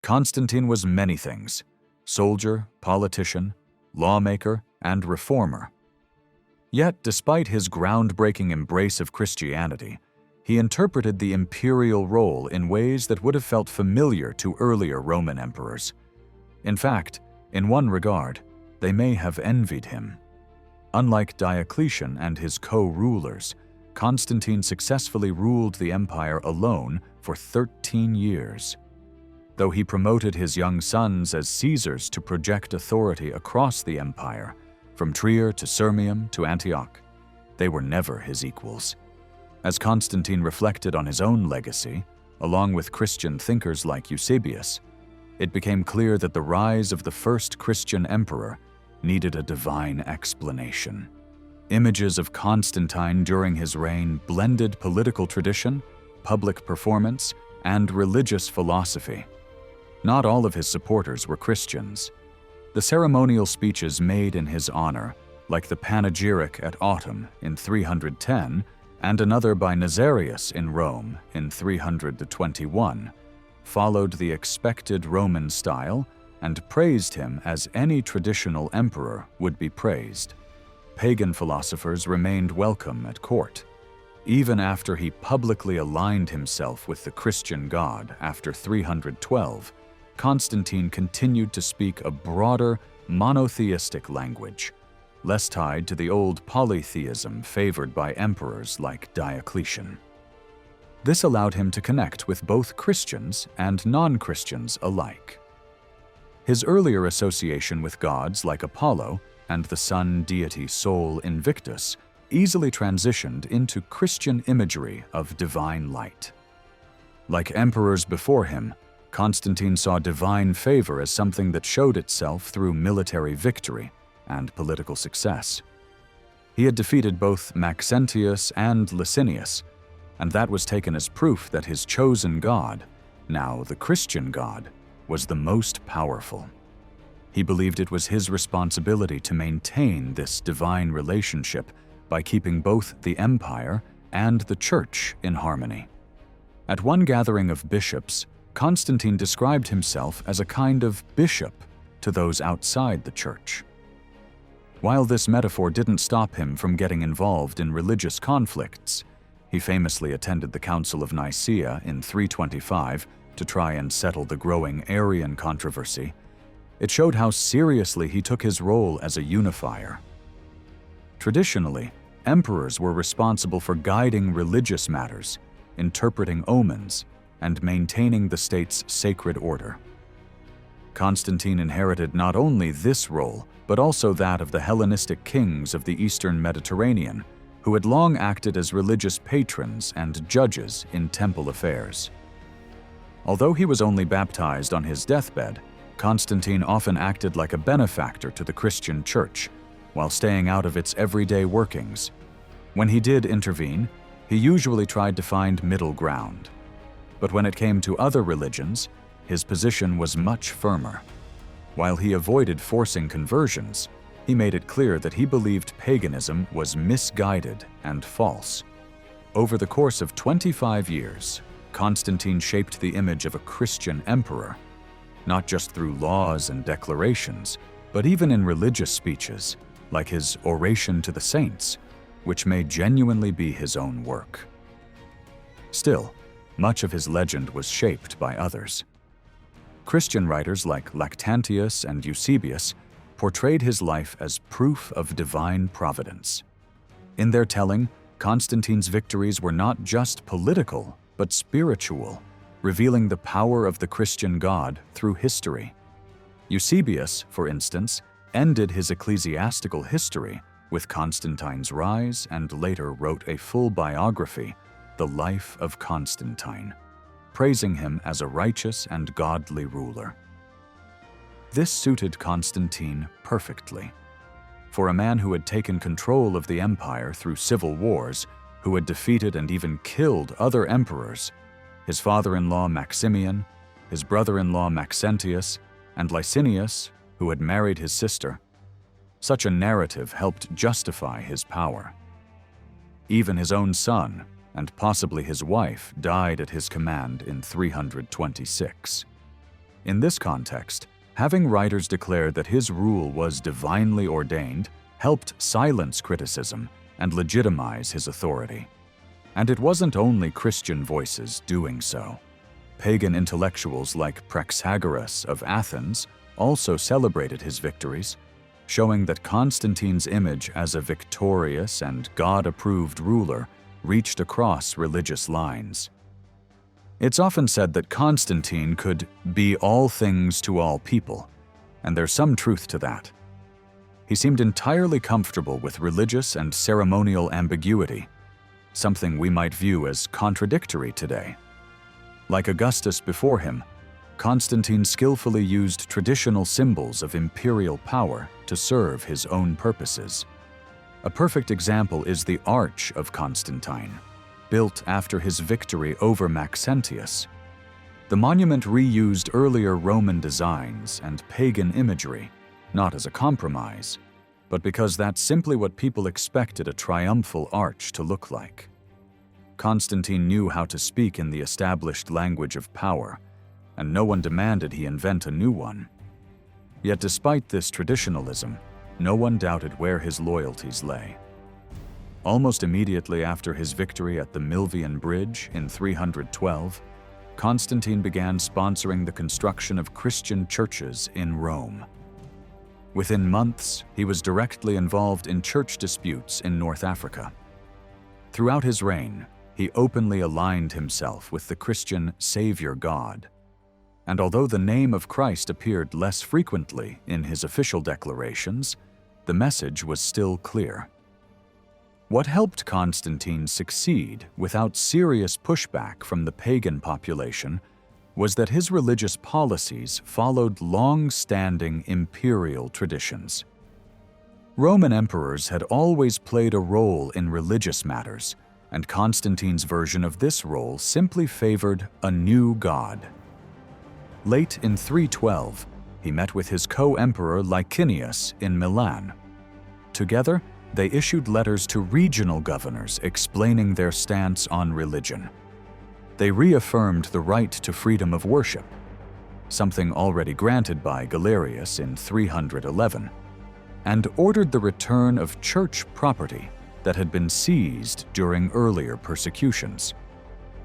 Constantine was many things: soldier, politician, lawmaker, and reformer. Yet, despite his groundbreaking embrace of Christianity, he interpreted the imperial role in ways that would have felt familiar to earlier Roman emperors. In fact, in one regard, they may have envied him. Unlike Diocletian and his co-rulers, Constantine successfully ruled the empire alone for 13 years. Though he promoted his young sons as Caesars to project authority across the empire, from Trier to Sirmium to Antioch, they were never his equals. As Constantine reflected on his own legacy, along with Christian thinkers like Eusebius, it became clear that the rise of the first Christian emperor needed a divine explanation. Images of Constantine during his reign blended political tradition, public performance, and religious philosophy. Not all of his supporters were Christians. The ceremonial speeches made in his honor, like the panegyric at Autumn in 310 and another by Nazarius in Rome in 321, followed the expected Roman style and praised him as any traditional emperor would be praised. Pagan philosophers remained welcome at court. Even after he publicly aligned himself with the Christian God after 312, Constantine continued to speak a broader, monotheistic language, less tied to the old polytheism favored by emperors like Diocletian. This allowed him to connect with both Christians and non-Christians alike. His earlier association with gods like Apollo and the sun deity Sol Invictus easily transitioned into Christian imagery of divine light. Like emperors before him, Constantine saw divine favor as something that showed itself through military victory and political success. He had defeated both Maxentius and Licinius, and that was taken as proof that his chosen God, now the Christian God, was the most powerful. He believed it was his responsibility to maintain this divine relationship by keeping both the empire and the church in harmony. At one gathering of bishops, Constantine described himself as a kind of bishop to those outside the church. While this metaphor didn't stop him from getting involved in religious conflicts, he famously attended the Council of Nicaea in 325 to try and settle the growing Arian controversy. It showed how seriously he took his role as a unifier. Traditionally, emperors were responsible for guiding religious matters, interpreting omens, and maintaining the state's sacred order. Constantine inherited not only this role, but also that of the Hellenistic kings of the Eastern Mediterranean, who had long acted as religious patrons and judges in temple affairs. Although he was only baptized on his deathbed, Constantine often acted like a benefactor to the Christian Church, while staying out of its everyday workings. When he did intervene, he usually tried to find middle ground. But when it came to other religions, his position was much firmer. While he avoided forcing conversions, he made it clear that he believed paganism was misguided and false. Over the course of 25 years, Constantine shaped the image of a Christian emperor, not just through laws and declarations, but even in religious speeches, like his Oration to the Saints, which may genuinely be his own work. Still, much of his legend was shaped by others. Christian writers like Lactantius and Eusebius portrayed his life as proof of divine providence. In their telling, Constantine's victories were not just political, but spiritual, revealing the power of the Christian God through history. Eusebius, for instance, ended his ecclesiastical history with Constantine's rise and later wrote a full biography, The Life of Constantine, praising him as a righteous and godly ruler. This suited Constantine perfectly. For a man who had taken control of the empire through civil wars, who had defeated and even killed other emperors, his father-in-law Maximian, his brother-in-law Maxentius, and Licinius, who had married his sister, such a narrative helped justify his power. Even his own son, and possibly his wife, died at his command in 326. In this context, having writers declare that his rule was divinely ordained helped silence criticism and legitimize his authority. And it wasn't only Christian voices doing so. Pagan intellectuals like Praxagoras of Athens also celebrated his victories, showing that Constantine's image as a victorious and God-approved ruler reached across religious lines. It's often said that Constantine could be all things to all people, and there's some truth to that. He seemed entirely comfortable with religious and ceremonial ambiguity, something we might view as contradictory today. Like Augustus before him, Constantine skillfully used traditional symbols of imperial power to serve his own purposes. A perfect example is the Arch of Constantine, built after his victory over Maxentius. The monument reused earlier Roman designs and pagan imagery, not as a compromise, but because that's simply what people expected a triumphal arch to look like. Constantine knew how to speak in the established language of power, and no one demanded he invent a new one. Yet despite this traditionalism, no one doubted where his loyalties lay. Almost immediately after his victory at the Milvian Bridge in 312, Constantine began sponsoring the construction of Christian churches in Rome. Within months, he was directly involved in church disputes in North Africa. Throughout his reign, he openly aligned himself with the Christian Savior God. And although the name of Christ appeared less frequently in his official declarations, the message was still clear. What helped Constantine succeed without serious pushback from the pagan population was that his religious policies followed long-standing imperial traditions. Roman emperors had always played a role in religious matters, and Constantine's version of this role simply favored a new god. Late in 312, he met with his co-emperor Licinius in Milan. Together, they issued letters to regional governors explaining their stance on religion. They reaffirmed the right to freedom of worship, something already granted by Galerius in 311, and ordered the return of church property that had been seized during earlier persecutions.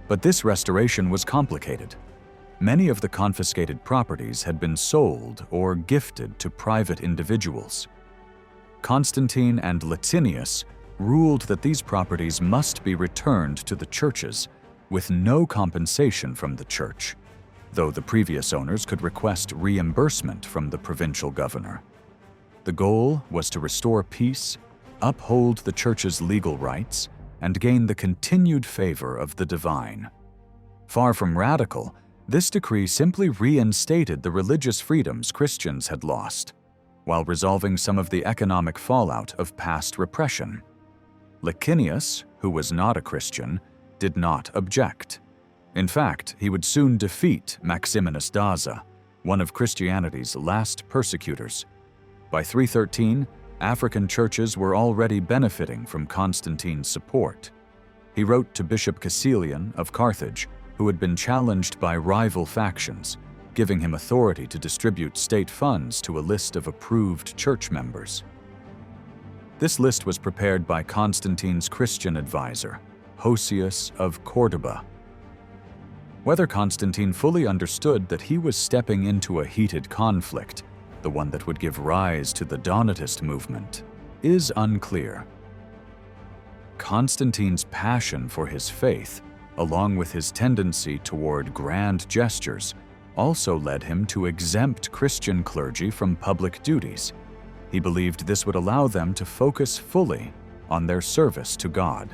But this restoration was complicated. Many of the confiscated properties had been sold or gifted to private individuals. Constantine and Licinius ruled that these properties must be returned to the churches with no compensation from the church, though the previous owners could request reimbursement from the provincial governor. The goal was to restore peace, uphold the church's legal rights, and gain the continued favor of the divine. Far from radical, this decree simply reinstated the religious freedoms Christians had lost, while resolving some of the economic fallout of past repression. Licinius, who was not a Christian, did not object. In fact, he would soon defeat Maximinus Daza, one of Christianity's last persecutors. By 313, African churches were already benefiting from Constantine's support. He wrote to Bishop Caecilian of Carthage, who had been challenged by rival factions, giving him authority to distribute state funds to a list of approved church members. This list was prepared by Constantine's Christian advisor, Hosius of Cordoba. Whether Constantine fully understood that he was stepping into a heated conflict, the one that would give rise to the Donatist movement, is unclear. Constantine's passion for his faith, along with his tendency toward grand gestures, also led him to exempt Christian clergy from public duties. He believed this would allow them to focus fully on their service to God.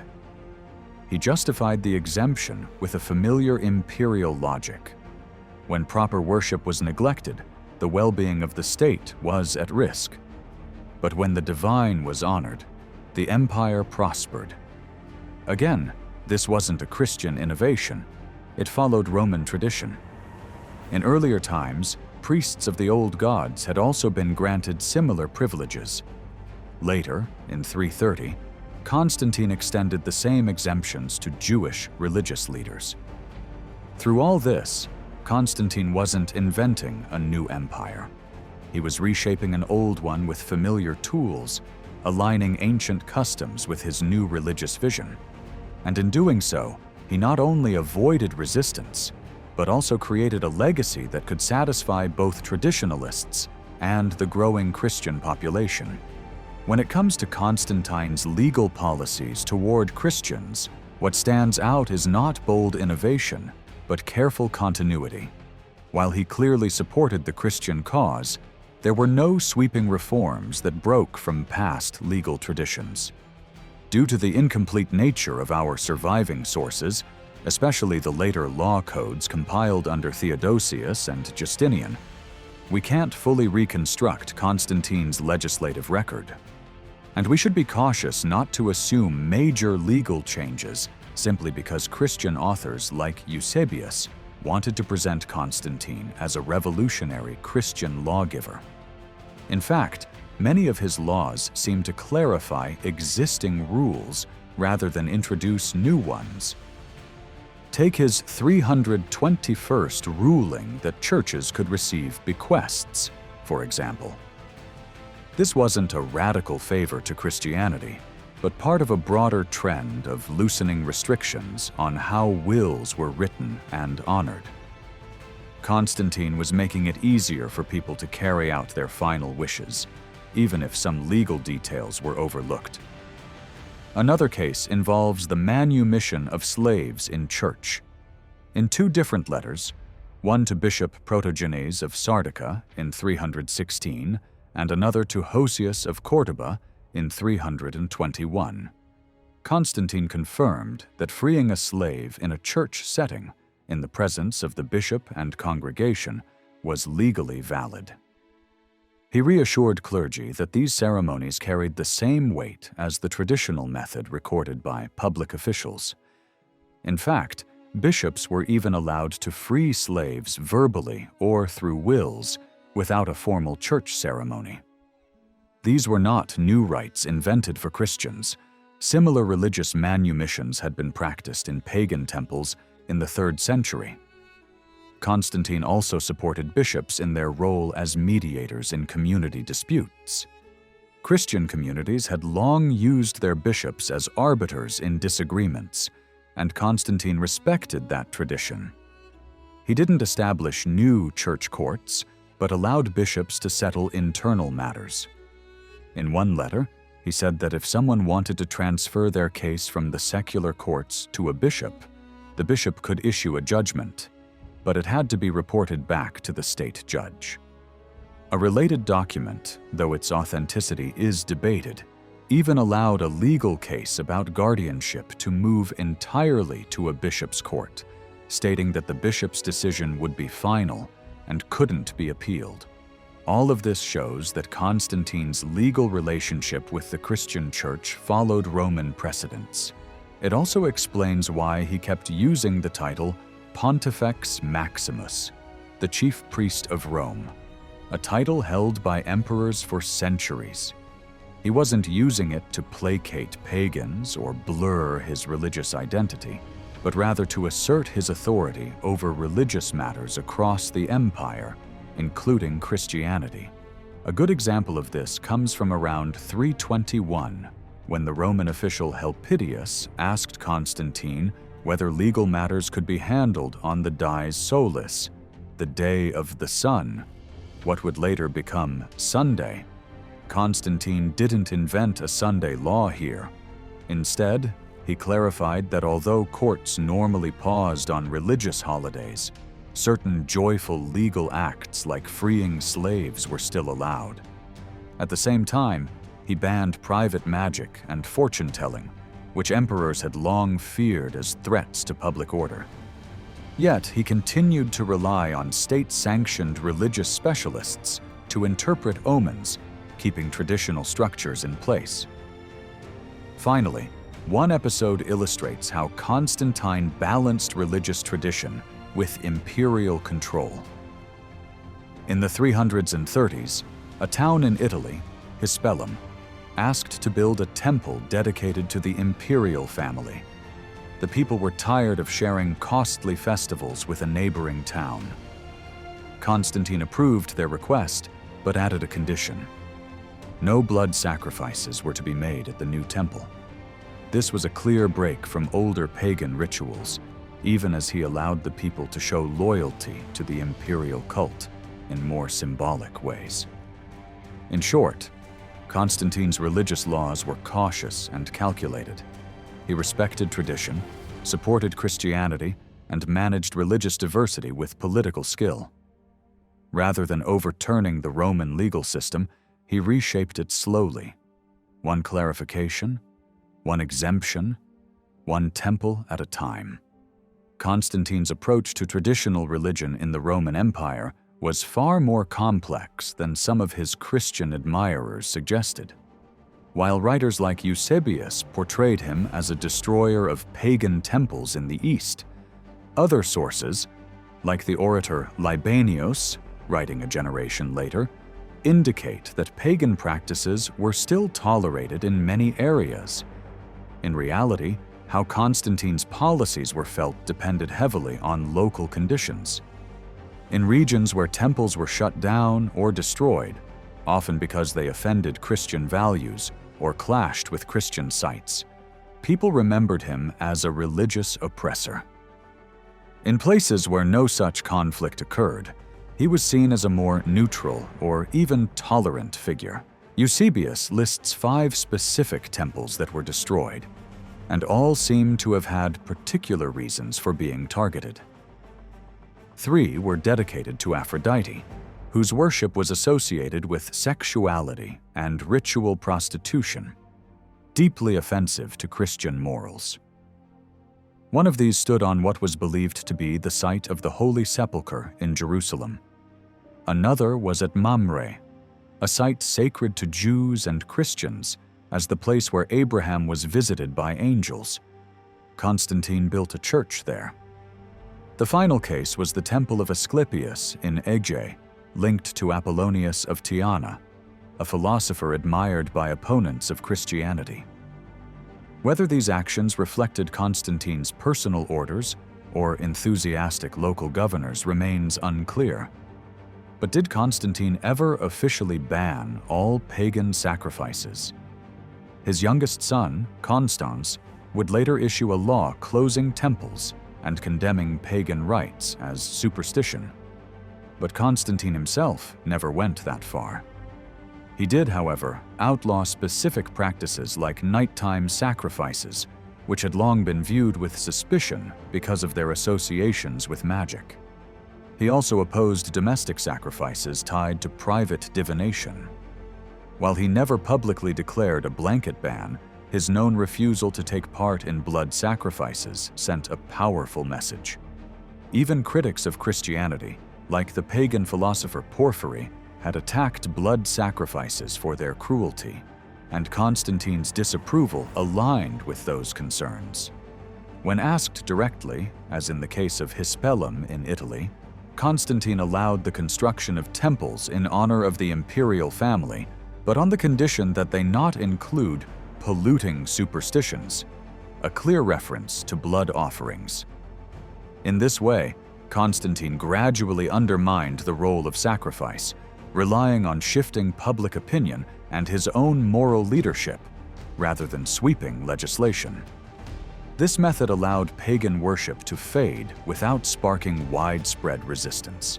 He justified the exemption with a familiar imperial logic. When proper worship was neglected, the well-being of the state was at risk. But when the divine was honored, the empire prospered. Again, this wasn't a Christian innovation. It followed Roman tradition. In earlier times, priests of the old gods had also been granted similar privileges. Later, in 330, Constantine extended the same exemptions to Jewish religious leaders. Through all this, Constantine wasn't inventing a new empire. He was reshaping an old one with familiar tools, aligning ancient customs with his new religious vision. And in doing so, he not only avoided resistance, but also created a legacy that could satisfy both traditionalists and the growing Christian population. When it comes to Constantine's legal policies toward Christians, what stands out is not bold innovation, but careful continuity. While he clearly supported the Christian cause, there were no sweeping reforms that broke from past legal traditions. Due to the incomplete nature of our surviving sources, especially the later law codes compiled under Theodosius and Justinian, we can't fully reconstruct Constantine's legislative record. And we should be cautious not to assume major legal changes simply because Christian authors like Eusebius wanted to present Constantine as a revolutionary Christian lawgiver. In fact, many of his laws seem to clarify existing rules rather than introduce new ones. Take his 321st ruling that churches could receive bequests, for example. This wasn't a radical favor to Christianity, but part of a broader trend of loosening restrictions on how wills were written and honored. Constantine was making it easier for people to carry out their final wishes, even if some legal details were overlooked. Another case involves the manumission of slaves in church. In two different letters, one to Bishop Protogenes of Sardica in 316 and another to Hosius of Cordoba in 321, Constantine confirmed that freeing a slave in a church setting in the presence of the bishop and congregation was legally valid. He reassured clergy that these ceremonies carried the same weight as the traditional method recorded by public officials. In fact, bishops were even allowed to free slaves verbally or through wills without a formal church ceremony. These were not new rites invented for Christians. Similar religious manumissions had been practiced in pagan temples in the 3rd century. Constantine also supported bishops in their role as mediators in community disputes. Christian communities had long used their bishops as arbiters in disagreements, and Constantine respected that tradition. He didn't establish new church courts, but allowed bishops to settle internal matters. In one letter, he said that if someone wanted to transfer their case from the secular courts to a bishop, the bishop could issue a judgment, but it had to be reported back to the state judge. A related document, though its authenticity is debated, even allowed a legal case about guardianship to move entirely to a bishop's court, stating that the bishop's decision would be final and couldn't be appealed. All of this shows that Constantine's legal relationship with the Christian Church followed Roman precedents. It also explains why he kept using the title Pontifex Maximus, the chief priest of Rome, a title held by emperors for centuries. He wasn't using it to placate pagans or blur his religious identity, but rather to assert his authority over religious matters across the empire, including Christianity. A good example of this comes from around 321, when the Roman official Helpidius asked Constantine whether legal matters could be handled on the dies solis, the day of the sun, what would later become Sunday. Constantine didn't invent a Sunday law here. Instead, he clarified that although courts normally paused on religious holidays, certain joyful legal acts like freeing slaves were still allowed. At the same time, he banned private magic and fortune-telling, which emperors had long feared as threats to public order. Yet, he continued to rely on state-sanctioned religious specialists to interpret omens, keeping traditional structures in place. Finally, one episode illustrates how Constantine balanced religious tradition with imperial control. In the 300s and 30s, a town in Italy, Hispellum, asked to build a temple dedicated to the imperial family. the people were tired of sharing costly festivals with a neighboring town. Constantine approved their request, but added a condition. No blood sacrifices were to be made at the new temple. This was a clear break from older pagan rituals, even as he allowed the people to show loyalty to the imperial cult in more symbolic ways. In short, Constantine's religious laws were cautious and calculated. He respected tradition, supported Christianity, and managed religious diversity with political skill. Rather than overturning the Roman legal system, he reshaped it slowly. One clarification, one exemption, one temple at a time. Constantine's approach to traditional religion in the Roman Empire was far more complex than some of his Christian admirers suggested. While writers like Eusebius portrayed him as a destroyer of pagan temples in the East, other sources, like the orator Libanius, writing a generation later, indicate that pagan practices were still tolerated in many areas. In reality, how Constantine's policies were felt depended heavily on local conditions. In regions where temples were shut down or destroyed, often because they offended Christian values or clashed with Christian sites, people remembered him as a religious oppressor. In places where no such conflict occurred, he was seen as a more neutral or even tolerant figure. Eusebius lists 5 specific temples that were destroyed, and all seem to have had particular reasons for being targeted. 3 were dedicated to Aphrodite, whose worship was associated with sexuality and ritual prostitution, deeply offensive to Christian morals. One of these stood on what was believed to be the site of the Holy Sepulchre in Jerusalem. Another was at Mamre, a site sacred to Jews and Christians as the place where Abraham was visited by angels. Constantine built a church there. The final case was the Temple of Asclepius in Aegae, linked to Apollonius of Tyana, a philosopher admired by opponents of Christianity. Whether these actions reflected Constantine's personal orders or enthusiastic local governors remains unclear. But did Constantine ever officially ban all pagan sacrifices? His youngest son, Constance, would later issue a law closing temples and condemning pagan rites as superstition. But Constantine himself never went that far. He did, however, outlaw specific practices like nighttime sacrifices, which had long been viewed with suspicion because of their associations with magic. He also opposed domestic sacrifices tied to private divination. While he never publicly declared a blanket ban, his known refusal to take part in blood sacrifices sent a powerful message. Even critics of Christianity, like the pagan philosopher Porphyry, had attacked blood sacrifices for their cruelty, and Constantine's disapproval aligned with those concerns. When asked directly, as in the case of Hispelum in Italy, Constantine allowed the construction of temples in honor of the imperial family, but on the condition that they not include polluting superstitions, a clear reference to blood offerings. In this way, Constantine gradually undermined the role of sacrifice, relying on shifting public opinion and his own moral leadership, rather than sweeping legislation. This method allowed pagan worship to fade without sparking widespread resistance.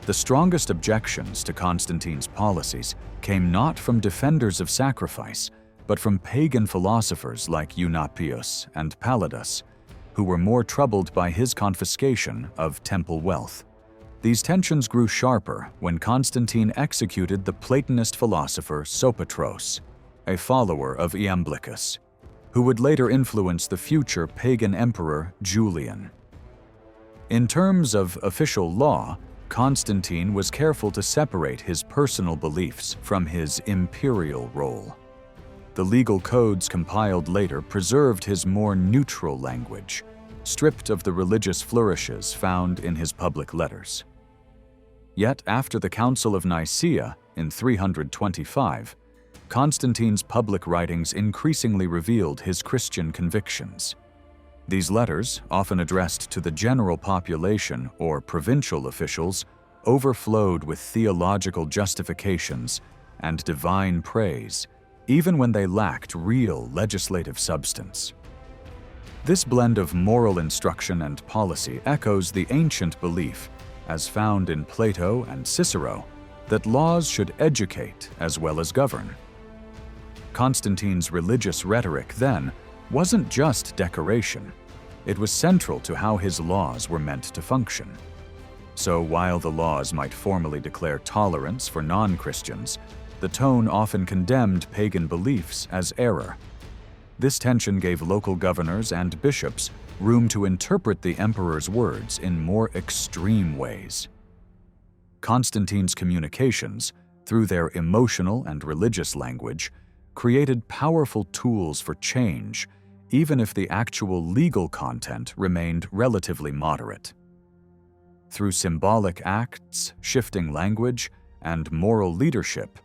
The strongest objections to Constantine's policies came not from defenders of sacrifice, but from pagan philosophers like Eusebius and Palladius, who were more troubled by his confiscation of temple wealth. These tensions grew sharper when Constantine executed the Platonist philosopher Sopatros, a follower of Iamblichus, who would later influence the future pagan emperor Julian. In terms of official law, Constantine was careful to separate his personal beliefs from his imperial role. The legal codes compiled later preserved his more neutral language, stripped of the religious flourishes found in his public letters. Yet after the Council of Nicaea in 325, Constantine's public writings increasingly revealed his Christian convictions. These letters, often addressed to the general population or provincial officials, overflowed with theological justifications and divine praise, even when they lacked real legislative substance. This blend of moral instruction and policy echoes the ancient belief, as found in Plato and Cicero, that laws should educate as well as govern. Constantine's religious rhetoric, then, wasn't just decoration. It was central to how his laws were meant to function. So while the laws might formally declare tolerance for non-Christians, the tone often condemned pagan beliefs as error. This tension gave local governors and bishops room to interpret the emperor's words in more extreme ways. Constantine's communications, through their emotional and religious language, created powerful tools for change, even if the actual legal content remained relatively moderate. Through symbolic acts, shifting language, and moral leadership,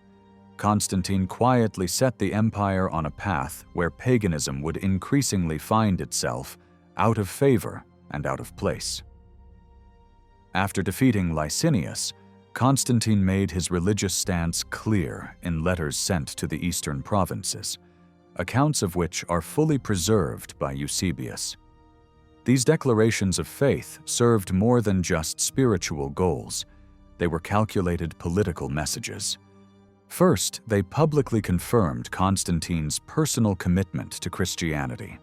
Constantine quietly set the empire on a path where paganism would increasingly find itself out of favor and out of place. After defeating Licinius, Constantine made his religious stance clear in letters sent to the eastern provinces, accounts of which are fully preserved by Eusebius. These declarations of faith served more than just spiritual goals. They were calculated political messages. First, they publicly confirmed Constantine's personal commitment to Christianity,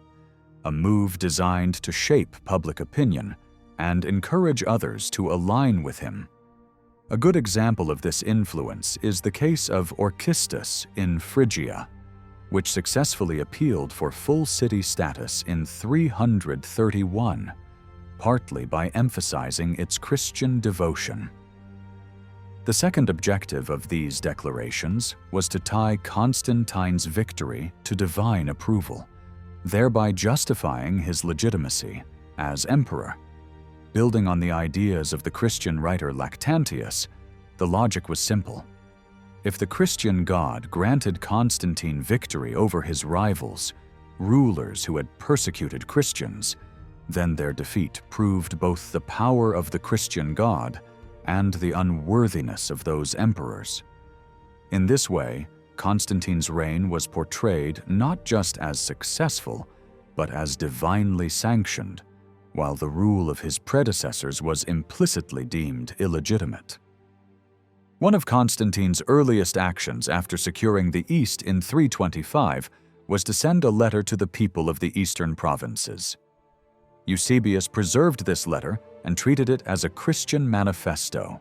a move designed to shape public opinion and encourage others to align with him. A good example of this influence is the case of Orchistus in Phrygia, which successfully appealed for full city status in 331, partly by emphasizing its Christian devotion. The second objective of these declarations was to tie Constantine's victory to divine approval, thereby justifying his legitimacy as emperor. Building on the ideas of the Christian writer Lactantius, the logic was simple. If the Christian God granted Constantine victory over his rivals, rulers who had persecuted Christians, then their defeat proved both the power of the Christian God and the unworthiness of those emperors. In this way, Constantine's reign was portrayed not just as successful, but as divinely sanctioned, while the rule of his predecessors was implicitly deemed illegitimate. One of Constantine's earliest actions after securing the East in 325 was to send a letter to the people of the eastern provinces. Eusebius preserved this letter and treated it as a Christian manifesto.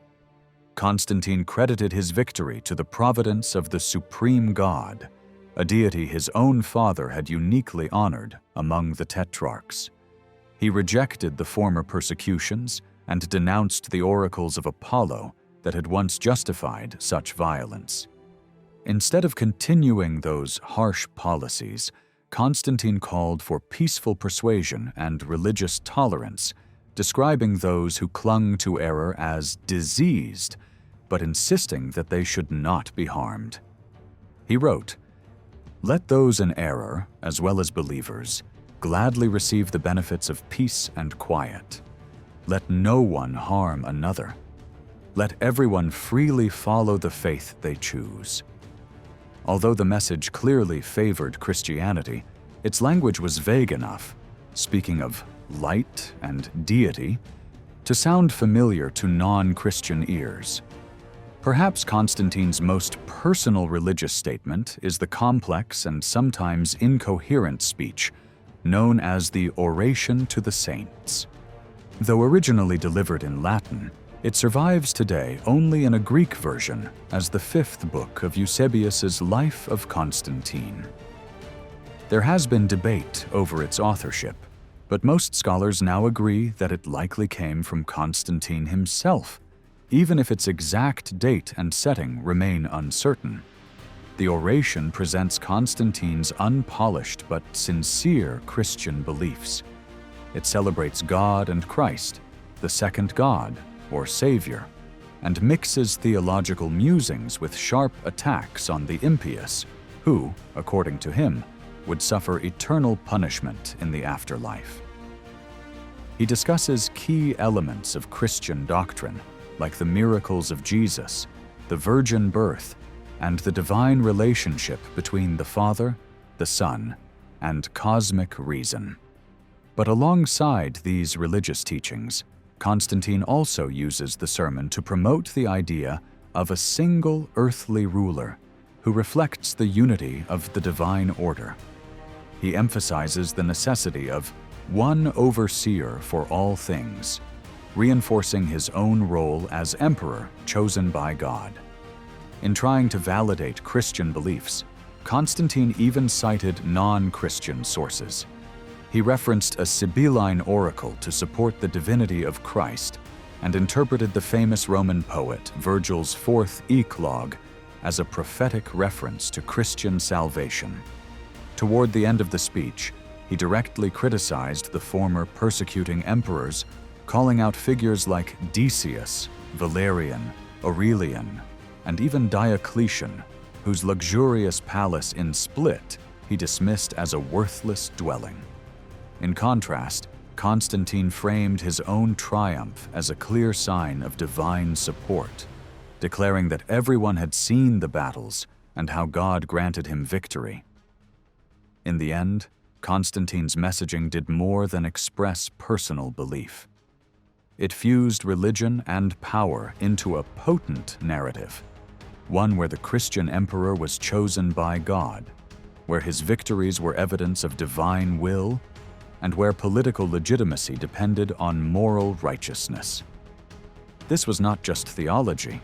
Constantine credited his victory to the providence of the supreme God, a deity his own father had uniquely honored among the tetrarchs. He rejected the former persecutions and denounced the oracles of Apollo that had once justified such violence. Instead of continuing those harsh policies, Constantine called for peaceful persuasion and religious tolerance, describing those who clung to error as diseased, but insisting that they should not be harmed. He wrote, "Let those in error, as well as believers, gladly receive the benefits of peace and quiet. Let no one harm another. Let everyone freely follow the faith they choose." Although the message clearly favored Christianity, its language was vague enough, speaking of light and deity, to sound familiar to non-Christian ears. Perhaps Constantine's most personal religious statement is the complex and sometimes incoherent speech known as the Oration to the Saints. Though originally delivered in Latin, it survives today only in a Greek version as the fifth book of Eusebius's Life of Constantine. There has been debate over its authorship, but most scholars now agree that it likely came from Constantine himself, even if its exact date and setting remain uncertain. The oration presents Constantine's unpolished but sincere Christian beliefs. It celebrates God and Christ, the second God, or Savior, and mixes theological musings with sharp attacks on the impious, who, according to him, would suffer eternal punishment in the afterlife. He discusses key elements of Christian doctrine, like the miracles of Jesus, the virgin birth, and the divine relationship between the Father, the Son, and cosmic reason. But alongside these religious teachings, Constantine also uses the sermon to promote the idea of a single earthly ruler who reflects the unity of the divine order. He emphasizes the necessity of one overseer for all things, reinforcing his own role as emperor chosen by God. In trying to validate Christian beliefs, Constantine even cited non-Christian sources. He referenced a Sibylline oracle to support the divinity of Christ and interpreted the famous Roman poet Virgil's fourth eclogue as a prophetic reference to Christian salvation. Toward the end of the speech, he directly criticized the former persecuting emperors, calling out figures like Decius, Valerian, Aurelian, and even Diocletian, whose luxurious palace in Split he dismissed as a worthless dwelling. In contrast, Constantine framed his own triumph as a clear sign of divine support, declaring that everyone had seen the battles and how God granted him victory. In the end, Constantine's messaging did more than express personal belief. It fused religion and power into a potent narrative, one where the Christian emperor was chosen by God, where his victories were evidence of divine will, and where political legitimacy depended on moral righteousness. This was not just theology,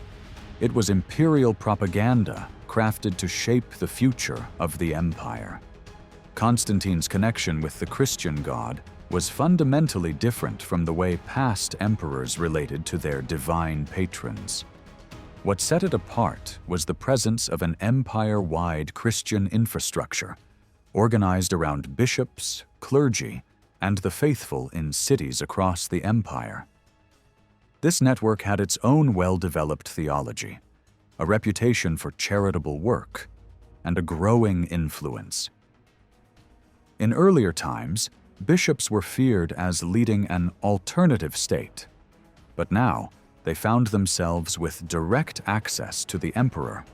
it was imperial propaganda crafted to shape the future of the empire. Constantine's connection with the Christian God was fundamentally different from the way past emperors related to their divine patrons. What set it apart was the presence of an empire-wide Christian infrastructure, organized around bishops, clergy, and the faithful in cities across the empire. This network had its own well-developed theology, a reputation for charitable work, and a growing influence. In earlier times, bishops were feared as leading an alternative state, but now they found themselves with direct access to the emperor.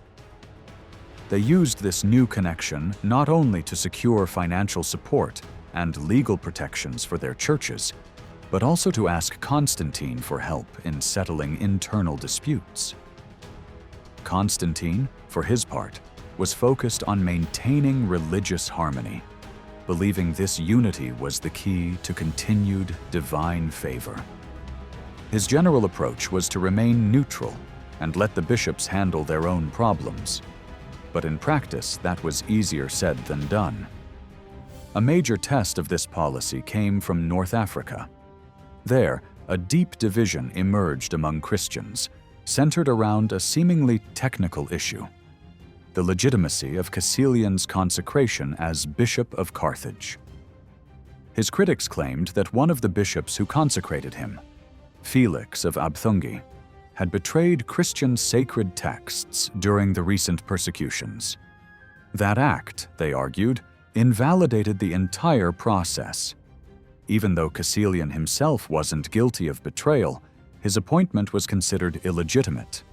They used this new connection not only to secure financial support and legal protections for their churches, but also to ask Constantine for help in settling internal disputes. Constantine, for his part, was focused on maintaining religious harmony, believing this unity was the key to continued divine favor. His general approach was to remain neutral and let the bishops handle their own problems. But in practice, that was easier said than done. A major test of this policy came from North Africa. There, a deep division emerged among Christians, centered around a seemingly technical issue: the legitimacy of Caecilian's consecration as Bishop of Carthage. His critics claimed that one of the bishops who consecrated him, Felix of Abthungi, had betrayed Christian sacred texts during the recent persecutions. That act, they argued, invalidated the entire process. Even though Caecilian himself wasn't guilty of betrayal, his appointment was considered illegitimate.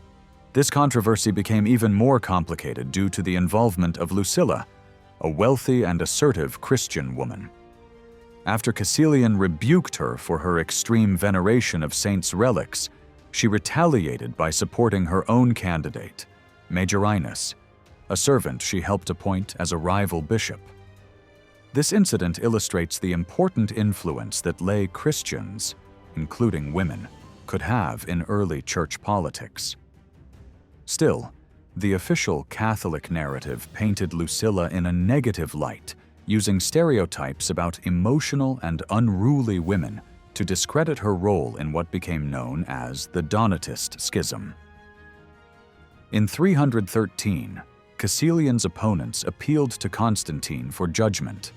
This controversy became even more complicated due to the involvement of Lucilla, a wealthy and assertive Christian woman. After Caecilian rebuked her for her extreme veneration of saints' relics, she retaliated by supporting her own candidate, Majorinus, a servant she helped appoint as a rival bishop. This incident illustrates the important influence that lay Christians, including women, could have in early church politics. Still, the official Catholic narrative painted Lucilla in a negative light, using stereotypes about emotional and unruly women to discredit her role in what became known as the Donatist Schism. In 313, Caecilian's opponents appealed to Constantine for judgment.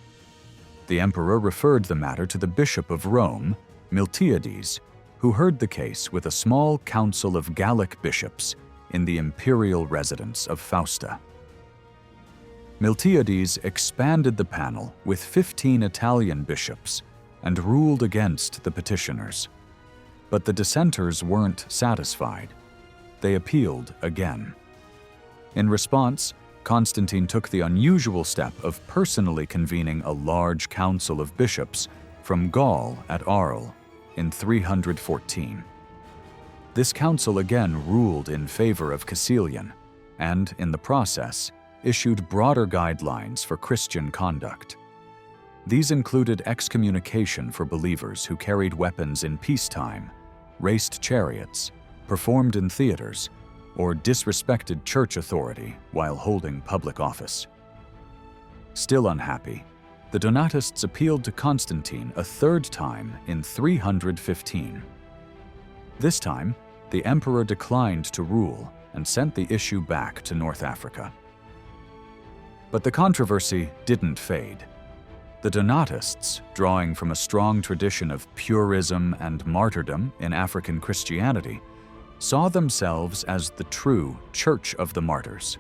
The emperor referred the matter to the Bishop of Rome, Miltiades, who heard the case with a small council of Gallic bishops in the imperial residence of Fausta. Miltiades expanded the panel with 15 Italian bishops and ruled against the petitioners. But the dissenters weren't satisfied. They appealed again. In response, Constantine took the unusual step of personally convening a large council of bishops from Gaul at Arles in 314. This council again ruled in favor of Caecilian, and, in the process, issued broader guidelines for Christian conduct. These included excommunication for believers who carried weapons in peacetime, raced chariots, performed in theaters, or disrespected church authority while holding public office. Still unhappy, the Donatists appealed to Constantine a third time in 315. This time, the emperor declined to rule and sent the issue back to North Africa. But the controversy didn't fade. The Donatists, drawing from a strong tradition of purism and martyrdom in African Christianity, saw themselves as the true Church of the Martyrs.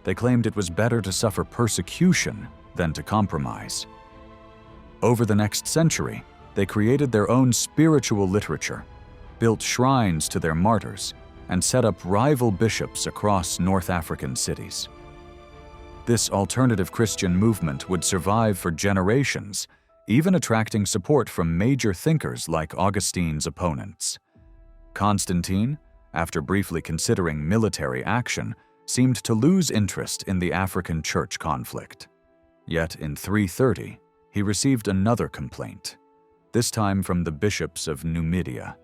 They claimed it was better to suffer persecution than to compromise. Over the next century, they created their own spiritual literature, built shrines to their martyrs, and set up rival bishops across North African cities. This alternative Christian movement would survive for generations, even attracting support from major thinkers like Augustine's opponents. Constantine, after briefly considering military action, seemed to lose interest in the African church conflict. Yet in 330, he received another complaint, this time from the bishops of Numidia.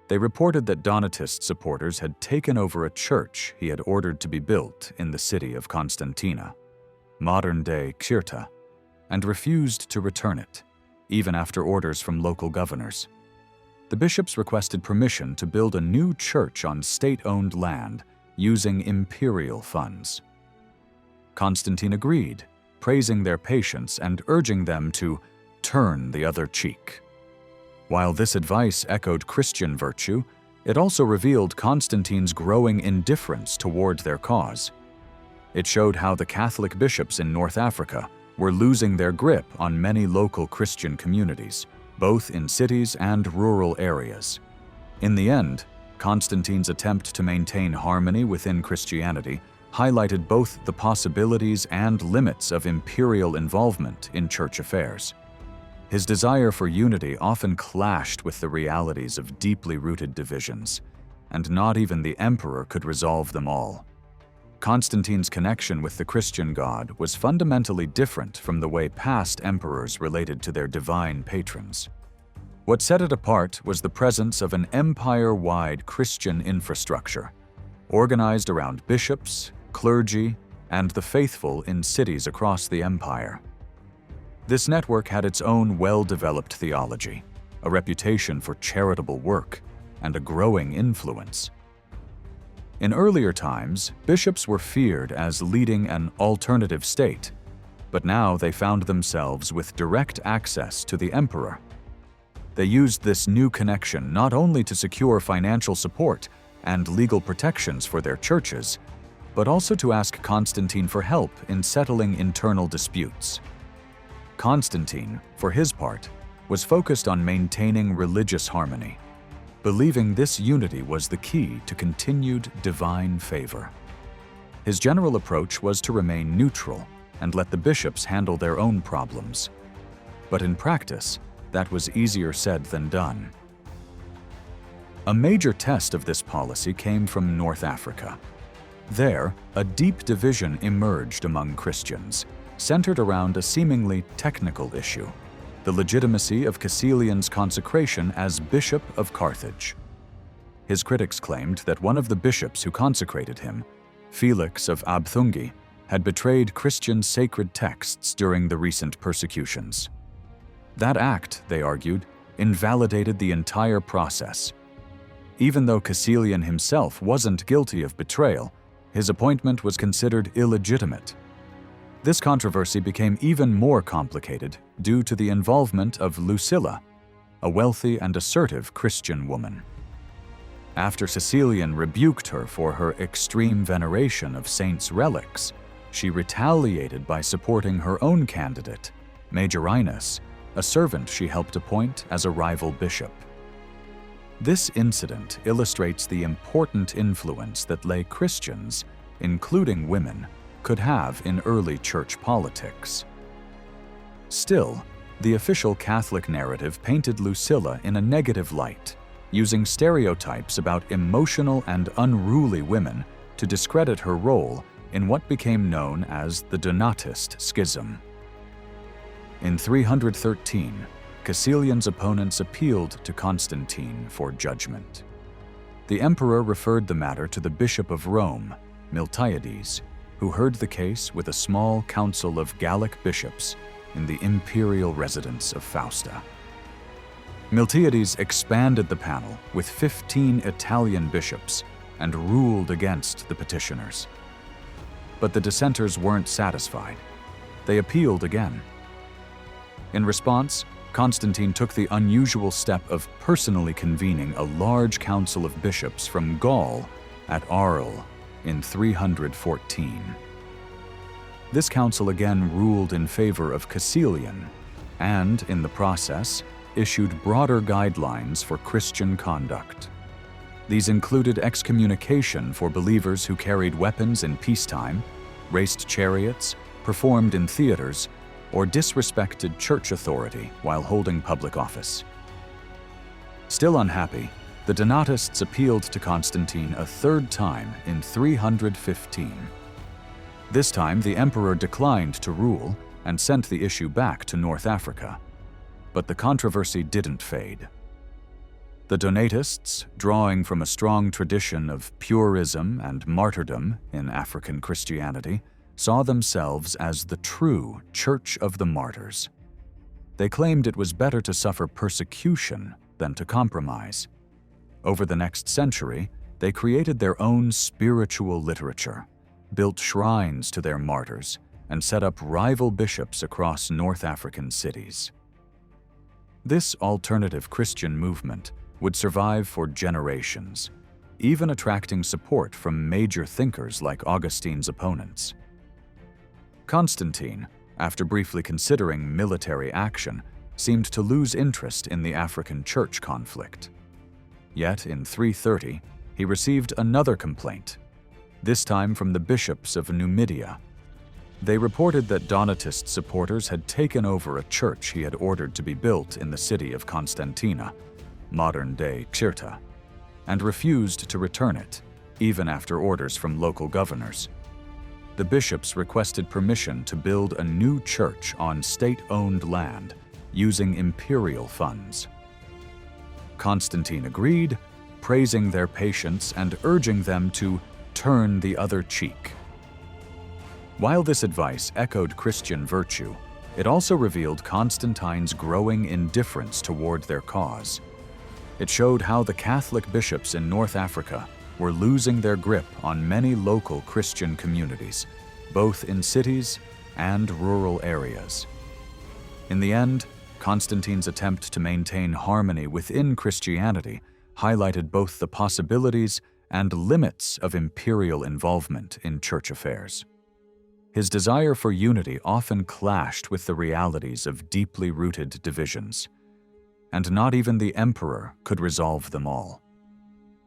They reported that Donatist supporters had taken over a church he had ordered to be built in the city of Constantina, modern-day Cirta, and refused to return it, even after orders from local governors. The bishops requested permission to build a new church on state-owned land using imperial funds. Constantine agreed, praising their patience and urging them to turn the other cheek. While this advice echoed Christian virtue, it also revealed Constantine's growing indifference toward their cause. It showed how the Catholic bishops in North Africa were losing their grip on many local Christian communities, both in cities and rural areas. In the end, Constantine's attempt to maintain harmony within Christianity highlighted both the possibilities and limits of imperial involvement in church affairs. His desire for unity often clashed with the realities of deeply rooted divisions, and not even the emperor could resolve them all. Constantine's connection with the Christian God was fundamentally different from the way past emperors related to their divine patrons. What set it apart was the presence of an empire-wide Christian infrastructure, organized around bishops, clergy, and the faithful in cities across the empire. This network had its own well-developed theology, a reputation for charitable work, and a growing influence. In earlier times, bishops were feared as leading an alternative state, but now they found themselves with direct access to the emperor. They used this new connection not only to secure financial support and legal protections for their churches, but also to ask Constantine for help in settling internal disputes. Constantine, for his part, was focused on maintaining religious harmony, believing this unity was the key to continued divine favor. His general approach was to remain neutral and let the bishops handle their own problems. But in practice, that was easier said than done. A major test of this policy came from North Africa. There, a deep division emerged among Christians, centered around a seemingly technical issue: the legitimacy of Caecilian's consecration as Bishop of Carthage. His critics claimed that one of the bishops who consecrated him, Felix of Abthungi, had betrayed Christian sacred texts during the recent persecutions. That act, they argued, invalidated the entire process. Even though Caecilian himself wasn't guilty of betrayal, his appointment was considered illegitimate. This controversy became even more complicated due to the involvement of Lucilla, a wealthy and assertive Christian woman. After Caecilian rebuked her for her extreme veneration of saints' relics, she retaliated by supporting her own candidate, Majorinus, a servant she helped appoint as a rival bishop. This incident illustrates the important influence that lay Christians, including women, could have in early church politics. Still, the official Catholic narrative painted Lucilla in a negative light, using stereotypes about emotional and unruly women to discredit her role in what became known as the Donatist Schism. In 313, Caecilian's opponents appealed to Constantine for judgment. The emperor referred the matter to the Bishop of Rome, Miltiades, who heard the case with a small council of Gallic bishops in the imperial residence of Fausta. Miltiades expanded the panel with 15 Italian bishops and ruled against the petitioners. But the dissenters weren't satisfied. They appealed again. In response, Constantine took the unusual step of personally convening a large council of bishops from Gaul at Arles in 314. This council again ruled in favor of Caecilian and, in the process, issued broader guidelines for Christian conduct. These included excommunication for believers who carried weapons in peacetime, raced chariots, performed in theaters, or disrespected church authority while holding public office. Still unhappy, the Donatists appealed to Constantine a third time in 315. This time, the emperor declined to rule and sent the issue back to North Africa. But the controversy didn't fade. The Donatists, drawing from a strong tradition of purism and martyrdom in African Christianity, saw themselves as the true Church of the Martyrs. They claimed it was better to suffer persecution than to compromise. Over the next century, they created their own spiritual literature, built shrines to their martyrs, and set up rival bishops across North African cities. This alternative Christian movement would survive for generations, even attracting support from major thinkers like Augustine's opponents. Constantine, after briefly considering military action, seemed to lose interest in the African church conflict. Yet in 330, he received another complaint, this time from the bishops of Numidia. They reported that Donatist supporters had taken over a church he had ordered to be built in the city of Constantina, modern-day Cirta, and refused to return it, even after orders from local governors. The bishops requested permission to build a new church on state-owned land using imperial funds. Constantine agreed, praising their patience and urging them to turn the other cheek. While this advice echoed Christian virtue, it also revealed Constantine's growing indifference toward their cause. It showed how the Catholic bishops in North Africa were losing their grip on many local Christian communities, both in cities and rural areas. In the end, Constantine's attempt to maintain harmony within Christianity highlighted both the possibilities and limits of imperial involvement in church affairs. His desire for unity often clashed with the realities of deeply rooted divisions, and not even the emperor could resolve them all.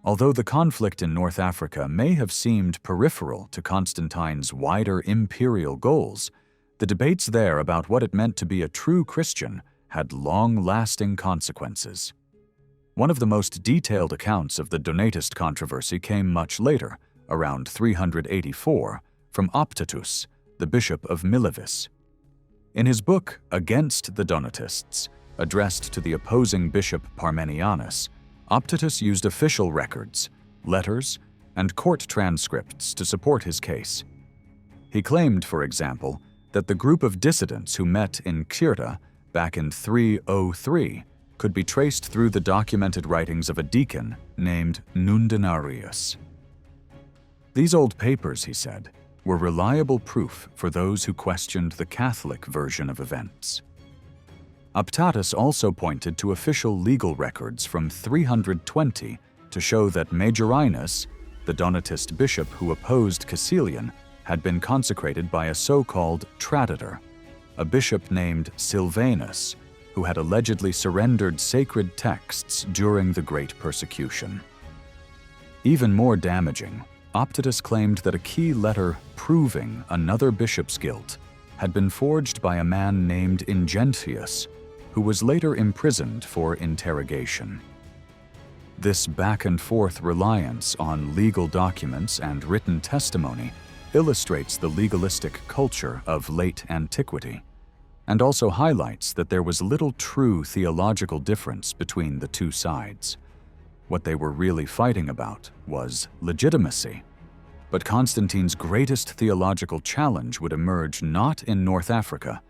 Although the conflict in North Africa may have seemed peripheral to Constantine's wider imperial goals, the debates there about what it meant to be a true Christian had long-lasting consequences. One of the most detailed accounts of the Donatist controversy came much later, around 384, from Optatus, the bishop of Milevis. In his book Against the Donatists, addressed to the opposing bishop Parmenianus, Optatus used official records, letters, and court transcripts to support his case. He claimed, for example, that the group of dissidents who met in Cirta back in 303 could be traced through the documented writings of a deacon named Nundinarius. These old papers, he said, were reliable proof for those who questioned the Catholic version of events. Optatus also pointed to official legal records from 320 to show that Majorinus, the Donatist bishop who opposed Caecilian, had been consecrated by a so-called traditor, a bishop named Silvanus, who had allegedly surrendered sacred texts during the Great Persecution. Even more damaging, Optatus claimed that a key letter proving another bishop's guilt had been forged by a man named Ingentius, who was later imprisoned for interrogation. This back-and-forth reliance on legal documents and written testimony illustrates the legalistic culture of late antiquity, and also highlights that there was little true theological difference between the two sides. What they were really fighting about was legitimacy. But Constantine's greatest theological challenge would emerge not in North Africa,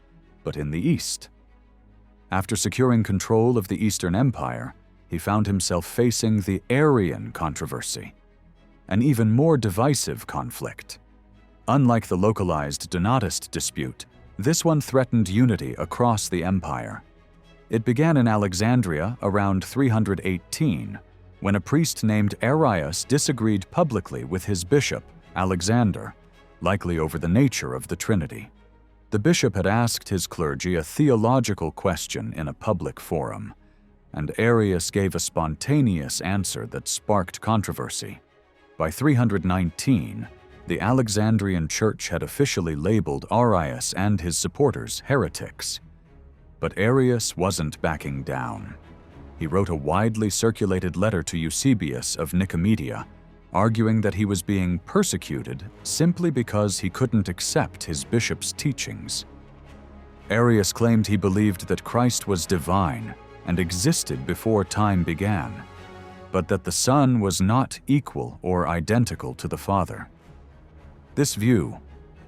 but in the East. After securing control of the Eastern Empire, he found himself facing the Arian controversy, an even more divisive conflict. Unlike the localized Donatist dispute, this one threatened unity across the empire. It began in Alexandria around 318, when a priest named Arius disagreed publicly with his bishop, Alexander, likely over the nature of the Trinity. The bishop had asked his clergy a theological question in a public forum, and Arius gave a spontaneous answer that sparked controversy. By 319, the Alexandrian Church had officially labeled Arius and his supporters heretics. But Arius wasn't backing down. He wrote a widely circulated letter to Eusebius of Nika, arguing that he was being persecuted simply because he couldn't accept his bishop's teachings. Arius claimed he believed that Christ was divine and existed before time began, but that the Son was not equal or identical to the Father. This view,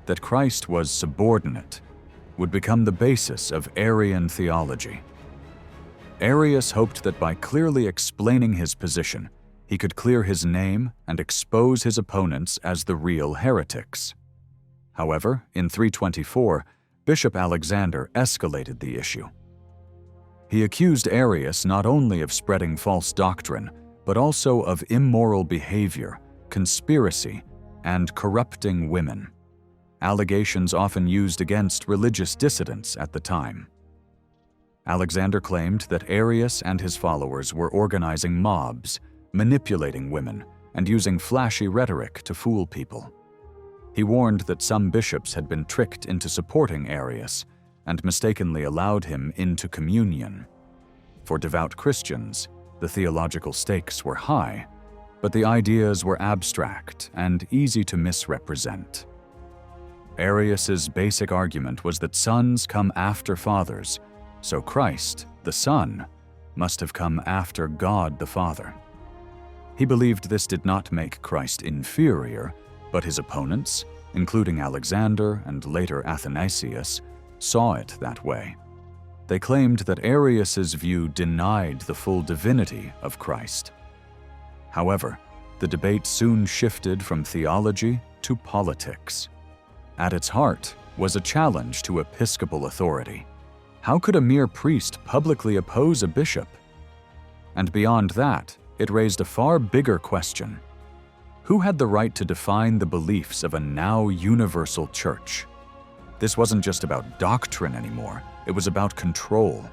that Christ was subordinate, would become the basis of Arian theology. Arius hoped that by clearly explaining his position, he could clear his name and expose his opponents as the real heretics. However, in 324, Bishop Alexander escalated the issue. He accused Arius not only of spreading false doctrine, but also of immoral behavior, conspiracy, and corrupting women, allegations often used against religious dissidents at the time. Alexander claimed that Arius and his followers were organizing mobs, manipulating women, and using flashy rhetoric to fool people. He warned that some bishops had been tricked into supporting Arius and mistakenly allowed him into communion. For devout Christians, the theological stakes were high, but the ideas were abstract and easy to misrepresent. Arius's basic argument was that sons come after fathers, so Christ, the Son, must have come after God the Father. He believed this did not make Christ inferior, but his opponents, including Alexander and later Athanasius, saw it that way. They claimed that Arius's view denied the full divinity of Christ. However, the debate soon shifted from theology to politics. At its heart was a challenge to episcopal authority. How could a mere priest publicly oppose a bishop? And beyond that, it raised a far bigger question. Who had the right to define the beliefs of a now universal church? This wasn't just about doctrine anymore, it was about control.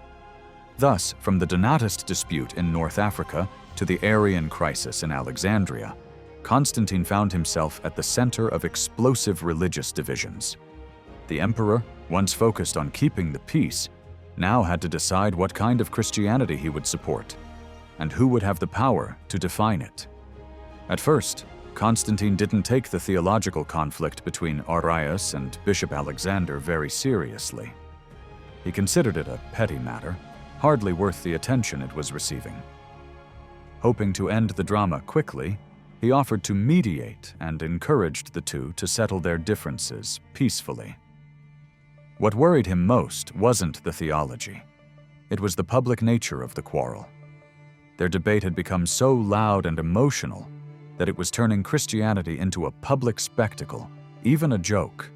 Thus, from the Donatist dispute in North Africa to the Arian crisis in Alexandria, Constantine found himself at the center of explosive religious divisions. The emperor, once focused on keeping the peace, now had to decide what kind of Christianity he would support, and who would have the power to define it. At first, Constantine didn't take the theological conflict between Arius and Bishop Alexander very seriously. He considered it a petty matter, hardly worth the attention it was receiving. Hoping to end the drama quickly, he offered to mediate and encouraged the two to settle their differences peacefully. What worried him most wasn't the theology. It was the public nature of the quarrel. Their debate had become so loud and emotional that it was turning Christianity into a public spectacle, even a joke.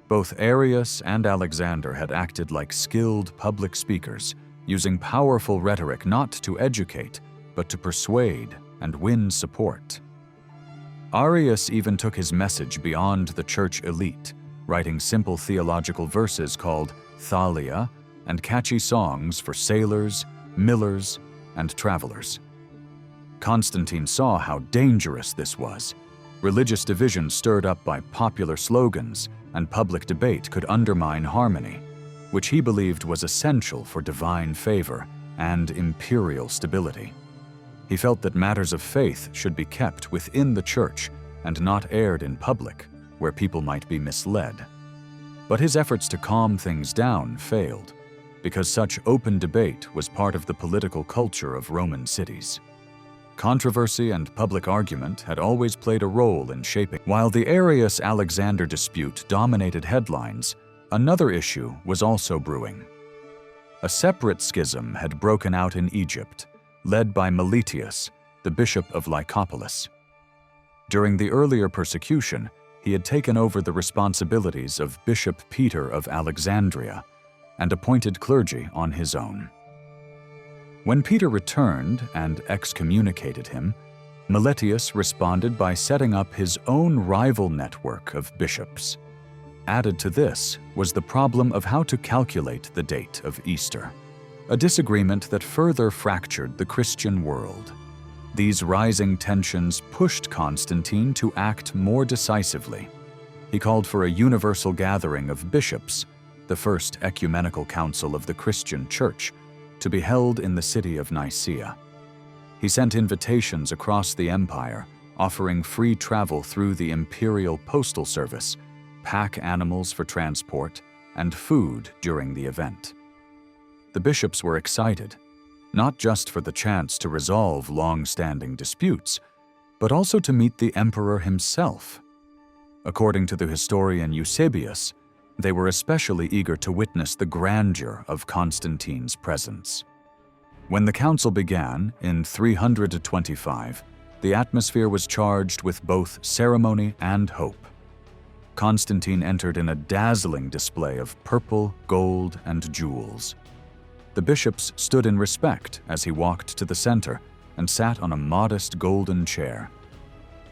Both Arius and Alexander had acted like skilled public speakers, using powerful rhetoric not to educate, but to persuade and win support. Arius even took his message beyond the church elite, writing simple theological verses called Thalia and catchy songs for sailors, millers, and travelers. Constantine saw how dangerous this was. Religious division stirred up by popular slogans and public debate could undermine harmony, which he believed was essential for divine favor and imperial stability. He felt that matters of faith should be kept within the church and not aired in public, where people might be misled. But his efforts to calm things down failed, because such open debate was part of the political culture of Roman cities. Controversy and public argument had always played a role in shaping. While the Arius-Alexander dispute dominated headlines, another issue was also brewing. A separate schism had broken out in Egypt, led by Meletius, the bishop of Lycopolis. During the earlier persecution, he had taken over the responsibilities of Bishop Peter of Alexandria and appointed clergy on his own. When Peter returned and excommunicated him, Meletius responded by setting up his own rival network of bishops. Added to this was the problem of how to calculate the date of Easter, a disagreement that further fractured the Christian world. These rising tensions pushed Constantine to act more decisively. He called for a universal gathering of bishops, the first ecumenical council of the Christian Church, to be held in the city of Nicaea. He sent invitations across the empire, offering free travel through the Imperial postal service, pack animals for transport, and food during the event. The bishops were excited, not just for the chance to resolve long-standing disputes, but also to meet the emperor himself. According to the historian Eusebius, they were especially eager to witness the grandeur of Constantine's presence. When the council began in 325, the atmosphere was charged with both ceremony and hope. Constantine entered in a dazzling display of purple, gold, and jewels. The bishops stood in respect as he walked to the center and sat on a modest golden chair.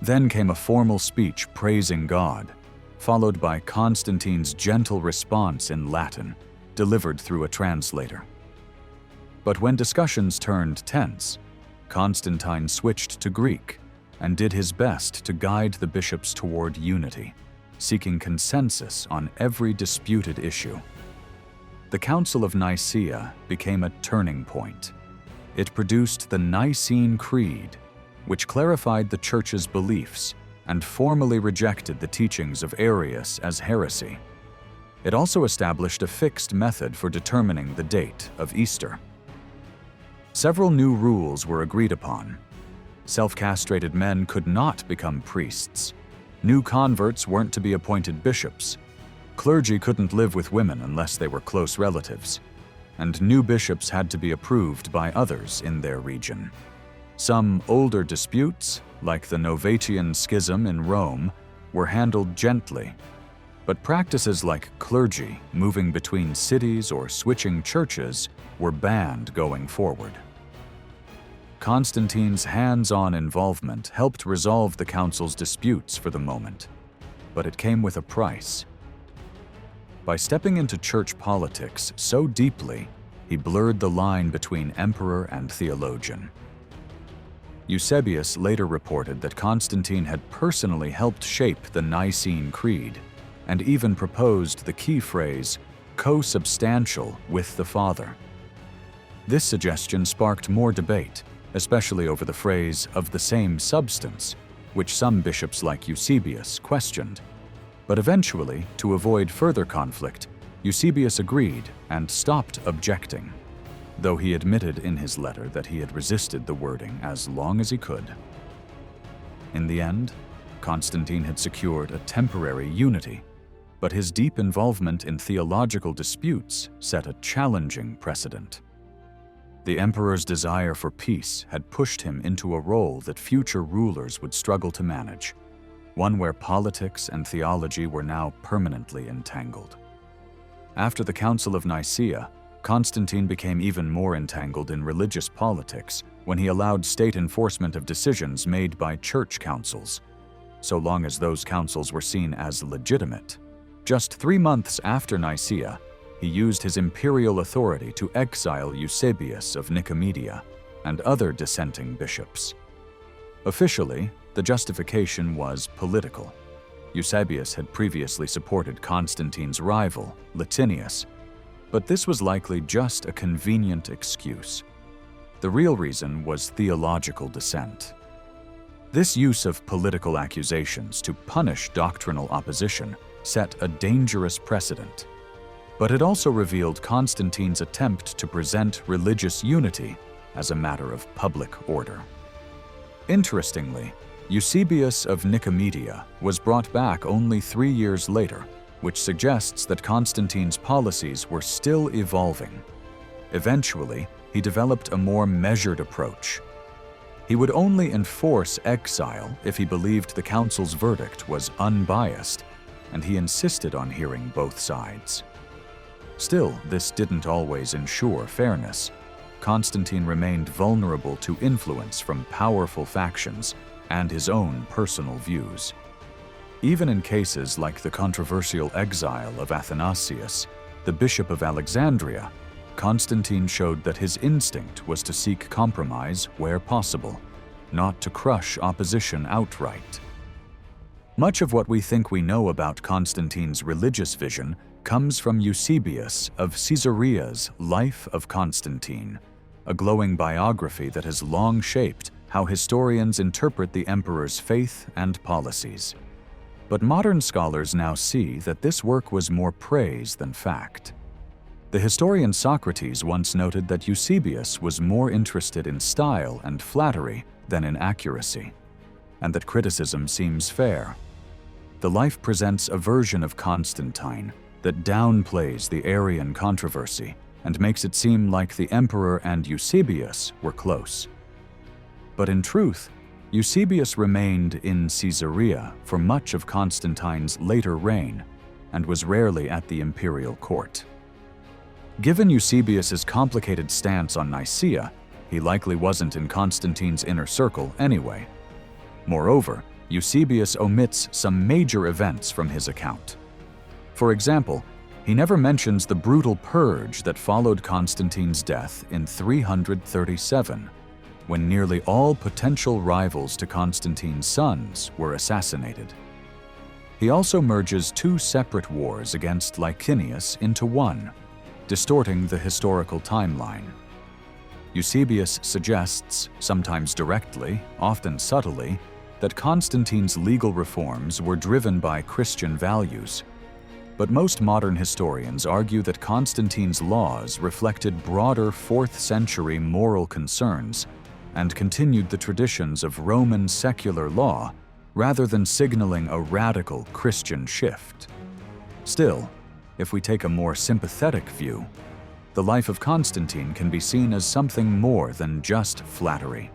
Then came a formal speech praising God, followed by Constantine's gentle response in Latin, delivered through a translator. But when discussions turned tense, Constantine switched to Greek and did his best to guide the bishops toward unity, seeking consensus on every disputed issue. The Council of Nicaea became a turning point. It produced the Nicene Creed, which clarified the Church's beliefs and formally rejected the teachings of Arius as heresy. It also established a fixed method for determining the date of Easter. Several new rules were agreed upon. Self-castrated men could not become priests. New converts weren't to be appointed bishops. Clergy couldn't live with women unless they were close relatives, and new bishops had to be approved by others in their region. Some older disputes, like the Novatian Schism in Rome, were handled gently, but practices like clergy moving between cities or switching churches were banned going forward. Constantine's hands-on involvement helped resolve the council's disputes for the moment, but it came with a price. By stepping into church politics so deeply, he blurred the line between emperor and theologian. Eusebius later reported that Constantine had personally helped shape the Nicene Creed and even proposed the key phrase, co-substantial with the Father. This suggestion sparked more debate, especially over the phrase of the same substance, which some bishops like Eusebius questioned. But eventually, to avoid further conflict, Eusebius agreed and stopped objecting, though he admitted in his letter that he had resisted the wording as long as he could. In the end, Constantine had secured a temporary unity, but his deep involvement in theological disputes set a challenging precedent. The emperor's desire for peace had pushed him into a role that future rulers would struggle to manage, one where politics and theology were now permanently entangled. After the Council of Nicaea, Constantine became even more entangled in religious politics when he allowed state enforcement of decisions made by church councils, so long as those councils were seen as legitimate. Just 3 months after Nicaea, he used his imperial authority to exile Eusebius of Nicomedia and other dissenting bishops. Officially, the justification was political. Eusebius had previously supported Constantine's rival, Latinius, but this was likely just a convenient excuse. The real reason was theological dissent. This use of political accusations to punish doctrinal opposition set a dangerous precedent, but it also revealed Constantine's attempt to present religious unity as a matter of public order. Interestingly, Eusebius of Nicomedia was brought back only 3 years later, which suggests that Constantine's policies were still evolving. Eventually, he developed a more measured approach. He would only enforce exile if he believed the council's verdict was unbiased, and he insisted on hearing both sides. Still, this didn't always ensure fairness. Constantine remained vulnerable to influence from powerful factions and his own personal views. Even in cases like the controversial exile of Athanasius, the Bishop of Alexandria, Constantine showed that his instinct was to seek compromise where possible, not to crush opposition outright. Much of what we think we know about Constantine's religious vision comes from Eusebius of Caesarea's Life of Constantine, a glowing biography that has long shaped how historians interpret the emperor's faith and policies. But modern scholars now see that this work was more praise than fact. The historian Socrates once noted that Eusebius was more interested in style and flattery than in accuracy, and that criticism seems fair. The Life presents a version of Constantine that downplays the Arian controversy and makes it seem like the emperor and Eusebius were close. But in truth, Eusebius remained in Caesarea for much of Constantine's later reign and was rarely at the imperial court. Given Eusebius's complicated stance on Nicaea, he likely wasn't in Constantine's inner circle anyway. Moreover, Eusebius omits some major events from his account. For example, he never mentions the brutal purge that followed Constantine's death in 337, when nearly all potential rivals to Constantine's sons were assassinated. He also merges 2 separate wars against Licinius into one, distorting the historical timeline. Eusebius suggests, sometimes directly, often subtly, that Constantine's legal reforms were driven by Christian values. But most modern historians argue that Constantine's laws reflected broader 4th century moral concerns and continued the traditions of Roman secular law rather than signaling a radical Christian shift. Still, if we take a more sympathetic view, the life of Constantine can be seen as something more than just flattery.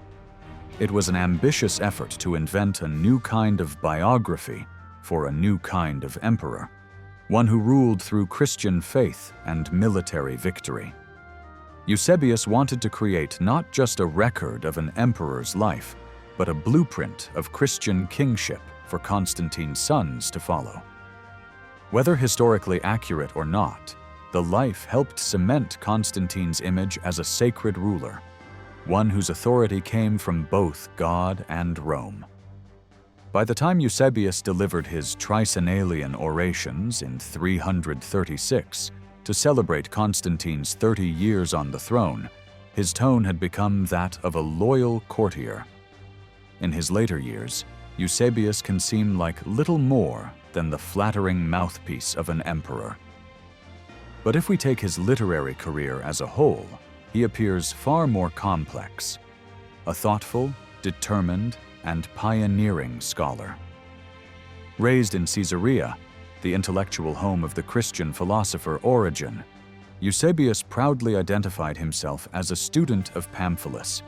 It was an ambitious effort to invent a new kind of biography for a new kind of emperor, one who ruled through Christian faith and military victory. Eusebius wanted to create not just a record of an emperor's life, but a blueprint of Christian kingship for Constantine's sons to follow. Whether historically accurate or not, the life helped cement Constantine's image as a sacred ruler, one whose authority came from both God and Rome. By the time Eusebius delivered his tricentennial orations in 336 to celebrate Constantine's 30 years on the throne, his tone had become that of a loyal courtier. In his later years, Eusebius can seem like little more than the flattering mouthpiece of an emperor. But if we take his literary career as a whole, he appears far more complex, a thoughtful, determined, and pioneering scholar. Raised in Caesarea, the intellectual home of the Christian philosopher Origen, Eusebius proudly identified himself as a student of Pamphilus,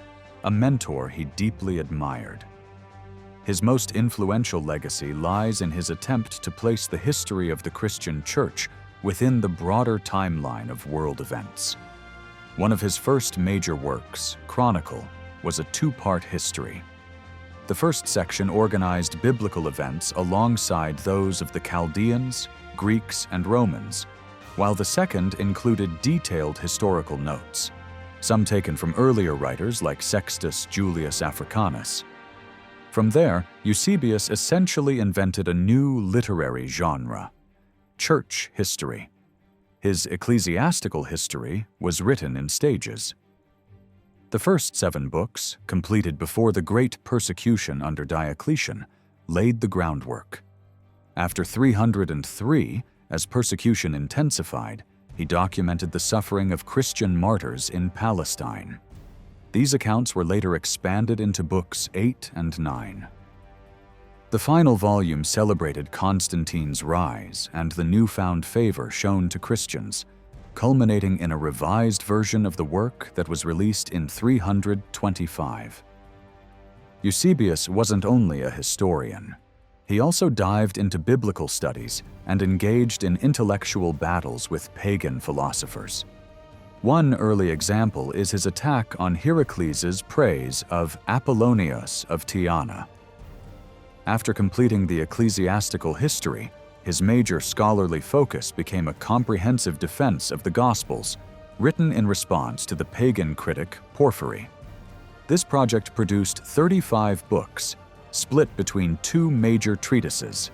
a mentor he deeply admired. His most influential legacy lies in his attempt to place the history of the Christian Church within the broader timeline of world events. One of his first major works, Chronicle, was a 2-part history. The first section organized biblical events alongside those of the Chaldeans, Greeks, and Romans, while the second included detailed historical notes, some taken from earlier writers like Sextus Julius Africanus. From there, Eusebius essentially invented a new literary genre: church history. His ecclesiastical history was written in stages. The first 7 books, completed before the great persecution under Diocletian, laid the groundwork. After 303, as persecution intensified, he documented the suffering of Christian martyrs in Palestine. These accounts were later expanded into books 8 and 9. The final volume celebrated Constantine's rise and the newfound favor shown to Christians, culminating in a revised version of the work that was released in 325. Eusebius wasn't only a historian. He also dived into biblical studies and engaged in intellectual battles with pagan philosophers. One early example is his attack on Heracles' praise of Apollonius of Tyana. After completing the ecclesiastical history, his major scholarly focus became a comprehensive defense of the Gospels, written in response to the pagan critic Porphyry. This project produced 35 books, split between 2 major treatises.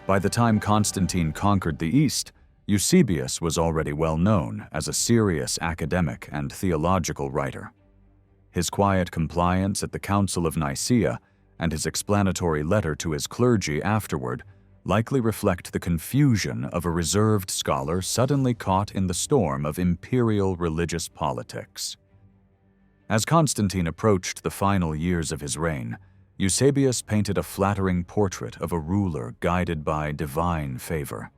By the time Constantine conquered the East, Eusebius was already well known as a serious academic and theological writer. His quiet compliance at the Council of Nicaea and his explanatory letter to his clergy afterward likely reflect the confusion of a reserved scholar suddenly caught in the storm of imperial religious politics. As Constantine approached the final years of his reign, Eusebius painted a flattering portrait of a ruler guided by divine favor.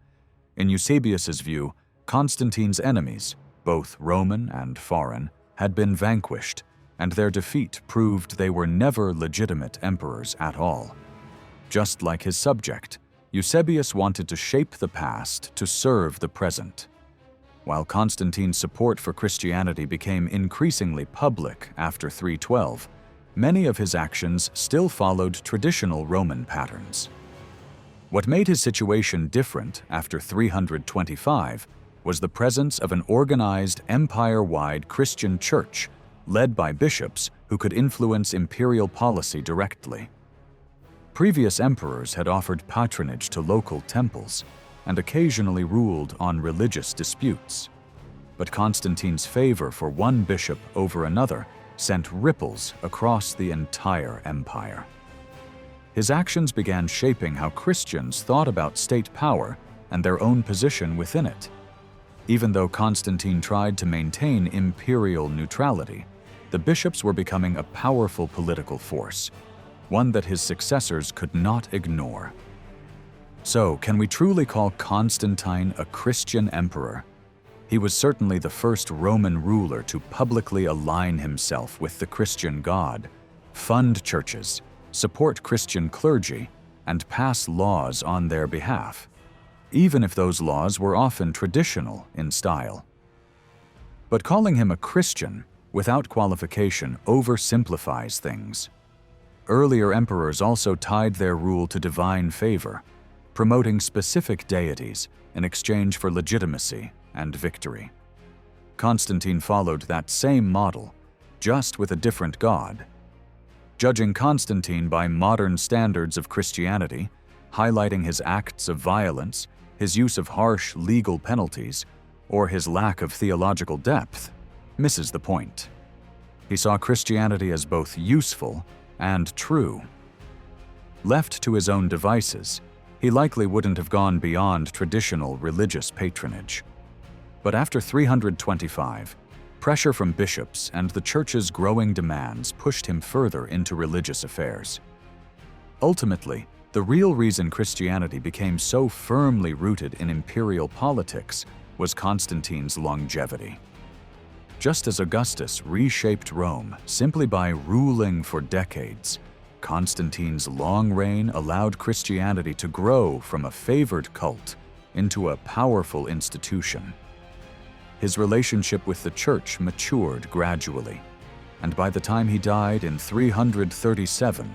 In Eusebius's view, Constantine's enemies, both Roman and foreign, had been vanquished, and their defeat proved they were never legitimate emperors at all. Just like his subject, Eusebius wanted to shape the past to serve the present. While Constantine's support for Christianity became increasingly public after 312, many of his actions still followed traditional Roman patterns. What made his situation different after 325 was the presence of an organized empire-wide Christian church led by bishops who could influence imperial policy directly. Previous emperors had offered patronage to local temples and occasionally ruled on religious disputes. But Constantine's favor for one bishop over another sent ripples across the entire empire. His actions began shaping how Christians thought about state power and their own position within it. Even though Constantine tried to maintain imperial neutrality, the bishops were becoming a powerful political force, one that his successors could not ignore. So, can we truly call Constantine a Christian emperor? He was certainly the first Roman ruler to publicly align himself with the Christian God, fund churches, support Christian clergy, and pass laws on their behalf, even if those laws were often traditional in style. But calling him a Christian without qualification oversimplifies things. Earlier emperors also tied their rule to divine favor, promoting specific deities in exchange for legitimacy and victory. Constantine followed that same model, just with a different god. Judging Constantine by modern standards of Christianity, highlighting his acts of violence, his use of harsh legal penalties, or his lack of theological depth, misses the point. He saw Christianity as both useful and true. Left to his own devices, he likely wouldn't have gone beyond traditional religious patronage. But after 325, pressure from bishops and the church's growing demands pushed him further into religious affairs. Ultimately, the real reason Christianity became so firmly rooted in imperial politics was Constantine's longevity. Just as Augustus reshaped Rome simply by ruling for decades, Constantine's long reign allowed Christianity to grow from a favored cult into a powerful institution. His relationship with the church matured gradually, and by the time he died in 337,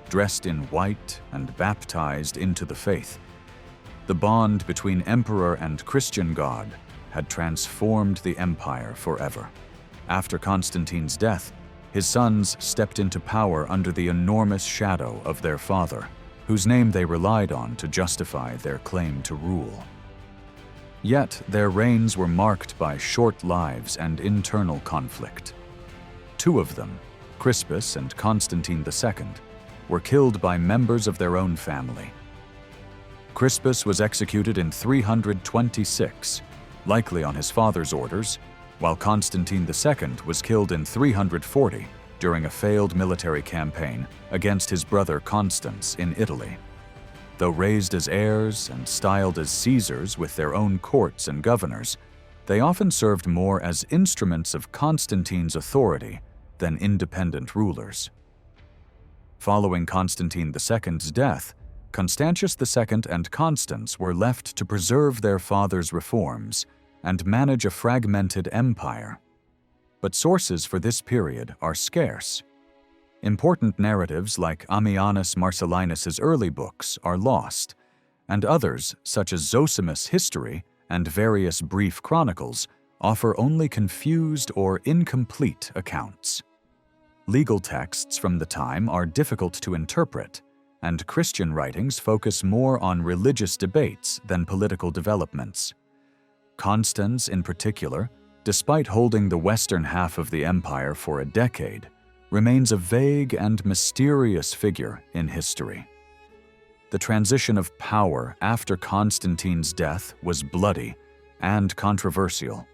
dressed in white and baptized into the faith, the bond between emperor and Christian God had transformed the empire forever. After Constantine's death, his sons stepped into power under the enormous shadow of their father, whose name they relied on to justify their claim to rule. Yet their reigns were marked by short lives and internal conflict. Two of them, Crispus and Constantine II, were killed by members of their own family. Crispus was executed in 326, likely on his father's orders, while Constantine II was killed in 340 during a failed military campaign against his brother Constance in Italy. Though raised as heirs and styled as Caesars with their own courts and governors, they often served more as instruments of Constantine's authority than independent rulers. Following Constantine II's death, Constantius II and Constance were left to preserve their father's reforms and manage a fragmented empire. But sources for this period are scarce. Important narratives like Ammianus Marcellinus's early books are lost, and others, such as Zosimus' History and various brief chronicles, offer only confused or incomplete accounts. Legal texts from the time are difficult to interpret, and Christian writings focus more on religious debates than political developments. Constance, in particular, despite holding the western half of the empire for a decade, remains a vague and mysterious figure in history. The transition of power after Constantine's death was bloody and controversial.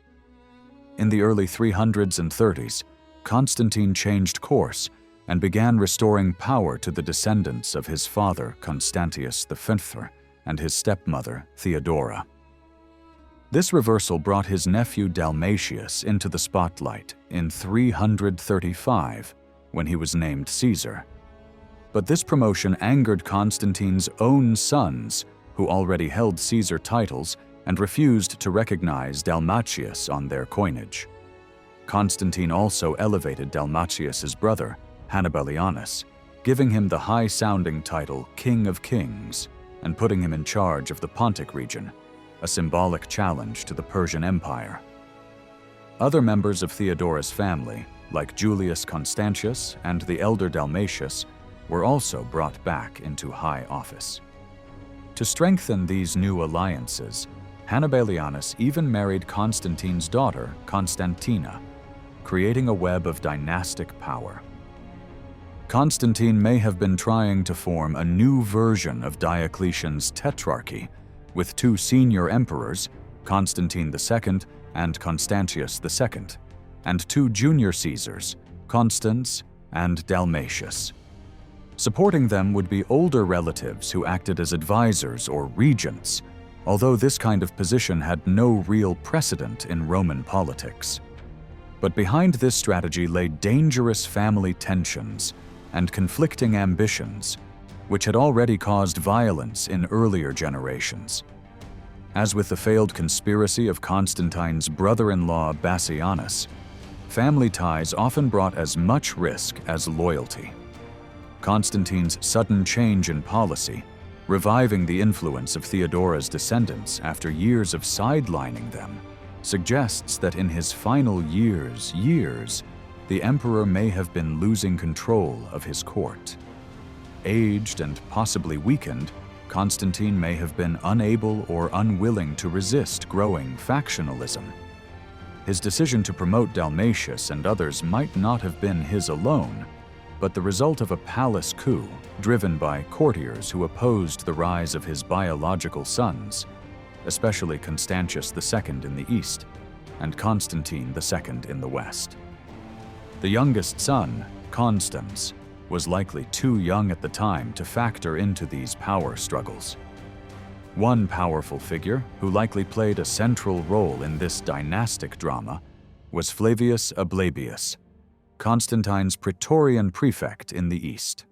In the early 300s and 30s, Constantine changed course and began restoring power to the descendants of his father Constantius V and his stepmother Theodora. This reversal brought his nephew Dalmatius into the spotlight in 335, when he was named Caesar. But this promotion angered Constantine's own sons, who already held Caesar titles and refused to recognize Dalmatius on their coinage. Constantine also elevated Dalmatius's brother, Hannibalianus, giving him the high-sounding title King of Kings and putting him in charge of the Pontic region, a symbolic challenge to the Persian Empire. Other members of Theodora's family, like Julius Constantius and the elder Dalmatius, were also brought back into high office. To strengthen these new alliances, Hannibalianus even married Constantine's daughter, Constantina, creating a web of dynastic power. Constantine may have been trying to form a new version of Diocletian's tetrarchy, with two senior emperors, Constantine II and Constantius II, and two junior Caesars, Constance and Dalmatius. Supporting them would be older relatives who acted as advisors or regents, although this kind of position had no real precedent in Roman politics. But behind this strategy lay dangerous family tensions and conflicting ambitions, which had already caused violence in earlier generations. As with the failed conspiracy of Constantine's brother-in-law Bassianus, family ties often brought as much risk as loyalty. Constantine's sudden change in policy, reviving the influence of Theodora's descendants after years of sidelining them, suggests that in his final years, the emperor may have been losing control of his court. Aged and possibly weakened, Constantine may have been unable or unwilling to resist growing factionalism. His decision to promote Dalmatius and others might not have been his alone, but the result of a palace coup driven by courtiers who opposed the rise of his biological sons, especially Constantius II in the east and Constantine II in the west. The youngest son, Constance, was likely too young at the time to factor into these power struggles. One powerful figure who likely played a central role in this dynastic drama was Flavius Ablabius, Constantine's Praetorian prefect in the east.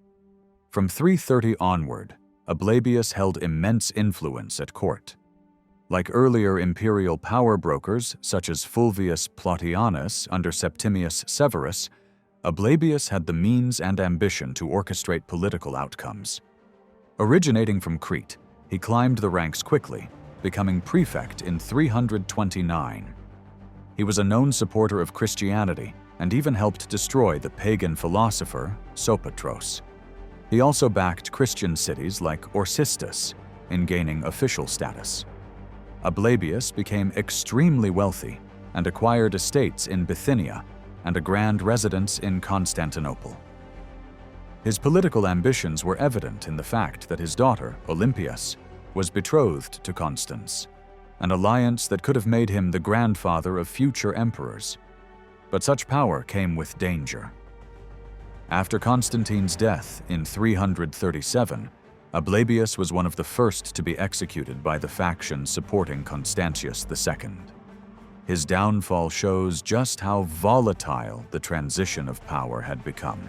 From 330 onward, Ablabius held immense influence at court. Like earlier imperial power brokers such as Fulvius Plautianus under Septimius Severus, Ablabius had the means and ambition to orchestrate political outcomes. Originating from Crete, he climbed the ranks quickly becoming prefect in 329. He was a known supporter of Christianity and even helped destroy the pagan philosopher Sopater. He also backed Christian cities like Orsistus in gaining official status. Ablabius became extremely wealthy and acquired estates in Bithynia and a grand residence in Constantinople. His political ambitions were evident in the fact that his daughter, Olympias, was betrothed to Constance, an alliance that could have made him the grandfather of future emperors. But such power came with danger. After Constantine's death in 337, Ablabius was one of the first to be executed by the faction supporting Constantius II. His downfall shows just how volatile the transition of power had become.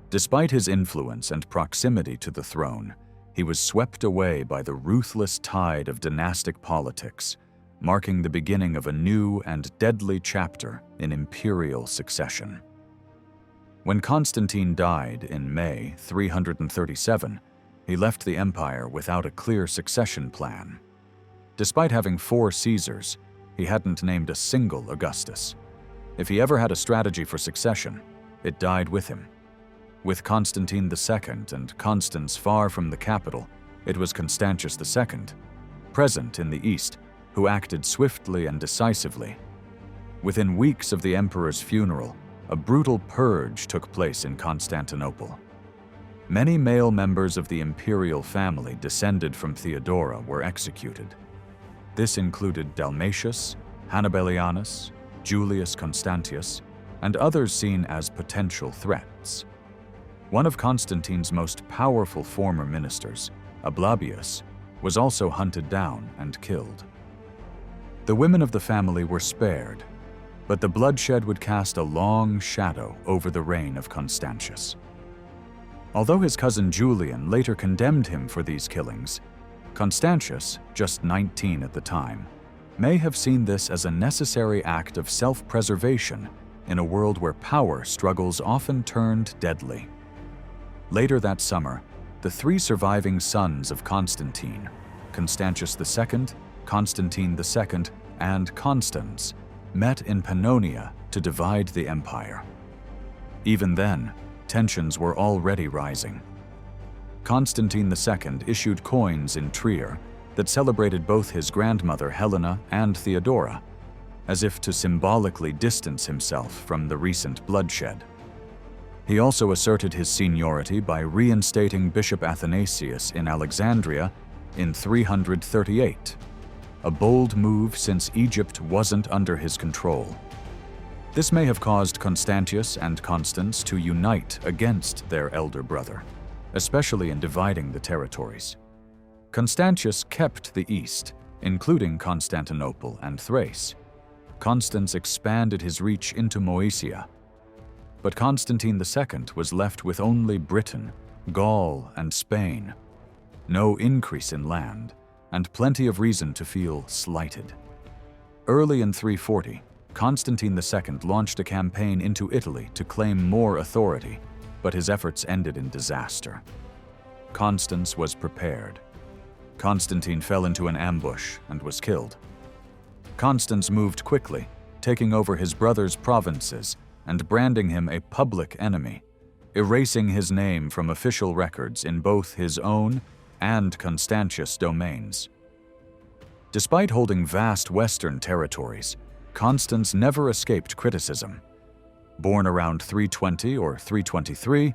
Despite his influence and proximity to the throne, he was swept away by the ruthless tide of dynastic politics, marking the beginning of a new and deadly chapter in imperial succession. When Constantine died in May 337, he left the empire without a clear succession plan. Despite having 4 Caesars, he hadn't named a single Augustus. If he ever had a strategy for succession, it died with him. With Constantine II and Constance far from the capital, it was Constantius II, present in the east, who acted swiftly and decisively. Within weeks of the emperor's funeral, a brutal purge took place in Constantinople. Many male members of the imperial family descended from Theodora were executed. This included Dalmatius, Hannibalianus, Julius Constantius, and others seen as potential threats. One of Constantine's most powerful former ministers, Ablabius, was also hunted down and killed. The women of the family were spared, but the bloodshed would cast a long shadow over the reign of Constantius. Although his cousin Julian later condemned him for these killings, Constantius, just 19 at the time, may have seen this as a necessary act of self-preservation in a world where power struggles often turned deadly. Later that summer, the 3 surviving sons of Constantine, Constantius II, Constantine II, and Constance, met in Pannonia to divide the empire. Even then, tensions were already rising. Constantine II issued coins in Trier that celebrated both his grandmother Helena and Theodora, as if to symbolically distance himself from the recent bloodshed. He also asserted his seniority by reinstating Bishop Athanasius in Alexandria in 338, a bold move since Egypt wasn't under his control. This may have caused Constantius and Constance to unite against their elder brother, especially in dividing the territories. Constantius kept the east, including Constantinople and Thrace. Constance expanded his reach into Moesia. But Constantine II was left with only Britain, Gaul, and Spain. No increase in land, and plenty of reason to feel slighted. Early in 340, Constantine II launched a campaign into Italy to claim more authority, but his efforts ended in disaster. Constance was prepared. Constantine fell into an ambush and was killed. Constance moved quickly, taking over his brother's provinces and branding him a public enemy, erasing his name from official records in both his own and Constantius domains. Despite holding vast western territories, Constance never escaped criticism. Born around 320 or 323,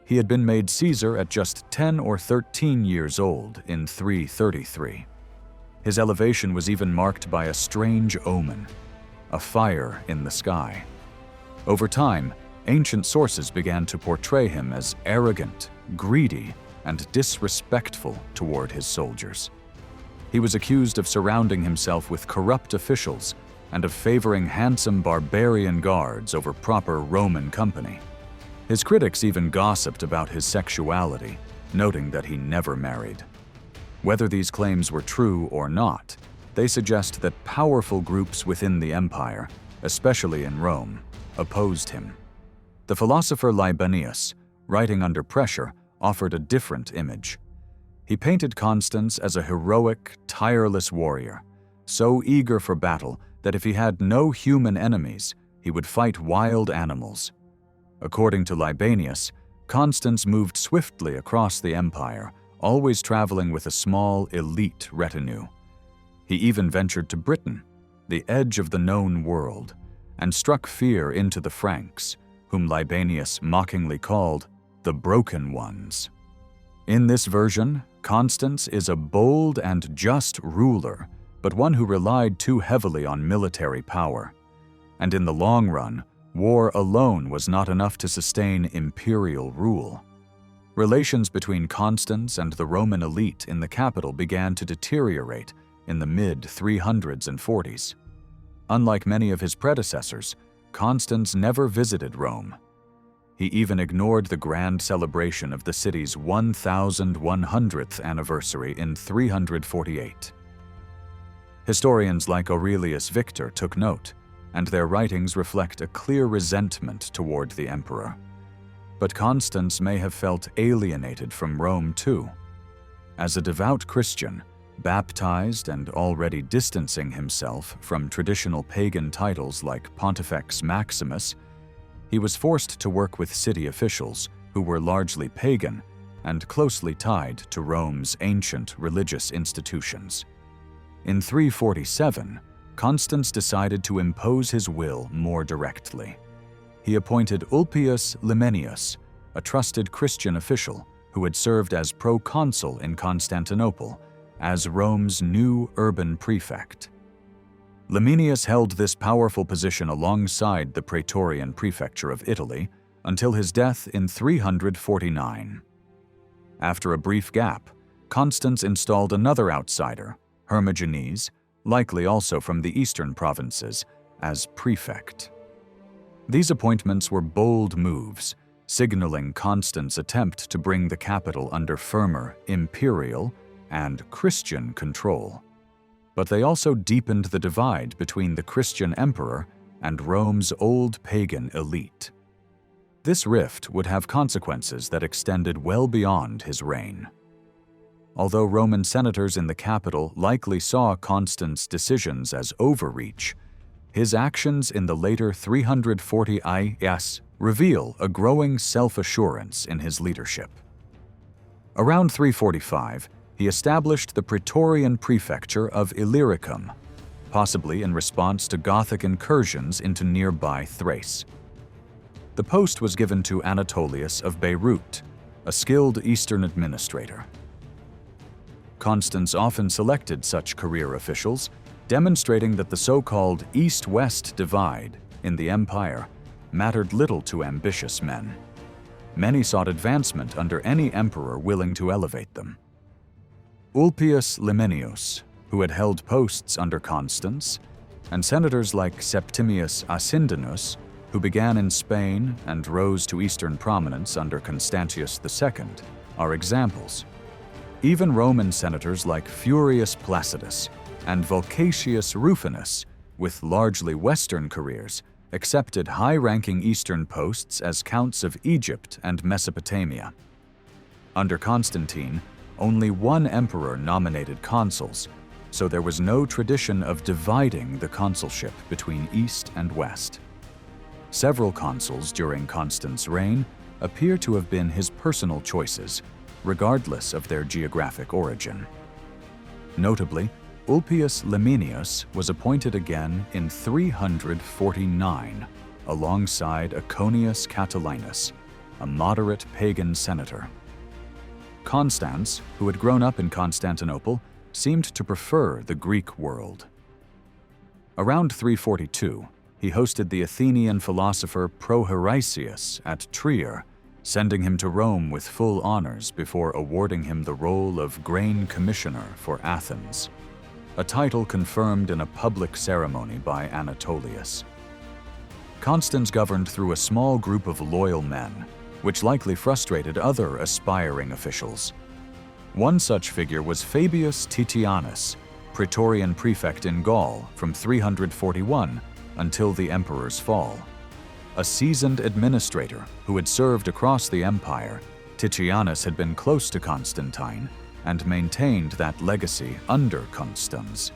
he had been made Caesar at just 10 or 13 years old in 333. His elevation was even marked by a strange omen, a fire in the sky. Over time, ancient sources began to portray him as arrogant, greedy, and disrespectful toward his soldiers. He was accused of surrounding himself with corrupt officials and of favoring handsome barbarian guards over proper Roman company. His critics even gossiped about his sexuality, noting that he never married. Whether these claims were true or not, they suggest that powerful groups within the empire, especially in Rome, opposed him. The philosopher Libanius, writing under pressure, offered a different image. He painted Constance as a heroic, tireless warrior, so eager for battle that if he had no human enemies, he would fight wild animals. According to Libanius, Constance moved swiftly across the empire, always traveling with a small, elite retinue. He even ventured to Britain, the edge of the known world, and struck fear into the Franks, whom Libanius mockingly called the Broken Ones. In this version, Constance is a bold and just ruler, but one who relied too heavily on military power. And in the long run, war alone was not enough to sustain imperial rule. Relations between Constance and the Roman elite in the capital began to deteriorate in the mid-300s and 40s. Unlike many of his predecessors, Constance never visited Rome. He even ignored the grand celebration of the city's 1100th anniversary in 348. Historians like Aurelius Victor took note, and their writings reflect a clear resentment toward the emperor. But Constance may have felt alienated from Rome too. As a devout Christian, baptized and already distancing himself from traditional pagan titles like Pontifex Maximus, he was forced to work with city officials who were largely pagan and closely tied to Rome's ancient religious institutions. In 347, Constance decided to impose his will more directly. He appointed Ulpius Limenius, a trusted Christian official who had served as proconsul in Constantinople, as Rome's new urban prefect. Limenius held this powerful position alongside the Praetorian prefecture of Italy until his death in 349. After a brief gap, Constance installed another outsider, Hermogenes, likely also from the eastern provinces, as prefect. These appointments were bold moves, signaling Constance's attempt to bring the capital under firmer imperial and Christian control. But they also deepened the divide between the Christian emperor and Rome's old pagan elite. This rift would have consequences that extended well beyond his reign. Although Roman senators in the capital likely saw Constance's decisions as overreach, his actions in the later 340 IS reveal a growing self-assurance in his leadership. Around 345, he established the Praetorian prefecture of Illyricum, possibly in response to Gothic incursions into nearby Thrace. The post was given to Anatolius of Beirut, a skilled Eastern administrator. Constance often selected such career officials, demonstrating that the so-called East-West divide in the empire mattered little to ambitious men. Many sought advancement under any emperor willing to elevate them. Ulpius Limenius, who had held posts under Constance, and senators like Septimius Asindinus, who began in Spain and rose to eastern prominence under Constantius II, are examples. Even Roman senators like Furius Placidus and Volcatius Rufinus, with largely Western careers, accepted high-ranking Eastern posts as counts of Egypt and Mesopotamia. Under Constantine, only one emperor nominated consuls, so there was no tradition of dividing the consulship between East and West. Several consuls during Constance's reign appear to have been his personal choices, regardless of their geographic origin. Notably, Ulpius Limenius was appointed again in 349, alongside Iconius Catilinus, a moderate pagan senator. Constance, who had grown up in Constantinople, seemed to prefer the Greek world. Around 342, he hosted the Athenian philosopher Proheresius at Trier, sending him to Rome with full honors before awarding him the role of Grain Commissioner for Athens, a title confirmed in a public ceremony by Anatolius. Constance governed through a small group of loyal men, which likely frustrated other aspiring officials. One such figure was Fabius Titianus, Praetorian prefect in Gaul from 341 until the emperor's fall. A seasoned administrator who had served across the empire, Titianus had been close to Constantine and maintained that legacy under Constans.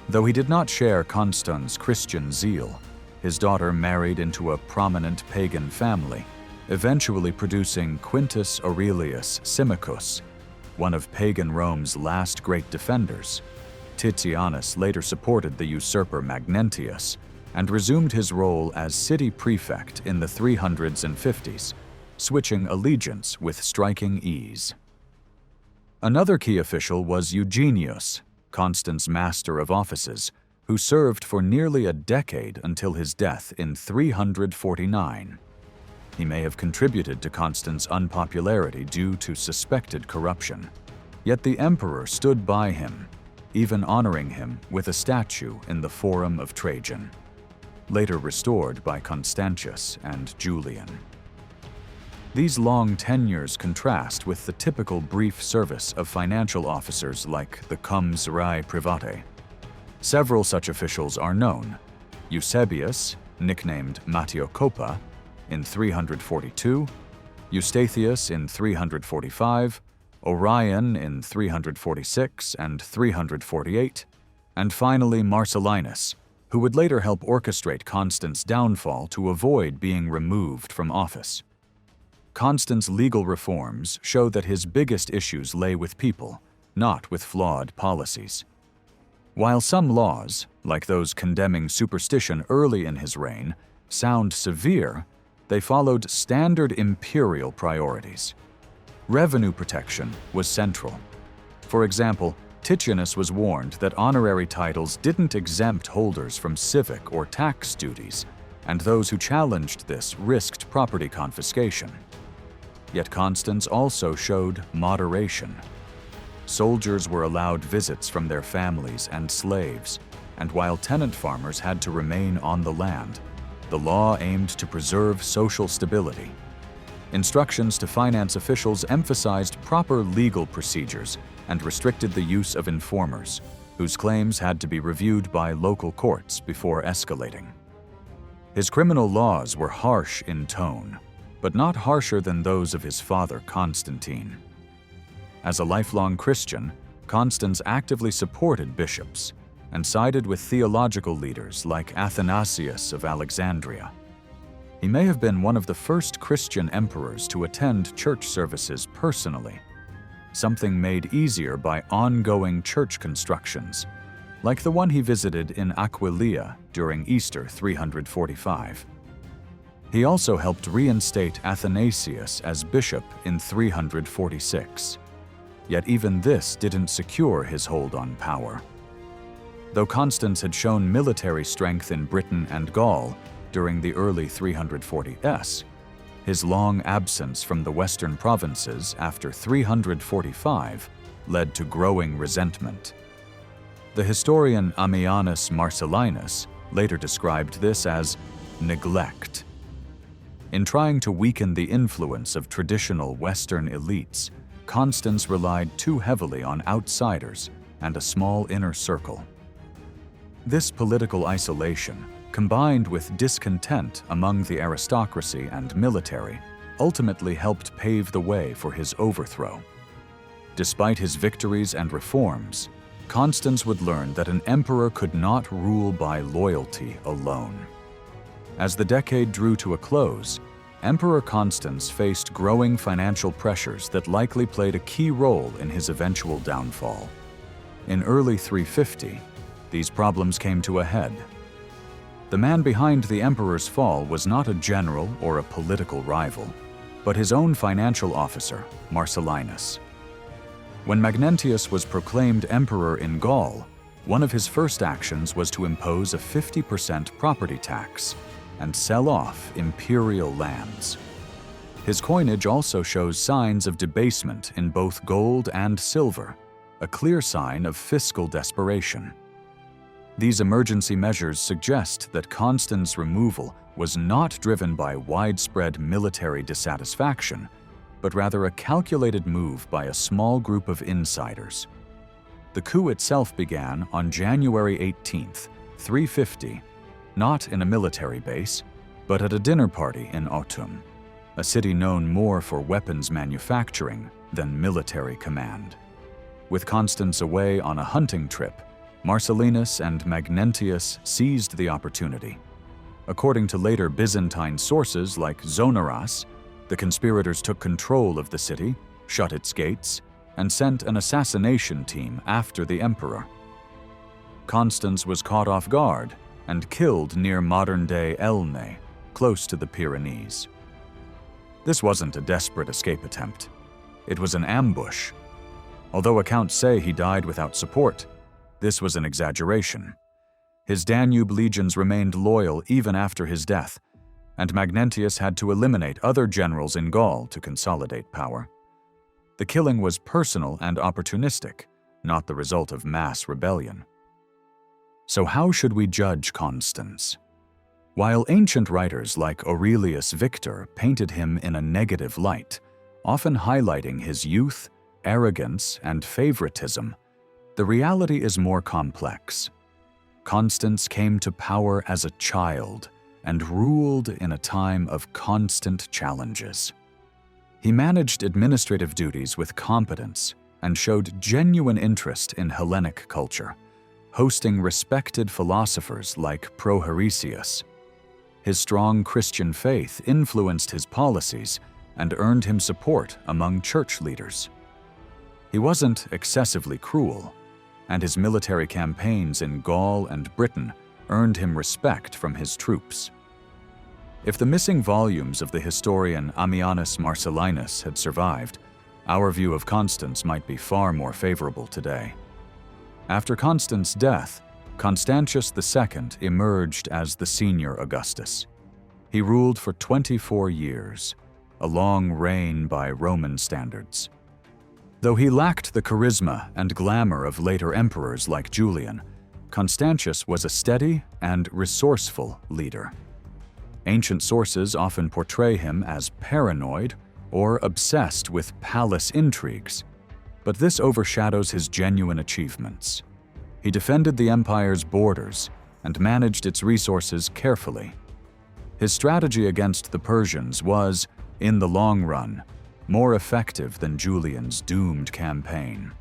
Though he did not share Constance's Christian zeal, his daughter married into a prominent pagan family, eventually producing Quintus Aurelius Symmachus, one of pagan Rome's last great defenders. Titianus later supported the usurper Magnentius and resumed his role as city prefect in the 300s and 50s, switching allegiance with striking ease. Another key official was Eugenius, Constance's master of offices, who served for nearly a decade until his death in 349. He may have contributed to Constance's unpopularity due to suspected corruption, yet the emperor stood by him, even honoring him with a statue in the Forum of Trajan, later restored by Constantius and Julian. These long tenures contrast with the typical brief service of financial officers like the Comes Rai Private. Several such officials are known: Eusebius, nicknamed Matiocopa, in 342, Eustathius in 345, Orion in 346 and 348, and finally Marcellinus, who would later help orchestrate Constance's downfall to avoid being removed from office. Constance's legal reforms show that his biggest issues lay with people, not with flawed policies. While some laws, like those condemning superstition early in his reign, sound severe, they followed standard imperial priorities. Revenue protection was central. For example, Titianus was warned that honorary titles didn't exempt holders from civic or tax duties, and those who challenged this risked property confiscation. Yet Constance also showed moderation. Soldiers were allowed visits from their families and slaves, and while tenant farmers had to remain on the land, the law aimed to preserve social stability. Instructions to finance officials emphasized proper legal procedures and restricted the use of informers, whose claims had to be reviewed by local courts before escalating. His criminal laws were harsh in tone, but not harsher than those of his father Constantine. As a lifelong Christian, Constance actively supported bishops and sided with theological leaders like Athanasius of Alexandria. He may have been one of the first Christian emperors to attend church services personally, something made easier by ongoing church constructions, like the one he visited in Aquileia during Easter 345. He also helped reinstate Athanasius as bishop in 346. Yet even this didn't secure his hold on power. Though Constance had shown military strength in Britain and Gaul during the early 340s, his long absence from the western provinces after 345 led to growing resentment. The historian Ammianus Marcellinus later described this as neglect. In trying to weaken the influence of traditional Western elites, Constance relied too heavily on outsiders and a small inner circle. This political isolation, combined with discontent among the aristocracy and military, ultimately helped pave the way for his overthrow. Despite his victories and reforms, Constance would learn that an emperor could not rule by loyalty alone. As the decade drew to a close, Emperor Constance faced growing financial pressures that likely played a key role in his eventual downfall. In early 350, these problems came to a head. The man behind the emperor's fall was not a general or a political rival, but his own financial officer, Marcellinus. When Magnentius was proclaimed emperor in Gaul, one of his first actions was to impose a 50% property tax and sell off imperial lands. His coinage also shows signs of debasement in both gold and silver, a clear sign of fiscal desperation. These emergency measures suggest that Constance's removal was not driven by widespread military dissatisfaction, but rather a calculated move by a small group of insiders. The coup itself began on January 18, 350, not in a military base, but at a dinner party in Autun, a city known more for weapons manufacturing than military command. With Constance away on a hunting trip, Marcellinus and Magnentius seized the opportunity. According to later Byzantine sources like Zonaras, the conspirators took control of the city, shut its gates, and sent an assassination team after the emperor. Constance was caught off guard and killed near modern-day Elne, close to the Pyrenees. This wasn't a desperate escape attempt. It was an ambush. Although accounts say he died without support, this was an exaggeration. His Danube legions remained loyal even after his death, and Magnentius had to eliminate other generals in Gaul to consolidate power. The killing was personal and opportunistic, not the result of mass rebellion. So how should we judge Constance? While ancient writers like Aurelius Victor painted him in a negative light, often highlighting his youth, arrogance, and favoritism, the reality is more complex. Constance came to power as a child and ruled in a time of constant challenges. He managed administrative duties with competence and showed genuine interest in Hellenic culture, hosting respected philosophers like Proheresius. His strong Christian faith influenced his policies and earned him support among church leaders. He wasn't excessively cruel, and his military campaigns in Gaul and Britain earned him respect from his troops. If the missing volumes of the historian Ammianus Marcellinus had survived, our view of Constance might be far more favorable today. After Constance's death, Constantius II emerged as the senior Augustus. He ruled for 24 years, a long reign by Roman standards. Though he lacked the charisma and glamour of later emperors like Julian, Constantius was a steady and resourceful leader. Ancient sources often portray him as paranoid or obsessed with palace intrigues, but this overshadows his genuine achievements. He defended the empire's borders and managed its resources carefully. His strategy against the Persians was, in the long run, more effective than Julian's doomed campaign.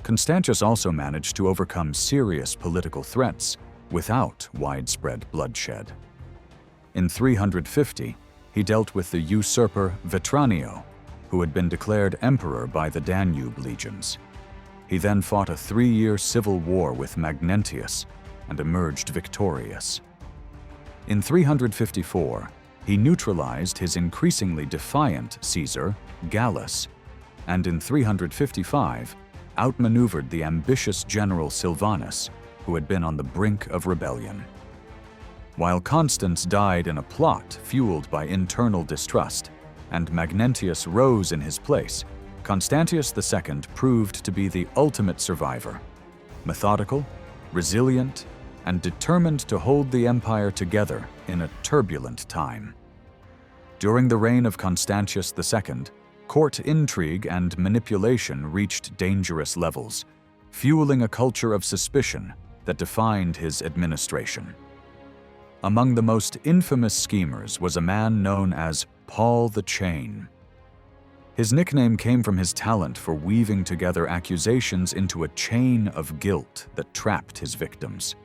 Constantius also managed to overcome serious political threats without widespread bloodshed. In 350, he dealt with the usurper Vetranio, who had been declared emperor by the Danube legions. He then fought a 3-year civil war with Magnentius and emerged victorious. In 354, he neutralized his increasingly defiant Caesar, Gallus, and in 355, outmaneuvered the ambitious general Silvanus, who had been on the brink of rebellion. While Constance died in a plot fueled by internal distrust, and Magnentius rose in his place, Constantius II proved to be the ultimate survivor, methodical, resilient, and determined to hold the empire together in a turbulent time. During the reign of Constantius II, court intrigue and manipulation reached dangerous levels, fueling a culture of suspicion that defined his administration. Among the most infamous schemers was a man known as Paul the Chain. His nickname came from his talent for weaving together accusations into a chain of guilt that trapped his victims.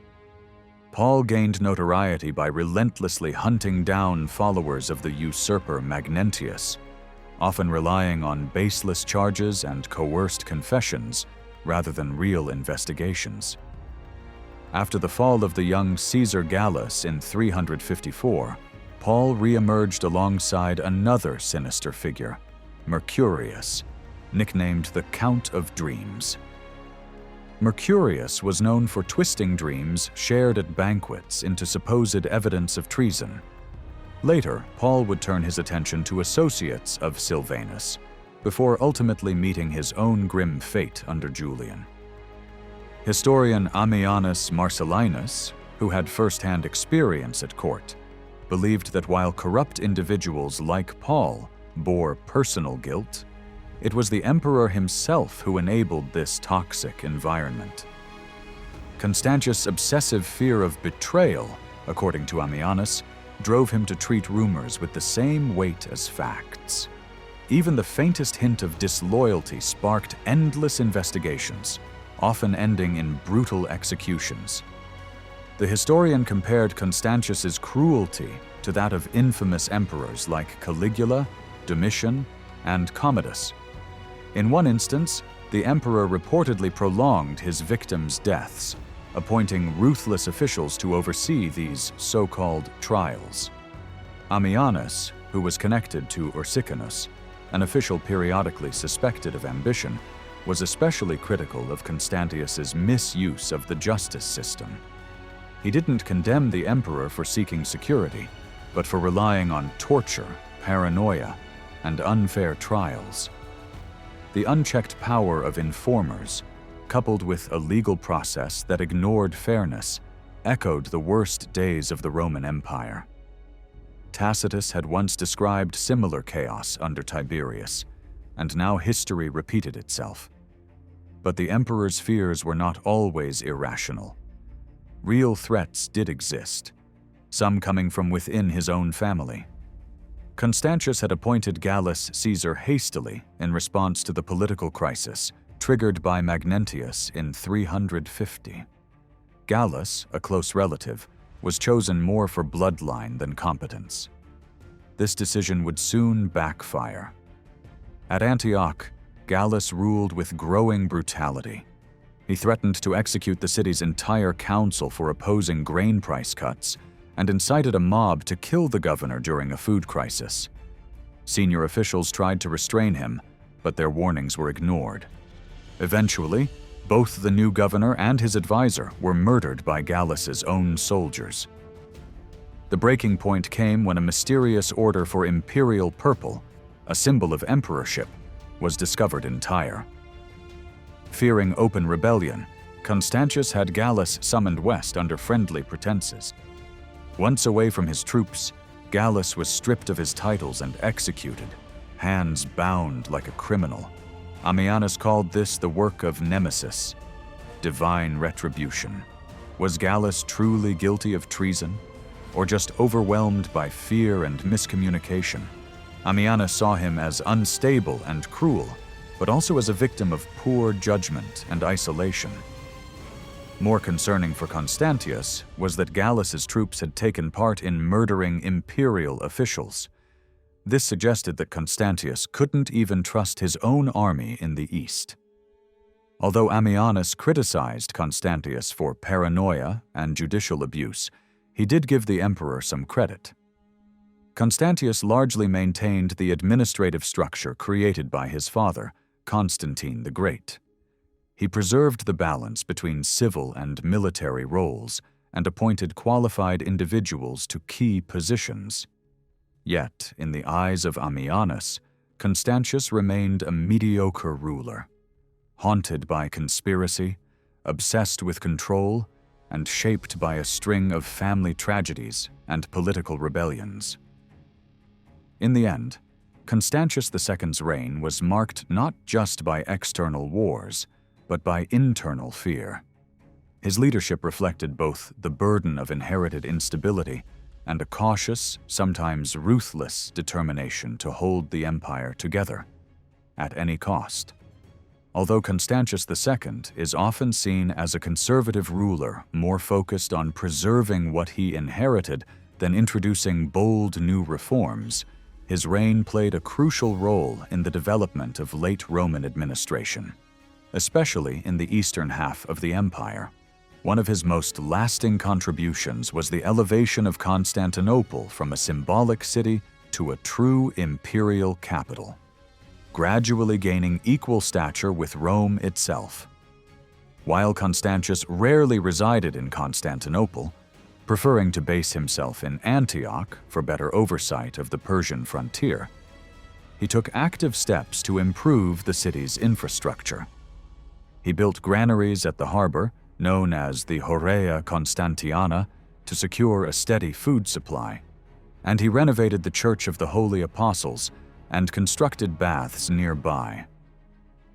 Paul gained notoriety by relentlessly hunting down followers of the usurper Magnentius, often relying on baseless charges and coerced confessions rather than real investigations. After the fall of the young Caesar Gallus in 354, Paul re-emerged alongside another sinister figure, Mercurius, nicknamed the Count of Dreams. Mercurius was known for twisting dreams shared at banquets into supposed evidence of treason. Later, Paul would turn his attention to associates of Silvanus, before ultimately meeting his own grim fate under Julian. Historian Ammianus Marcellinus, who had first-hand experience at court, believed that while corrupt individuals like Paul bore personal guilt, it was the emperor himself who enabled this toxic environment. Constantius' obsessive fear of betrayal, according to Ammianus, drove him to treat rumors with the same weight as facts. even the faintest hint of disloyalty sparked endless investigations, often ending in brutal executions. The historian compared Constantius's cruelty to that of infamous emperors like Caligula, Domitian, and Commodus. In one instance, the emperor reportedly prolonged his victims' deaths, appointing ruthless officials to oversee these so-called trials. Ammianus, who was connected to Ursicinus, an official periodically suspected of ambition, was especially critical of Constantius's misuse of the justice system. He didn't condemn the emperor for seeking security, but for relying on torture, paranoia, and unfair trials. The unchecked power of informers, coupled with a legal process that ignored fairness, echoed the worst days of the Roman Empire. Tacitus had once described similar chaos under Tiberius, and now history repeated itself. But the emperor's fears were not always irrational. Real threats did exist, some coming from within his own family. Constantius had appointed Gallus Caesar hastily in response to the political crisis triggered by Magnentius in 350. Gallus, a close relative, was chosen more for bloodline than competence. This decision would soon backfire. At Antioch, Gallus ruled with growing brutality. He threatened to execute the city's entire council for opposing grain price cuts and incited a mob to kill the governor during a food crisis. Senior officials tried to restrain him, but their warnings were ignored. Eventually, both the new governor and his advisor were murdered by Gallus's own soldiers. The breaking point came when a mysterious order for imperial purple, a symbol of emperorship, was discovered in Tyre. Fearing open rebellion, Constantius had Gallus summoned west under friendly pretenses. Once away from his troops, Gallus was stripped of his titles and executed, hands bound like a criminal. Ammianus called this the work of Nemesis, divine retribution. Was Gallus truly guilty of treason, or just overwhelmed by fear and miscommunication? Ammianus saw him as unstable and cruel, but also as a victim of poor judgment and isolation. More concerning for Constantius was that Gallus's troops had taken part in murdering imperial officials. This suggested that Constantius couldn't even trust his own army in the east. Although Ammianus criticized Constantius for paranoia and judicial abuse, he did give the emperor some credit. Constantius largely maintained the administrative structure created by his father, Constantine the Great. He preserved the balance between civil and military roles and appointed qualified individuals to key positions. Yet, in the eyes of Ammianus, Constantius remained a mediocre ruler, haunted by conspiracy, obsessed with control, and shaped by a string of family tragedies and political rebellions. In the end, Constantius II's reign was marked not just by external wars, but by internal fear. His leadership reflected both the burden of inherited instability and a cautious, sometimes ruthless determination to hold the empire together, at any cost. Although Constantius II is often seen as a conservative ruler more focused on preserving what he inherited than introducing bold new reforms, his reign played a crucial role in the development of late Roman administration, especially in the eastern half of the empire. One of his most lasting contributions was the elevation of Constantinople from a symbolic city to a true imperial capital, gradually gaining equal stature with Rome itself. While Constantius rarely resided in Constantinople, preferring to base himself in Antioch for better oversight of the Persian frontier, he took active steps to improve the city's infrastructure. He built granaries at the harbor, known as the Horea Constantiana, to secure a steady food supply, and he renovated the Church of the Holy Apostles and constructed baths nearby.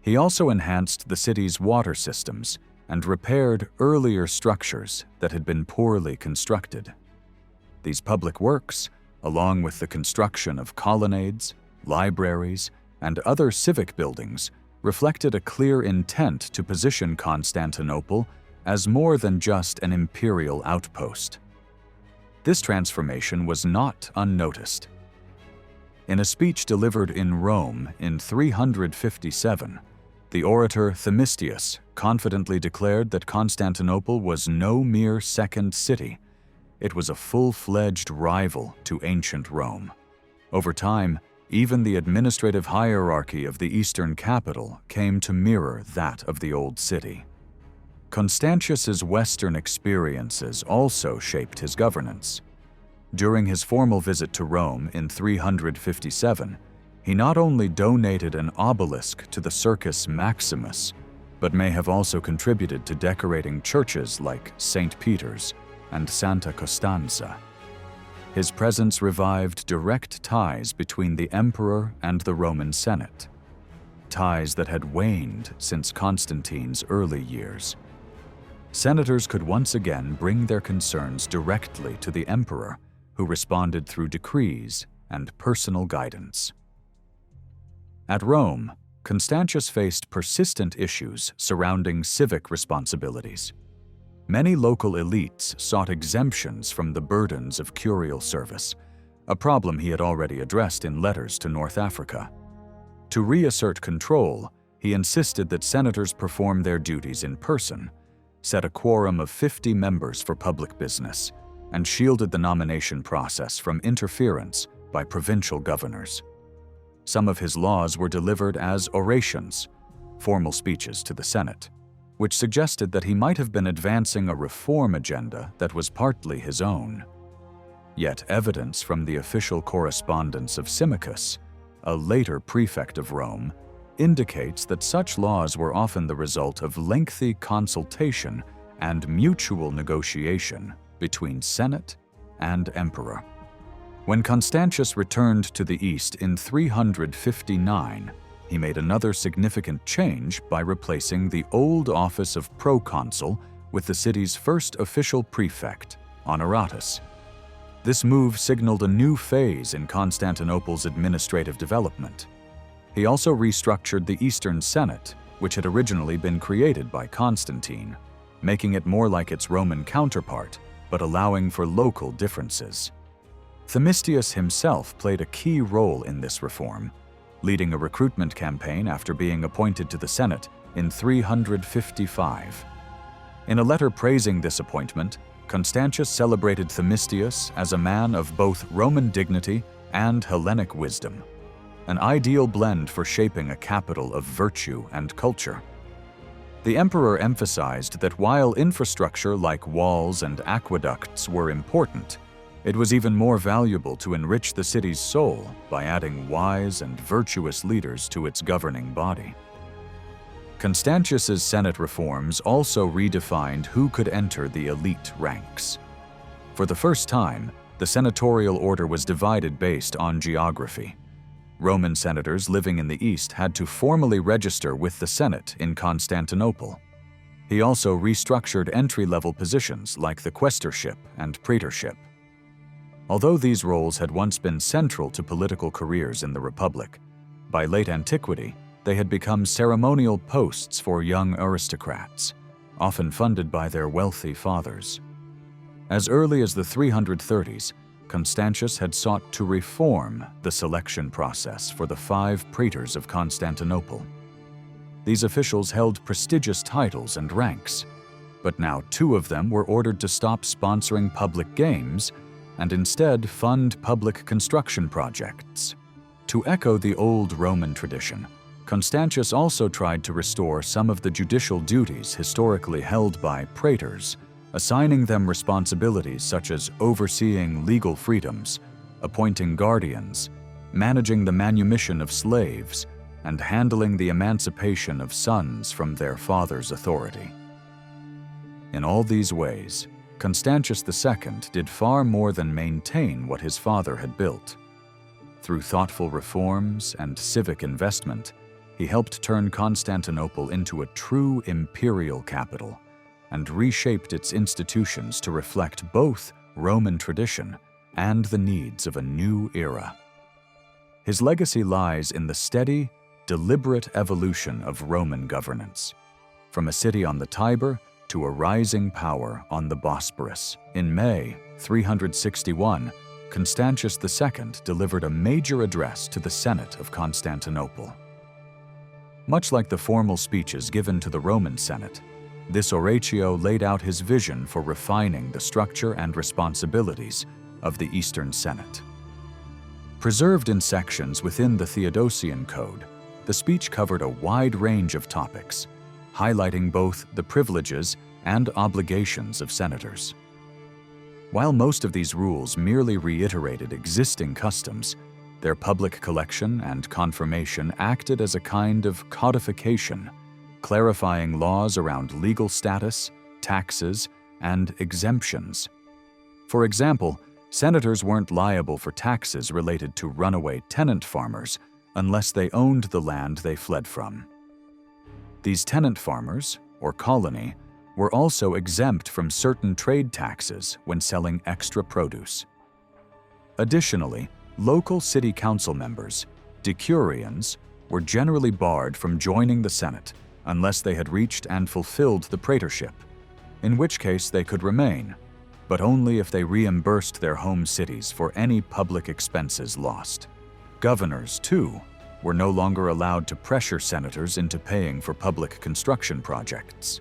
He also enhanced the city's water systems and repaired earlier structures that had been poorly constructed. These public works, along with the construction of colonnades, libraries, and other civic buildings reflected a clear intent to position Constantinople as more than just an imperial outpost. This transformation was not unnoticed. In a speech delivered in Rome in 357, the orator Themistius confidently declared that Constantinople was no mere second city. It was a full-fledged rival to ancient Rome. Over time, even the administrative hierarchy of the eastern capital came to mirror that of the old city. Constantius's Western experiences also shaped his governance. During his formal visit to Rome in 357, he not only donated an obelisk to the Circus Maximus, but may have also contributed to decorating churches like St. Peter's and Santa Costanza. His presence revived direct ties between the emperor and the Roman Senate, ties that had waned since Constantine's early years. Senators could once again bring their concerns directly to the emperor, who responded through decrees and personal guidance. At Rome, Constantius faced persistent issues surrounding civic responsibilities. Many local elites sought exemptions from the burdens of curial service, a problem he had already addressed in letters to North Africa. To reassert control, he insisted that senators perform their duties in person, set a quorum of 50 members for public business, and shielded the nomination process from interference by provincial governors. Some of his laws were delivered as orations, formal speeches to the Senate, which suggested that he might have been advancing a reform agenda that was partly his own. Yet evidence from the official correspondence of Symmachus, a later prefect of Rome, indicates that such laws were often the result of lengthy consultation and mutual negotiation between Senate and emperor. When Constantius returned to the east in 359, he made another significant change by replacing the old office of proconsul with the city's first official prefect, Honoratus. This move signaled a new phase in Constantinople's administrative development. He also restructured the Eastern Senate, which had originally been created by Constantine, making it more like its Roman counterpart, but allowing for local differences. Themistius himself played a key role in this reform, leading a recruitment campaign after being appointed to the Senate in 355. In a letter praising this appointment, Constantius celebrated Themistius as a man of both Roman dignity and Hellenic wisdom, an ideal blend for shaping a capital of virtue and culture. The emperor emphasized that while infrastructure like walls and aqueducts were important, it was even more valuable to enrich the city's soul by adding wise and virtuous leaders to its governing body. Constantius's Senate reforms also redefined who could enter the elite ranks. For the first time, the senatorial order was divided based on geography. Roman senators living in the east had to formally register with the Senate in Constantinople. He also restructured entry-level positions like the quaestorship and praetorship. Although these roles had once been central to political careers in the Republic, by late antiquity, they had become ceremonial posts for young aristocrats, often funded by their wealthy fathers. As early as the 330s, Constantius had sought to reform the selection process for the 5 praetors of Constantinople. These officials held prestigious titles and ranks, but now 2 of them were ordered to stop sponsoring public games and instead fund public construction projects. To echo the old Roman tradition, Constantius also tried to restore some of the judicial duties historically held by praetors, assigning them responsibilities such as overseeing legal freedoms, appointing guardians, managing the manumission of slaves, and handling the emancipation of sons from their father's authority. In all these ways, Constantius II did far more than maintain what his father had built. Through thoughtful reforms and civic investment, he helped turn Constantinople into a true imperial capital and reshaped its institutions to reflect both Roman tradition and the needs of a new era. His legacy lies in the steady, deliberate evolution of Roman governance, from a city on the Tiber to a rising power on the Bosporus. In May 361, Constantius II delivered a major address to the Senate of Constantinople. Much like the formal speeches given to the Roman Senate, this oratio laid out his vision for refining the structure and responsibilities of the Eastern Senate. Preserved in sections within the Theodosian Code, the speech covered a wide range of topics, highlighting both the privileges and obligations of senators. While most of these rules merely reiterated existing customs, their public collection and confirmation acted as a kind of codification, clarifying laws around legal status, taxes, and exemptions. For example, senators weren't liable for taxes related to runaway tenant farmers unless they owned the land they fled from. These tenant farmers, or colony, were also exempt from certain trade taxes when selling extra produce. Additionally, local city council members, decurions, were generally barred from joining the Senate unless they had reached and fulfilled the praetorship, in which case they could remain, but only if they reimbursed their home cities for any public expenses lost. Governors, too, were no longer allowed to pressure senators into paying for public construction projects.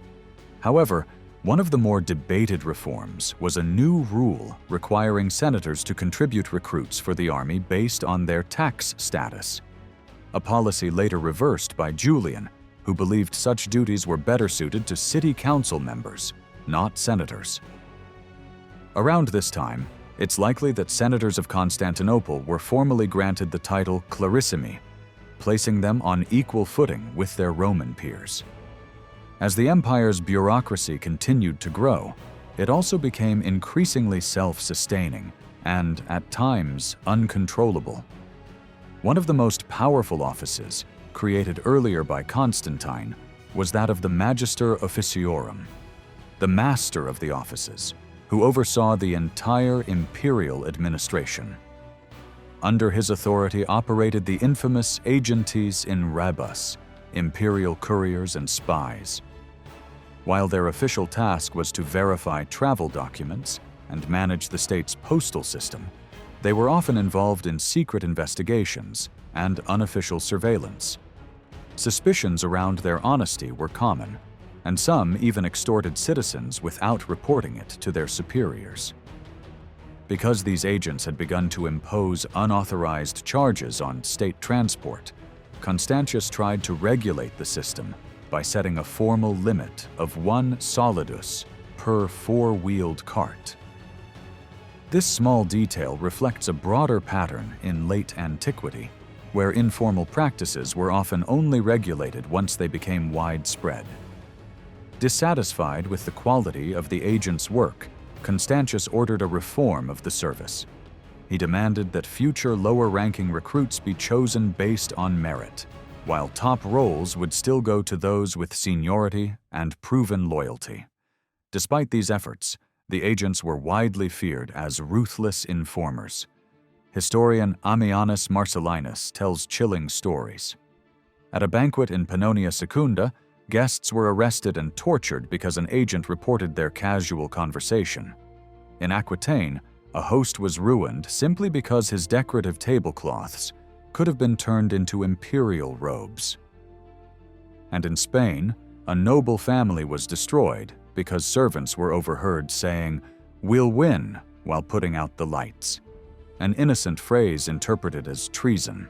However, one of the more debated reforms was a new rule requiring senators to contribute recruits for the army based on their tax status, a policy later reversed by Julian, who believed such duties were better suited to city council members, not senators. Around this time, it's likely that senators of Constantinople were formally granted the title clarissimi, placing them on equal footing with their Roman peers. As the empire's bureaucracy continued to grow, it also became increasingly self-sustaining and, at times, uncontrollable. One of the most powerful offices, created earlier by Constantine, was that of the Magister Officiorum, the master of the offices, who oversaw the entire imperial administration. Under his authority operated the infamous agentes in rebus, imperial couriers and spies. While their official task was to verify travel documents and manage the state's postal system, they were often involved in secret investigations and unofficial surveillance. Suspicions around their honesty were common, and some even extorted citizens without reporting it to their superiors. Because these agents had begun to impose unauthorized charges on state transport, Constantius tried to regulate the system by setting a formal limit of 1 solidus per 4-wheeled cart. This small detail reflects a broader pattern in late antiquity, where informal practices were often only regulated once they became widespread. Dissatisfied with the quality of the agent's work, Constantius ordered a reform of the service. He demanded that future lower-ranking recruits be chosen based on merit, while top roles would still go to those with seniority and proven loyalty. Despite these efforts, the agents were widely feared as ruthless informers. Historian Ammianus Marcellinus tells chilling stories. At a banquet in Pannonia Secunda, guests were arrested and tortured because an agent reported their casual conversation. In Aquitaine, a host was ruined simply because his decorative tablecloths could have been turned into imperial robes. And in Spain, a noble family was destroyed because servants were overheard saying, "We'll win," while putting out the lights, an innocent phrase interpreted as treason.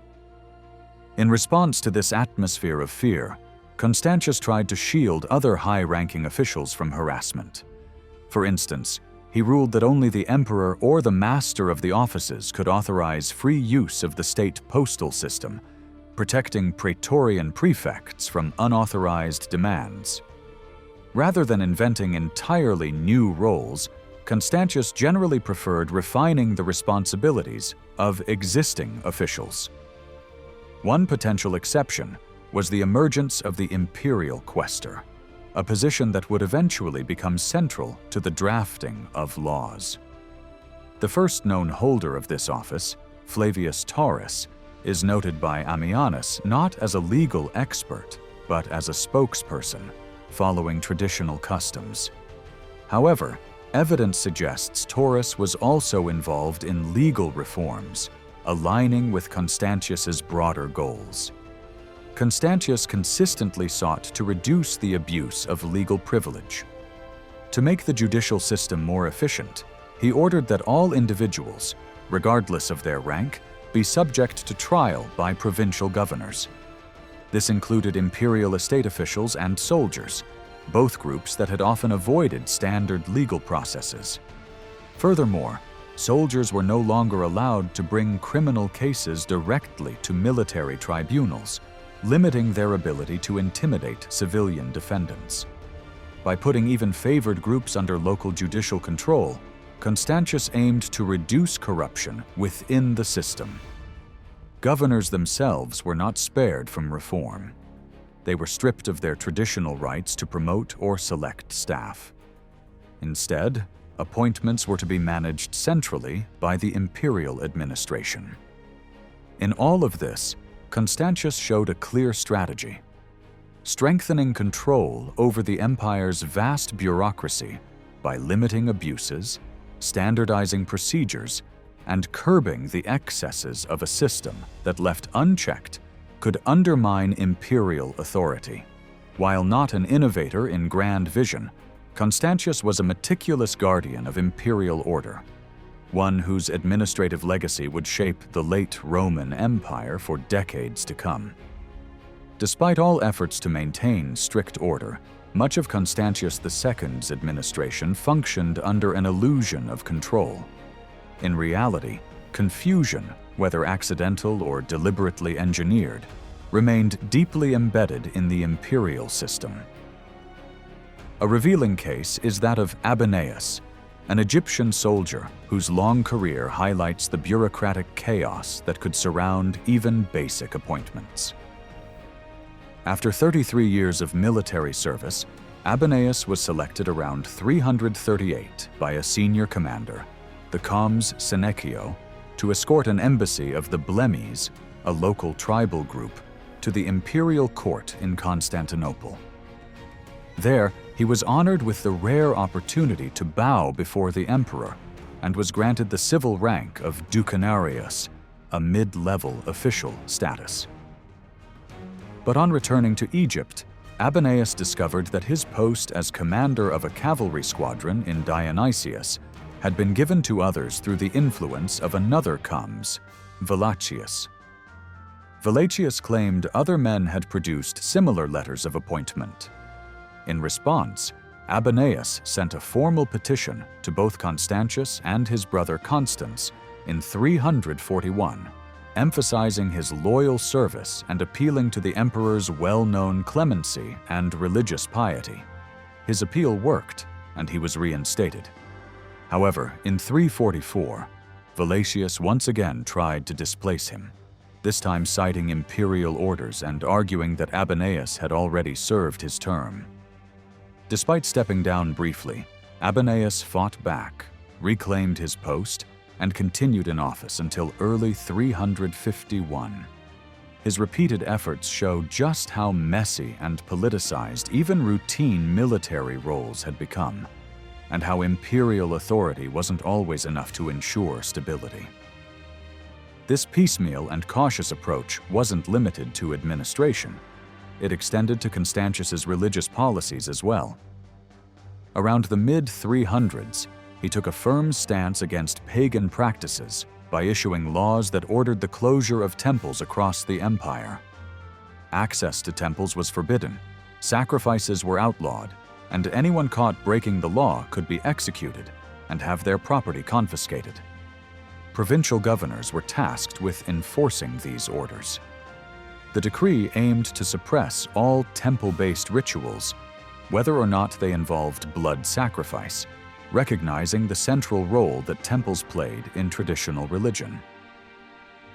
In response to this atmosphere of fear, Constantius tried to shield other high-ranking officials from harassment. For instance, he ruled that only the emperor or the master of the offices could authorize free use of the state postal system, protecting praetorian prefects from unauthorized demands. Rather than inventing entirely new roles, Constantius generally preferred refining the responsibilities of existing officials. One potential exception was the emergence of the imperial quaestor, a position that would eventually become central to the drafting of laws. The first known holder of this office, Flavius Taurus, is noted by Ammianus not as a legal expert, but as a spokesperson, following traditional customs. However, evidence suggests Taurus was also involved in legal reforms, aligning with Constantius's broader goals. Constantius consistently sought to reduce the abuse of legal privilege. To make the judicial system more efficient, he ordered that all individuals, regardless of their rank, be subject to trial by provincial governors. This included imperial estate officials and soldiers, both groups that had often avoided standard legal processes. Furthermore, soldiers were no longer allowed to bring criminal cases directly to military tribunals, limiting their ability to intimidate civilian defendants. By putting even favored groups under local judicial control, Constantius aimed to reduce corruption within the system. Governors themselves were not spared from reform. They were stripped of their traditional rights to promote or select staff. Instead, appointments were to be managed centrally by the imperial administration. In all of this, Constantius showed a clear strategy: strengthening control over the empire's vast bureaucracy by limiting abuses, standardizing procedures, and curbing the excesses of a system that, left unchecked, could undermine imperial authority. While not an innovator in grand vision, Constantius was a meticulous guardian of imperial order, one whose administrative legacy would shape the late Roman Empire for decades to come. Despite all efforts to maintain strict order, much of Constantius II's administration functioned under an illusion of control. In reality, confusion, whether accidental or deliberately engineered, remained deeply embedded in the imperial system. A revealing case is that of Abenaeus, an Egyptian soldier whose long career highlights the bureaucratic chaos that could surround even basic appointments. After 33 years of military service, Abenaeus was selected around 338 by a senior commander, the Comes Senecio, to escort an embassy of the Blemmies, a local tribal group, to the imperial court in Constantinople. There, he was honored with the rare opportunity to bow before the emperor and was granted the civil rank of Ducanarius, a mid-level official status. But on returning to Egypt, Abenaeus discovered that his post as commander of a cavalry squadron in Dionysius had been given to others through the influence of another Comes, Velachius. Velachius claimed other men had produced similar letters of appointment. In response, Abenaeus sent a formal petition to both Constantius and his brother Constance in 341, emphasizing his loyal service and appealing to the emperor's well-known clemency and religious piety. His appeal worked, and he was reinstated. However, in 344, Velachius once again tried to displace him, this time citing imperial orders and arguing that Abenaeus had already served his term. Despite stepping down briefly, Abenaeus fought back, reclaimed his post, and continued in office until early 351. His repeated efforts show just how messy and politicized even routine military roles had become, and how imperial authority wasn't always enough to ensure stability. This piecemeal and cautious approach wasn't limited to administration. It extended to Constantius's religious policies as well. Around the mid-300s, he took a firm stance against pagan practices by issuing laws that ordered the closure of temples across the empire. Access to temples was forbidden, sacrifices were outlawed, and anyone caught breaking the law could be executed and have their property confiscated. Provincial governors were tasked with enforcing these orders. The decree aimed to suppress all temple-based rituals, whether or not they involved blood sacrifice, recognizing the central role that temples played in traditional religion.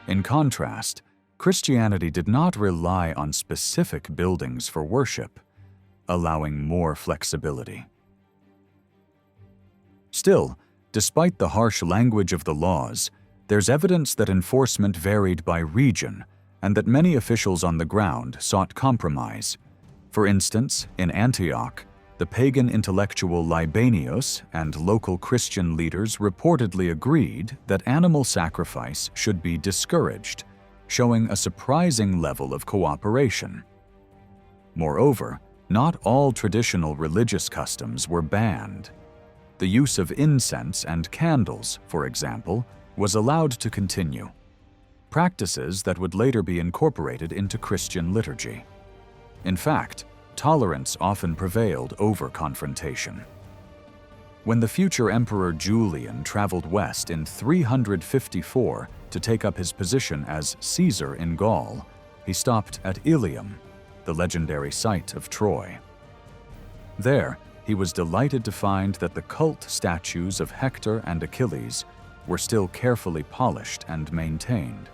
In contrast, Christianity did not rely on specific buildings for worship, allowing more flexibility. Still, despite the harsh language of the laws, There's evidence that enforcement varied by region and that many officials on the ground sought compromise. For instance, in Antioch, the pagan intellectual Libanius and local Christian leaders reportedly agreed that animal sacrifice should be discouraged, showing a surprising level of cooperation. Moreover, not all traditional religious customs were banned. The use of incense and candles, for example, was allowed to continue, practices that would later be incorporated into Christian liturgy. In fact, tolerance often prevailed over confrontation. When the future Emperor Julian traveled west in 354 to take up his position as Caesar in Gaul, he stopped at Ilium, the legendary site of Troy. There, he was delighted to find that the cult statues of Hector and Achilles were still carefully polished and maintained.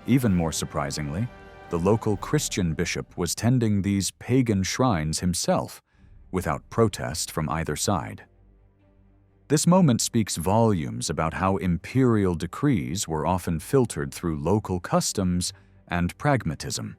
Even more surprisingly, the local Christian bishop was tending these pagan shrines himself, without protest from either side. This moment speaks volumes about how imperial decrees were often filtered through local customs and pragmatism.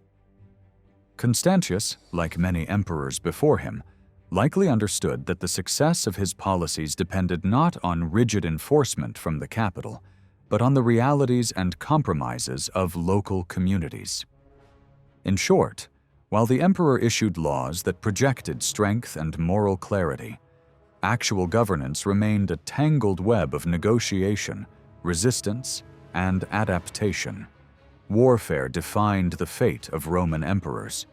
Constantius, like many emperors before him, likely understood that the success of his policies depended not on rigid enforcement from the capital, but on the realities and compromises of local communities. In short, while the emperor issued laws that projected strength and moral clarity, actual governance remained a tangled web of negotiation, resistance, and adaptation. Warfare defined the fate of Roman emperors.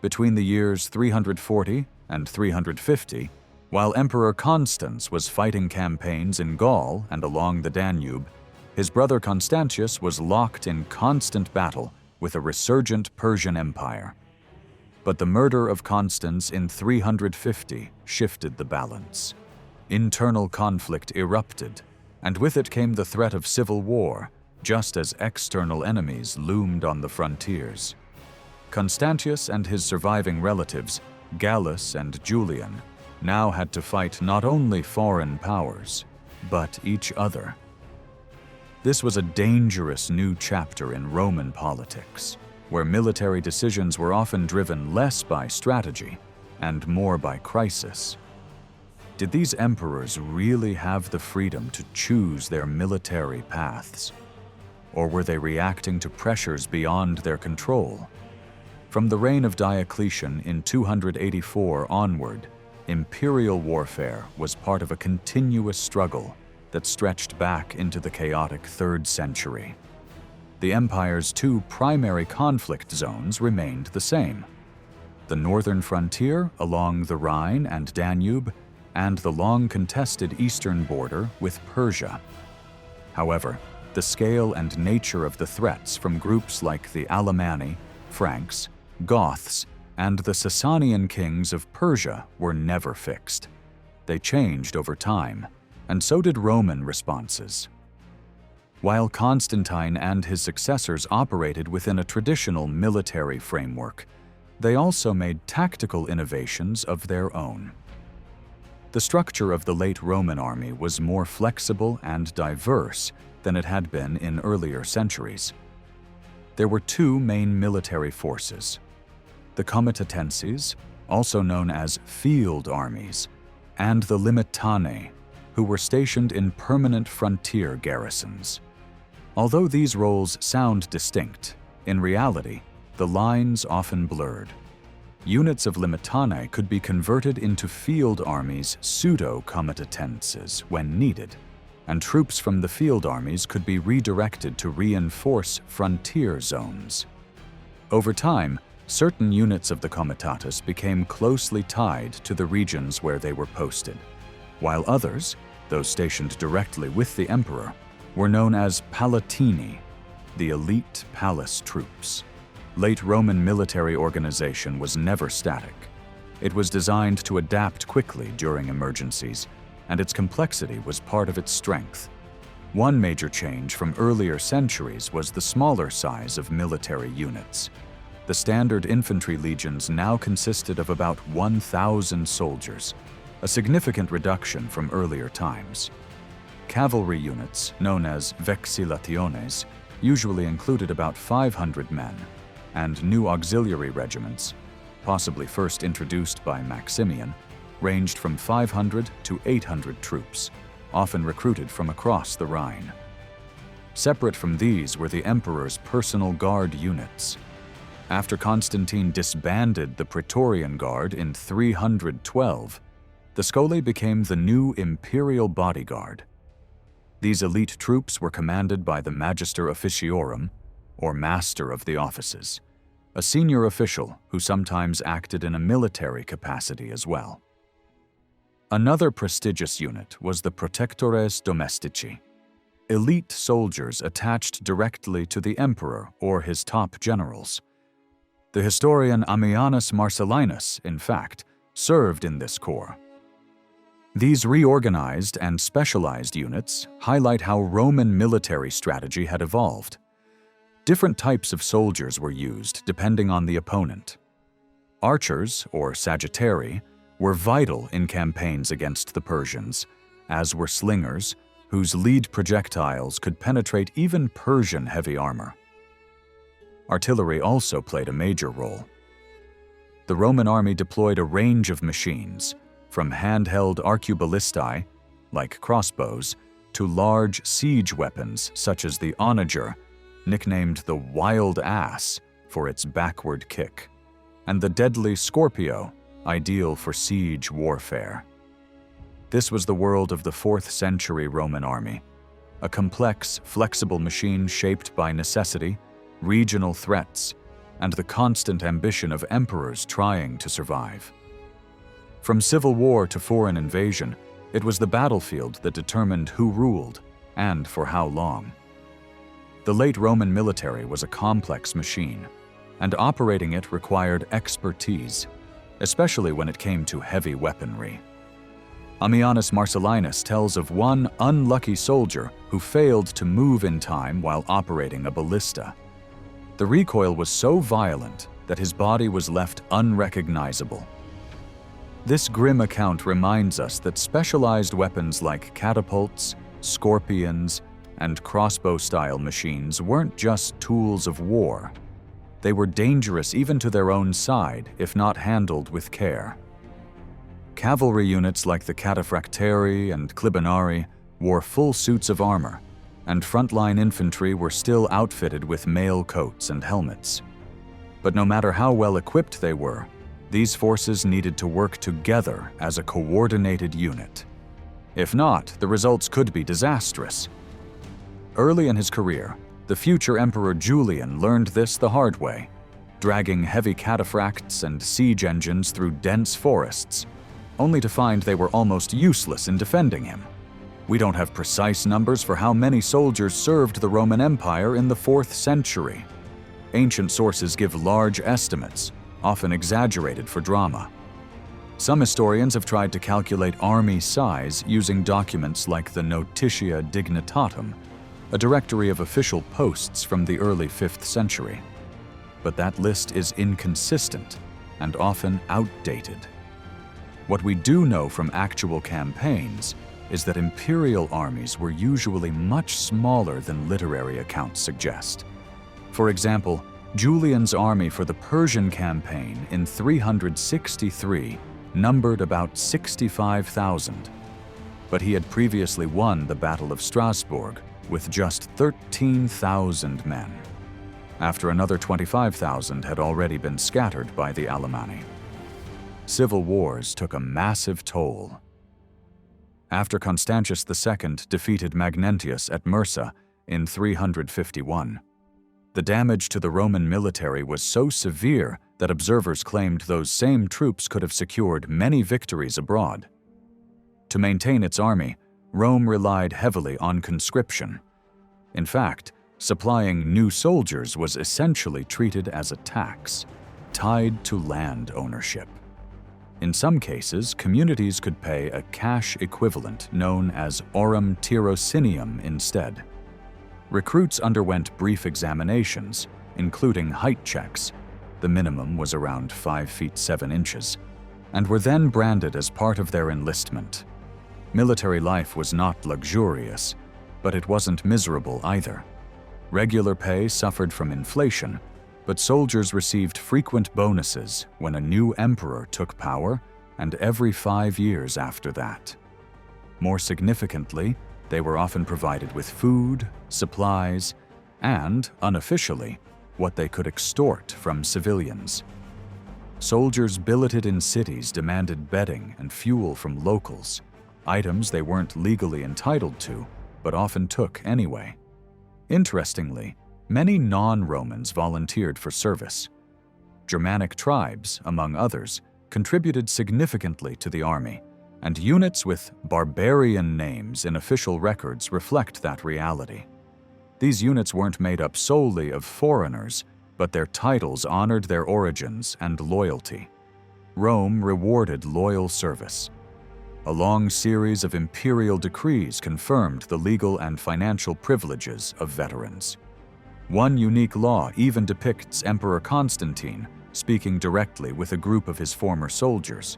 Between the years 340 and 350, while Emperor Constance was fighting campaigns in Gaul and along the Danube, his brother Constantius was locked in constant battle with a resurgent Persian Empire. But the murder of Constance in 350 shifted the balance. Internal conflict erupted, and with it came the threat of civil war, just as external enemies loomed on the frontiers. Constantius and his surviving relatives, Gallus and Julian, now had to fight not only foreign powers, but each other. This was a dangerous new chapter in Roman politics, where military decisions were often driven less by strategy and more by crisis. Did these emperors really have the freedom to choose their military paths? Or were they reacting to pressures beyond their control? From the reign of Diocletian in 284 onward, imperial warfare was part of a continuous struggle that stretched back into the chaotic 3rd century. The empire's two primary conflict zones remained the same: the northern frontier along the Rhine and Danube, and the long-contested eastern border with Persia. However, the scale and nature of the threats from groups like the Alemanni, Franks, Goths, and the Sasanian kings of Persia were never fixed. They changed over time, and so did Roman responses. While Constantine and his successors operated within a traditional military framework, they also made tactical innovations of their own. The structure of the late Roman army was more flexible and diverse than it had been in earlier centuries. There were two main military forces: the comitatenses, also known as field armies, and the limitanae, who were stationed in permanent frontier garrisons. Although these roles sound distinct, in reality, the lines often blurred. Units of limitanae could be converted into field armies pseudo-comitatenses when needed, and troops from the field armies could be redirected to reinforce frontier zones. Over time, certain units of the comitatus became closely tied to the regions where they were posted, while others, those stationed directly with the emperor, were known as palatini, the elite palace troops. Late Roman military organization was never static. It was designed to adapt quickly during emergencies, and its complexity was part of its strength. One major change from earlier centuries was the smaller size of military units. The standard infantry legions now consisted of about 1,000 soldiers, a significant reduction from earlier times. Cavalry units, known as vexillationes, usually included about 500 men, and new auxiliary regiments, possibly first introduced by Maximian, ranged from 500 to 800 troops, often recruited from across the Rhine. Separate from these were the emperor's personal guard units. After Constantine disbanded the Praetorian Guard in 312, the Scolae became the new imperial bodyguard. These elite troops were commanded by the Magister Officiorum, or Master of the Offices, a senior official who sometimes acted in a military capacity as well. Another prestigious unit was the Protectores Domestici, elite soldiers attached directly to the emperor or his top generals. The historian Ammianus Marcellinus, in fact, served in this corps. These reorganized and specialized units highlight how Roman military strategy had evolved. Different types of soldiers were used depending on the opponent. Archers, or Sagittarii, were vital in campaigns against the Persians, as were slingers, whose lead projectiles could penetrate even Persian heavy armor. Artillery also played a major role. The Roman army deployed a range of machines, from handheld arquebulistae, like crossbows, to large siege weapons such as the onager, nicknamed the Wild Ass for its backward kick, and the deadly Scorpio, ideal for siege warfare. This was the world of the 4th century Roman army, a complex, flexible machine shaped by necessity, regional threats, and the constant ambition of emperors trying to survive. From civil war to foreign invasion, it was the battlefield that determined who ruled and for how long. The late Roman military was a complex machine, and operating it required expertise, especially when it came to heavy weaponry. Ammianus Marcellinus tells of one unlucky soldier who failed to move in time while operating a ballista. The recoil was so violent that his body was left unrecognizable. This grim account reminds us that specialized weapons like catapults, scorpions, and crossbow-style machines weren't just tools of war. They were dangerous even to their own side if not handled with care. Cavalry units like the cataphractarii and clibanarii wore full suits of armor, and frontline infantry were still outfitted with mail coats and helmets. But no matter how well equipped they were, these forces needed to work together as a coordinated unit. If not, the results could be disastrous. Early in his career, the future Emperor Julian learned this the hard way, dragging heavy cataphracts and siege engines through dense forests, only to find they were almost useless in defending him. We don't have precise numbers for how many soldiers served the Roman Empire in the 4th century. Ancient sources give large estimates, often exaggerated for drama. Some historians have tried to calculate army size using documents like the Notitia Dignitatum, a directory of official posts from the early 5th century. But that list is inconsistent and often outdated. What we do know from actual campaigns is that imperial armies were usually much smaller than literary accounts suggest. For example, Julian's army for the Persian campaign in 363 numbered about 65,000, but he had previously won the Battle of Strasbourg with just 13,000 men, after another 25,000 had already been scattered by the Alemanni. Civil wars took a massive toll. After Constantius II defeated Magnentius at Mursa in 351, the damage to the Roman military was so severe that observers claimed those same troops could have secured many victories abroad. To maintain its army, Rome relied heavily on conscription. In fact, supplying new soldiers was essentially treated as a tax, tied to land ownership. In some cases, communities could pay a cash equivalent known as aurum tirocinium instead. Recruits underwent brief examinations, including height checks. The minimum was around 5 feet 7 inches, and were then branded as part of their enlistment. Military life was not luxurious, but it wasn't miserable either. Regular pay suffered from inflation, but soldiers received frequent bonuses when a new emperor took power and every 5 years after that. More significantly, they were often provided with food, supplies, and, unofficially, what they could extort from civilians. Soldiers billeted in cities demanded bedding and fuel from locals, items they weren't legally entitled to, but often took anyway. Interestingly, many non-Romans volunteered for service. Germanic tribes, among others, contributed significantly to the army, and units with barbarian names in official records reflect that reality. These units weren't made up solely of foreigners, but their titles honored their origins and loyalty. Rome rewarded loyal service. A long series of imperial decrees confirmed the legal and financial privileges of veterans. One unique law even depicts Emperor Constantine speaking directly with a group of his former soldiers.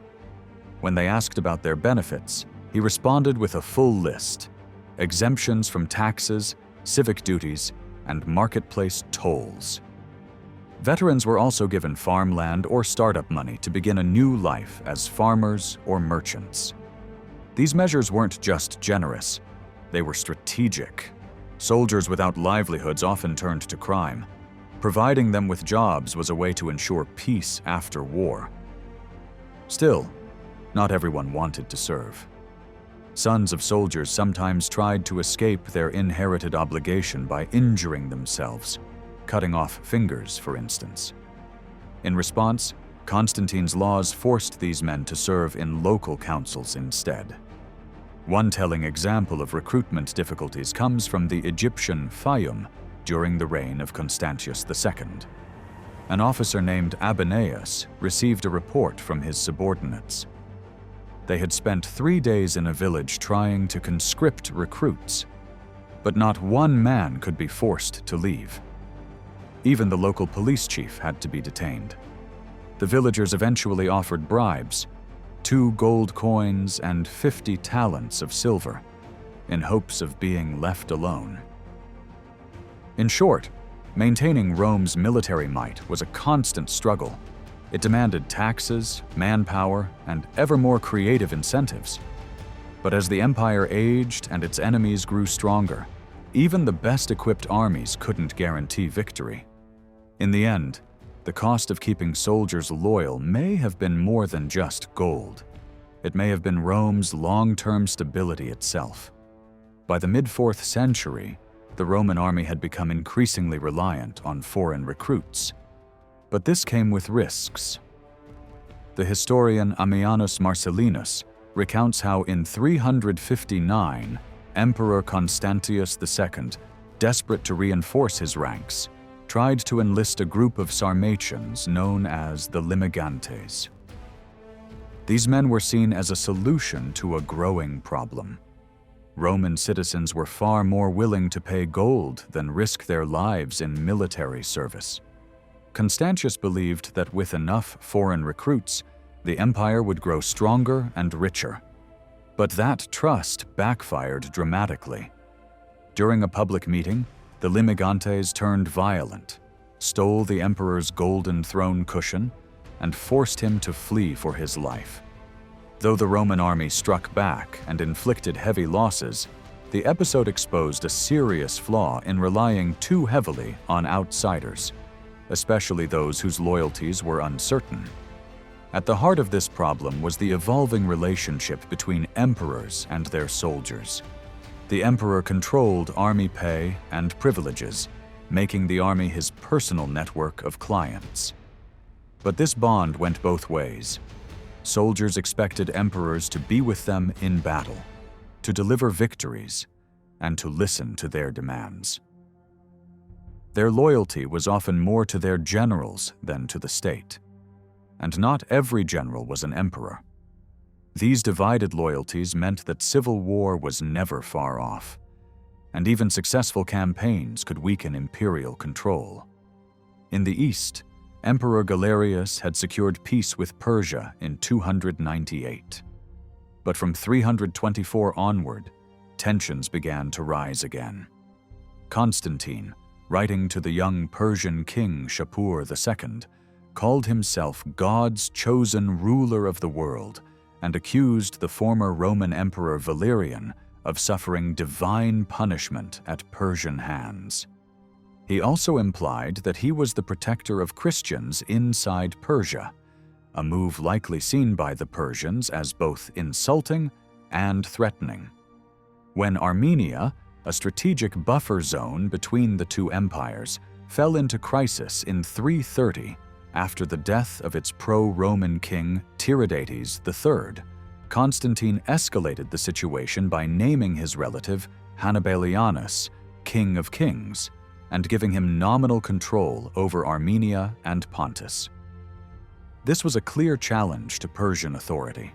When they asked about their benefits, he responded with a full list: exemptions from taxes, civic duties, and marketplace tolls. Veterans were also given farmland or startup money to begin a new life as farmers or merchants. These measures weren't just generous, they were strategic. Soldiers without livelihoods often turned to crime. Providing them with jobs was a way to ensure peace after war. Still, not everyone wanted to serve. Sons of soldiers sometimes tried to escape their inherited obligation by injuring themselves, cutting off fingers, for instance. In response, Constantine's laws forced these men to serve in local councils instead. One telling example of recruitment difficulties comes from the Egyptian Fayum during the reign of Constantius II. An officer named Abeneus received a report from his subordinates. They had spent 3 days in a village trying to conscript recruits, but not one man could be forced to leave. Even the local police chief had to be detained. The villagers eventually offered bribes, 2 gold coins and 50 talents of silver, in hopes of being left alone. In short, maintaining Rome's military might was a constant struggle. It demanded taxes, manpower, and ever more creative incentives. But as the empire aged and its enemies grew stronger, even the best-equipped armies couldn't guarantee victory. In the end, the cost of keeping soldiers loyal may have been more than just gold. It may have been Rome's long-term stability itself. By the mid-4th century, the Roman army had become increasingly reliant on foreign recruits. But this came with risks. The historian Ammianus Marcellinus recounts how in 359, Emperor Constantius II, desperate to reinforce his ranks, tried to enlist a group of Sarmatians known as the Limigantes. These men were seen as a solution to a growing problem. Roman citizens were far more willing to pay gold than risk their lives in military service. Constantius believed that with enough foreign recruits, the empire would grow stronger and richer. But that trust backfired dramatically. During a public meeting, the Limigantes turned violent, stole the emperor's golden throne cushion, and forced him to flee for his life. Though the Roman army struck back and inflicted heavy losses, the episode exposed a serious flaw in relying too heavily on outsiders, especially those whose loyalties were uncertain. At the heart of this problem was the evolving relationship between emperors and their soldiers. The emperor controlled army pay and privileges, making the army his personal network of clients. But this bond went both ways. Soldiers expected emperors to be with them in battle, to deliver victories, and to listen to their demands. Their loyalty was often more to their generals than to the state. And not every general was an emperor. These divided loyalties meant that civil war was never far off, and even successful campaigns could weaken imperial control. In the east, Emperor Galerius had secured peace with Persia in 298. but from 324 onward, tensions began to rise again. Constantine, writing to the young Persian king Shapur II, called himself God's chosen ruler of the world and accused the former Roman Emperor Valerian of suffering divine punishment at Persian hands. He also implied that he was the protector of Christians inside Persia, a move likely seen by the Persians as both insulting and threatening. When Armenia, a strategic buffer zone between the two empires, fell into crisis in 330 after the death of its pro-Roman king Tiridates III, Constantine escalated the situation by naming his relative Hannibalianus King of Kings and giving him nominal control over Armenia and Pontus. This was a clear challenge to Persian authority.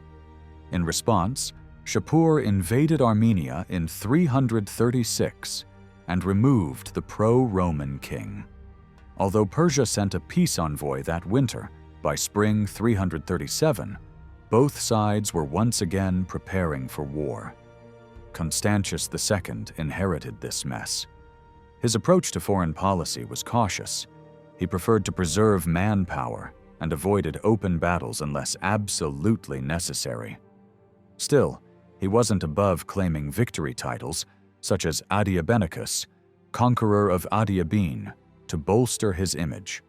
In response, Shapur invaded Armenia in 336 and removed the pro-Roman king. Although Persia sent a peace envoy that winter, by spring 337, both sides were once again preparing for war. Constantius II inherited this mess. His approach to foreign policy was cautious. He preferred to preserve manpower and avoided open battles unless absolutely necessary. Still, he wasn't above claiming victory titles, such as Adiabenicus, conqueror of Adiabene, to bolster his image.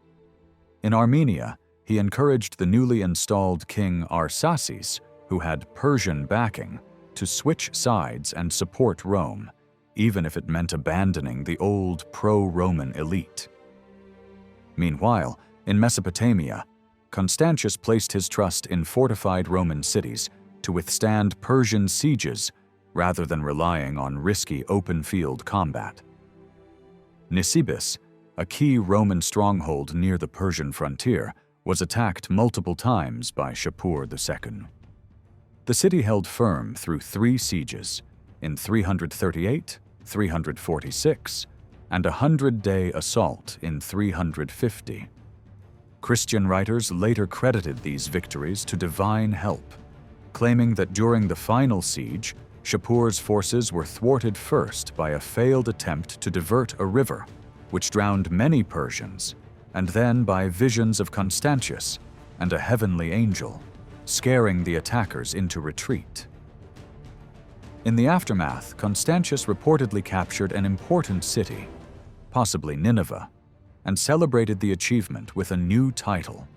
In Armenia, he encouraged the newly installed king Arsaces, who had Persian backing, to switch sides and support Rome, even if it meant abandoning the old pro-Roman elite. Meanwhile, in Mesopotamia, Constantius placed his trust in fortified Roman cities to withstand Persian sieges rather than relying on risky open-field combat. Nisibis, a key Roman stronghold near the Persian frontier, was attacked multiple times by Shapur II. The city held firm through 3 sieges, in 338, 346, and a 100-day assault in 350. Christian writers later credited these victories to divine help, claiming that during the final siege, Shapur's forces were thwarted first by a failed attempt to divert a river, which drowned many Persians, and then by visions of Constantius and a heavenly angel, scaring the attackers into retreat. In the aftermath, Constantius reportedly captured an important city, possibly Nineveh, and celebrated the achievement with a new title.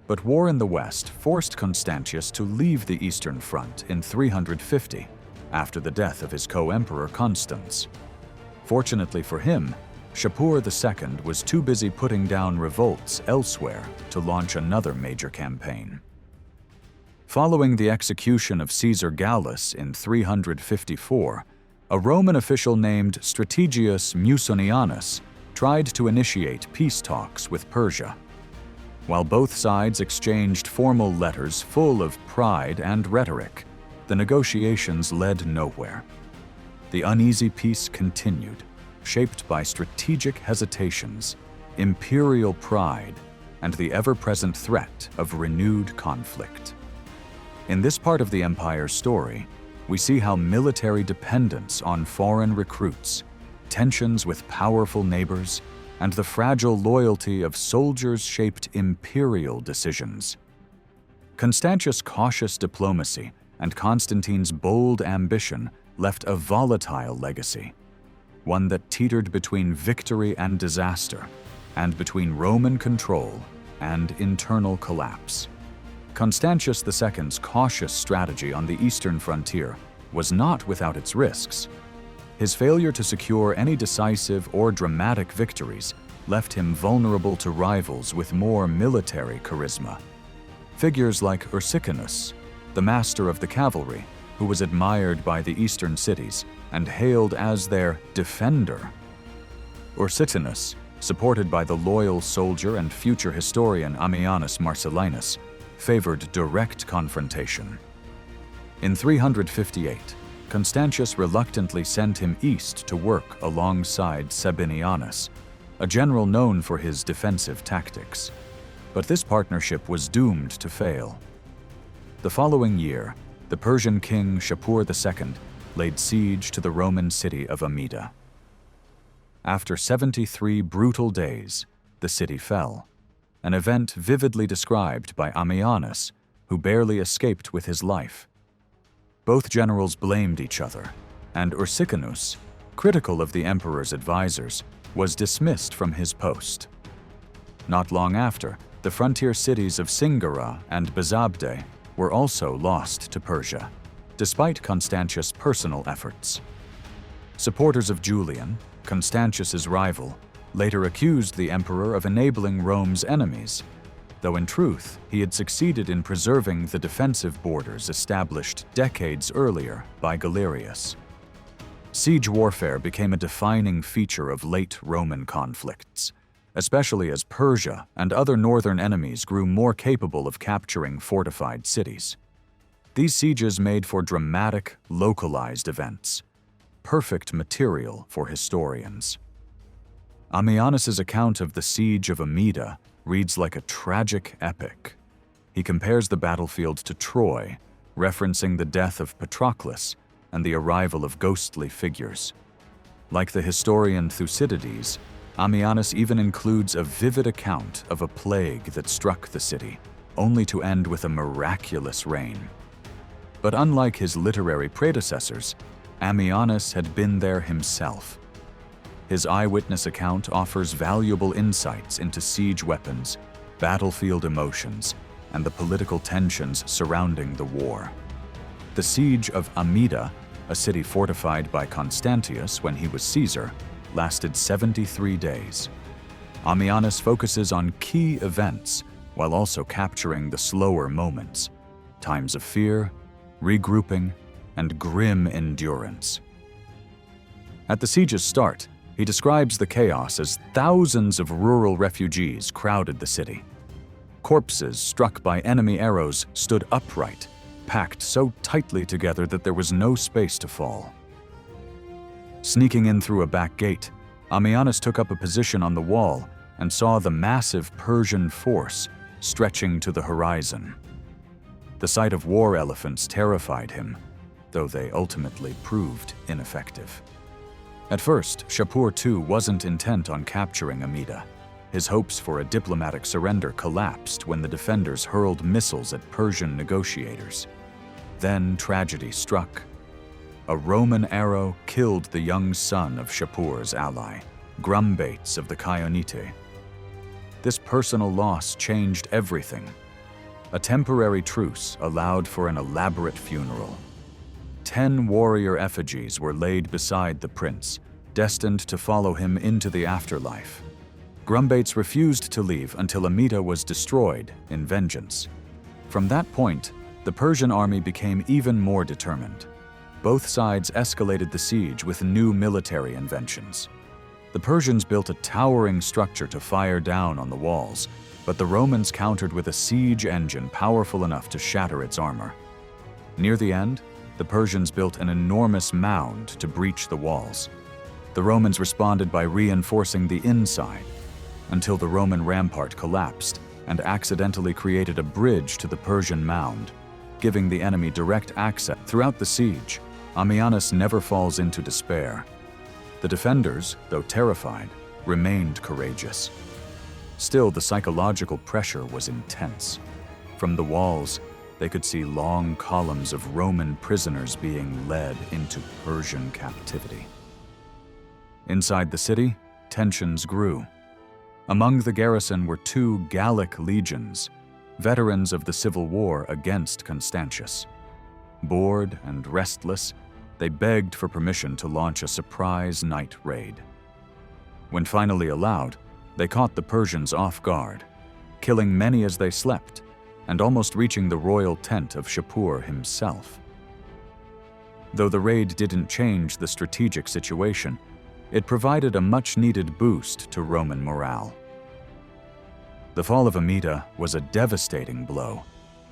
But war in the West forced Constantius to leave the Eastern Front in 350, after the death of his co-emperor Constance. Fortunately for him, Shapur II was too busy putting down revolts elsewhere to launch another major campaign. Following the execution of Caesar Gallus in 354, a Roman official named Strategius Musonianus tried to initiate peace talks with Persia. While both sides exchanged formal letters full of pride and rhetoric, the negotiations led nowhere. The uneasy peace continued, shaped by strategic hesitations, imperial pride, and the ever-present threat of renewed conflict. In this part of the empire's story, we see how military dependence on foreign recruits, tensions with powerful neighbors, and the fragile loyalty of soldiers shaped imperial decisions. Constantius' cautious diplomacy and Constantine's bold ambition left a volatile legacy, one that teetered between victory and disaster, and between Roman control and internal collapse. Constantius II's cautious strategy on the eastern frontier was not without its risks. His failure to secure any decisive or dramatic victories left him vulnerable to rivals with more military charisma. Figures like Ursicinus, the master of the cavalry, who was admired by the eastern cities and hailed as their defender. Ursicinus, supported by the loyal soldier and future historian Ammianus Marcellinus, favored direct confrontation. In 358, Constantius reluctantly sent him east to work alongside Sabinianus, a general known for his defensive tactics. But this partnership was doomed to fail. The following year, the Persian king Shapur II laid siege to the Roman city of Amida. After 73 brutal days, the city fell, an event vividly described by Ammianus, who barely escaped with his life. Both generals blamed each other, and Ursicinus, critical of the emperor's advisors, was dismissed from his post. Not long after, the frontier cities of Singara and Bazabde were also lost to Persia, despite Constantius' personal efforts. Supporters of Julian, Constantius's rival, later accused the emperor of enabling Rome's enemies, though in truth he had succeeded in preserving the defensive borders established decades earlier by Galerius. Siege warfare became a defining feature of late Roman conflicts, especially as Persia and other northern enemies grew more capable of capturing fortified cities. These sieges made for dramatic, localized events, perfect material for historians. Ammianus's account of the siege of Amida reads like a tragic epic. He compares the battlefield to Troy, referencing the death of Patroclus and the arrival of ghostly figures. Like the historian Thucydides, Ammianus even includes a vivid account of a plague that struck the city, only to end with a miraculous rain. But unlike his literary predecessors, Ammianus had been there himself. His eyewitness account offers valuable insights into siege weapons, battlefield emotions, and the political tensions surrounding the war. The siege of Amida, a city fortified by Constantius when he was Caesar, lasted 73 days. Ammianus focuses on key events while also capturing the slower moments, times of fear, regrouping, and grim endurance. At the siege's start, he describes the chaos as thousands of rural refugees crowded the city. Corpses struck by enemy arrows stood upright, packed so tightly together that there was no space to fall. Sneaking in through a back gate, Ammianus took up a position on the wall and saw the massive Persian force stretching to the horizon. The sight of war elephants terrified him, though they ultimately proved ineffective. At first, Shapur II wasn't intent on capturing Amida. His hopes for a diplomatic surrender collapsed when the defenders hurled missiles at Persian negotiators. Then tragedy struck. A Roman arrow killed the young son of Shapur's ally, Grumbates of the Chionite. This personal loss changed everything. A temporary truce allowed for an elaborate funeral. 10 warrior effigies were laid beside the prince, destined to follow him into the afterlife. Grumbates refused to leave until Amida was destroyed in vengeance. From that point, the Persian army became even more determined. Both sides escalated the siege with new military inventions. The Persians built a towering structure to fire down on the walls, but the Romans countered with a siege engine powerful enough to shatter its armor. Near the end, the Persians built an enormous mound to breach the walls. The Romans responded by reinforcing the inside, until the Roman rampart collapsed and accidentally created a bridge to the Persian mound, giving the enemy direct access. Throughout the siege, Ammianus never falls into despair. The defenders, though terrified, remained courageous. Still, the psychological pressure was intense. From the walls, they could see long columns of Roman prisoners being led into Persian captivity. Inside the city, tensions grew. Among the garrison were 2 Gallic legions, veterans of the civil war against Constantius. Bored and restless, they begged for permission to launch a surprise night raid. When finally allowed, they caught the Persians off guard, killing many as they slept, and almost reaching the royal tent of Shapur himself. Though the raid didn't change the strategic situation, it provided a much-needed boost to Roman morale. The fall of Amida was a devastating blow,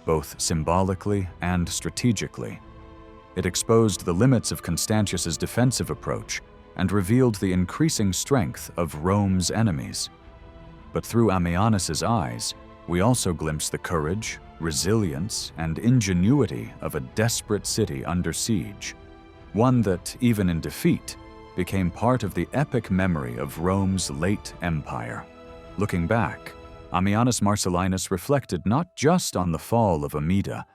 both symbolically and strategically. It exposed the limits of Constantius's defensive approach and revealed the increasing strength of Rome's enemies. But through Ammianus's eyes, we also glimpse the courage, resilience, and ingenuity of a desperate city under siege, one that, even in defeat, became part of the epic memory of Rome's late empire. Looking back, Ammianus Marcellinus reflected not just on the fall of Amida,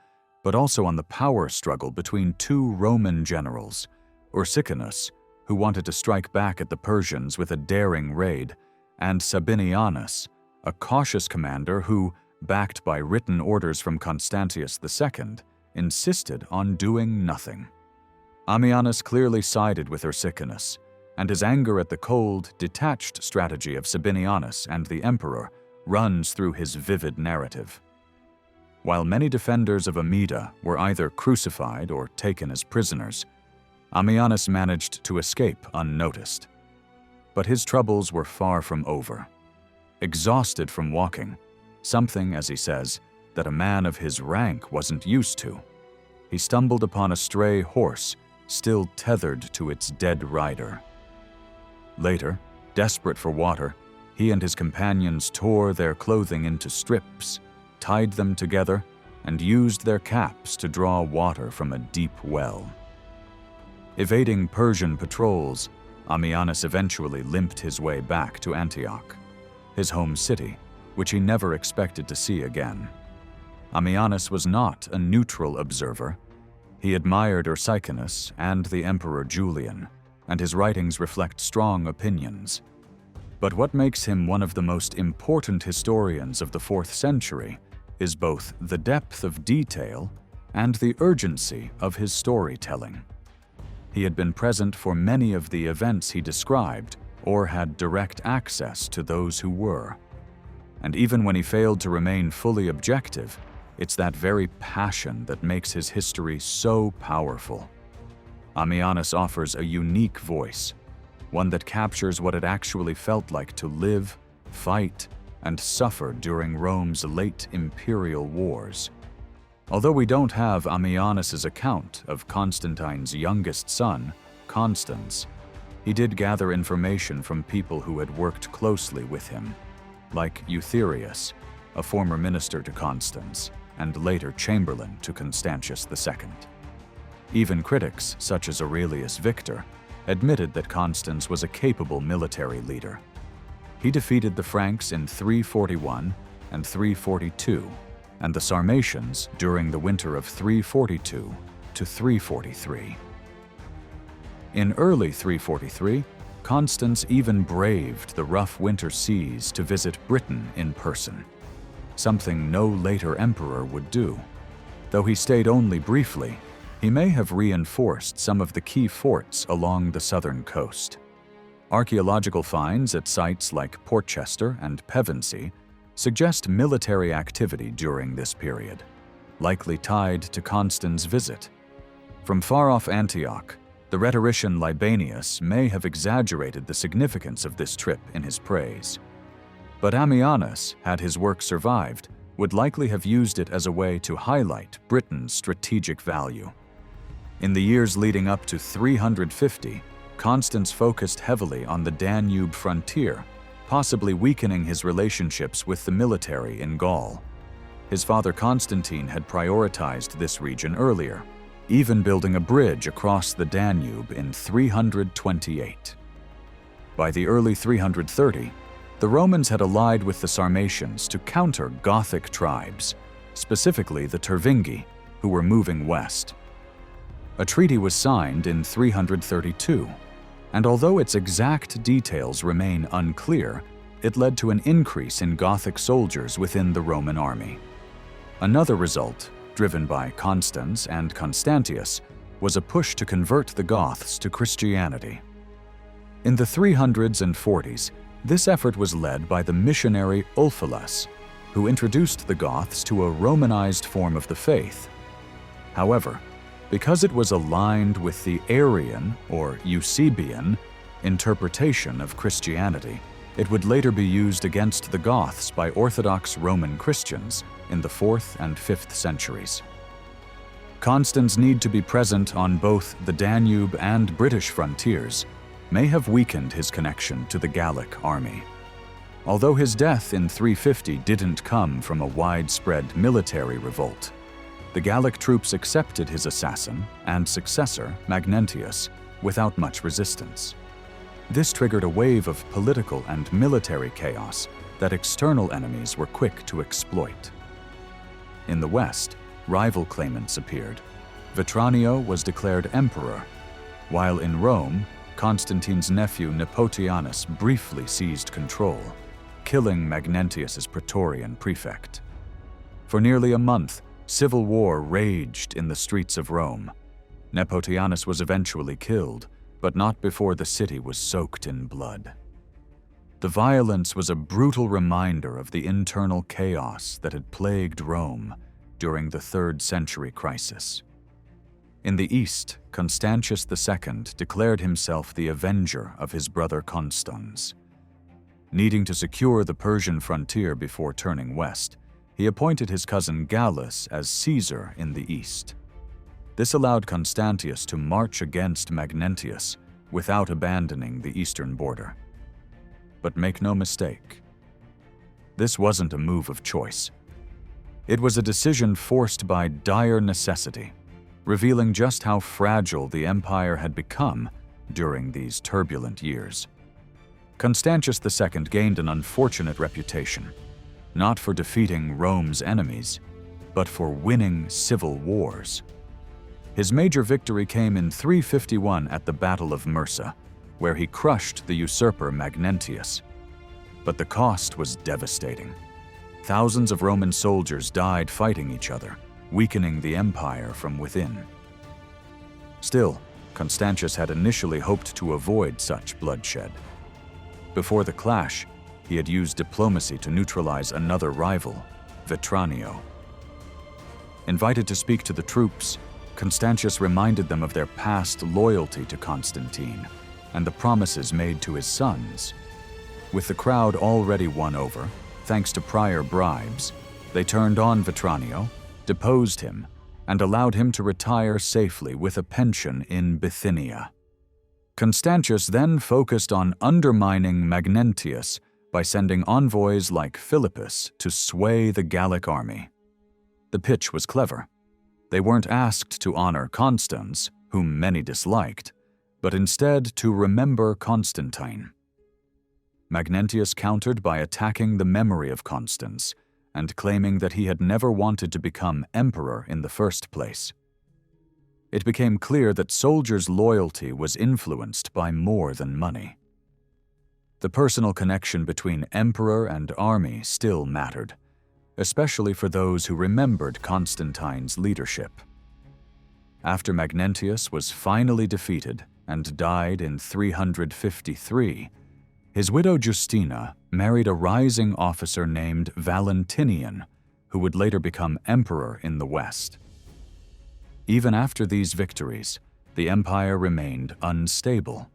but also on the power struggle between two Roman generals, Ursicinus, who wanted to strike back at the Persians with a daring raid, and Sabinianus, a cautious commander who, backed by written orders from Constantius II, insisted on doing nothing. Ammianus clearly sided with Ursicinus, and his anger at the cold, detached strategy of Sabinianus and the emperor runs through his vivid narrative. While many defenders of Amida were either crucified or taken as prisoners, Ammianus managed to escape unnoticed. But his troubles were far from over. Exhausted from walking, something, as he says, that a man of his rank wasn't used to, he stumbled upon a stray horse still tethered to its dead rider. Later, desperate for water, he and his companions tore their clothing into strips, tied them together, and used their caps to draw water from a deep well. Evading Persian patrols, Ammianus eventually limped his way back to Antioch, his home city, which he never expected to see again. Ammianus was not a neutral observer. He admired Ursicinus and the Emperor Julian, and his writings reflect strong opinions. But what makes him one of the most important historians of the 4th century is both the depth of detail and the urgency of his storytelling. He had been present for many of the events he described, or had direct access to those who were. And even when he failed to remain fully objective, it's that very passion that makes his history so powerful. Ammianus offers a unique voice, one that captures what it actually felt like to live, fight, and suffer during Rome's late imperial wars. Although we don't have Ammianus's account of Constantine's youngest son, Constance, he did gather information from people who had worked closely with him, like Eusebius, a former minister to Constance and later chamberlain to Constantius II. Even critics, such as Aurelius Victor, admitted that Constance was a capable military leader. He defeated the Franks in 341 and 342, and the Sarmatians during the winter of 342 to 343. In early 343, Constance even braved the rough winter seas to visit Britain in person, something no later emperor would do. Though he stayed only briefly, he may have reinforced some of the key forts along the southern coast. Archaeological finds at sites like Portchester and Pevensey suggest military activity during this period, likely tied to Constance's visit. From far-off Antioch, the rhetorician Libanius may have exaggerated the significance of this trip in his praise. But Ammianus, had his work survived, would likely have used it as a way to highlight Britain's strategic value. In the years leading up to 350, Constance focused heavily on the Danube frontier, possibly weakening his relationships with the military in Gaul. His father Constantine had prioritized this region earlier, even building a bridge across the Danube in 328. By the early 330, the Romans had allied with the Sarmatians to counter Gothic tribes, specifically the Tervingi, who were moving west. A treaty was signed in 332, and although its exact details remain unclear, it led to an increase in Gothic soldiers within the Roman army. Another result, driven by Constance and Constantius, was a push to convert the Goths to Christianity. In the 300s and 40s, this effort was led by the missionary Ulfilas, who introduced the Goths to a Romanized form of the faith. However, because it was aligned with the Arian or Eusebian interpretation of Christianity, it would later be used against the Goths by Orthodox Roman Christians in the 4th and 5th centuries. Constance's need to be present on both the Danube and British frontiers may have weakened his connection to the Gallic army. although his death in 350 didn't come from a widespread military revolt. The Gallic troops accepted his assassin and successor, Magnentius, without much resistance. This triggered a wave of political and military chaos that external enemies were quick to exploit. In the West, rival claimants appeared. Vetranio was declared emperor, while in Rome, Constantine's nephew Nepotianus briefly seized control, killing Magnentius's Praetorian prefect. For nearly a month, civil war raged in the streets of Rome. Nepotianus was eventually killed, but not before the city was soaked in blood. The violence was a brutal reminder of the internal chaos that had plagued Rome during the 3rd century crisis. In the East, Constantius II declared himself the avenger of his brother Constans. Needing to secure the Persian frontier before turning west, he appointed his cousin Gallus as Caesar in the East. This allowed Constantius to march against Magnentius without abandoning the eastern border. But make no mistake, this wasn't a move of choice. It was a decision forced by dire necessity, revealing just how fragile the empire had become during these turbulent years. Constantius II gained an unfortunate reputation, not for defeating Rome's enemies, but for winning civil wars. His major victory came in 351 at the Battle of Mursa, where he crushed the usurper Magnentius. But the cost was devastating. Thousands of Roman soldiers died fighting each other, weakening the empire from within. Still, Constantius had initially hoped to avoid such bloodshed. Before the clash, he had used diplomacy to neutralize another rival, Vetranio. Invited to speak to the troops, Constantius reminded them of their past loyalty to Constantine and the promises made to his sons. With the crowd already won over, thanks to prior bribes, they turned on Vetranio, deposed him, and allowed him to retire safely with a pension in Bithynia. Constantius then focused on undermining Magnentius by sending envoys like Philippus to sway the Gallic army. The pitch was clever. They weren't asked to honor Constance, whom many disliked, but instead to remember Constantine. Magnentius countered by attacking the memory of Constance and claiming that he had never wanted to become emperor in the first place. It became clear that soldiers' loyalty was influenced by more than money. The personal connection between emperor and army still mattered, especially for those who remembered Constantine's leadership. After Magnentius was finally defeated and died in 353, his widow Justina married a rising officer named Valentinian, who would later become emperor in the West. Even after these victories, the empire remained unstable.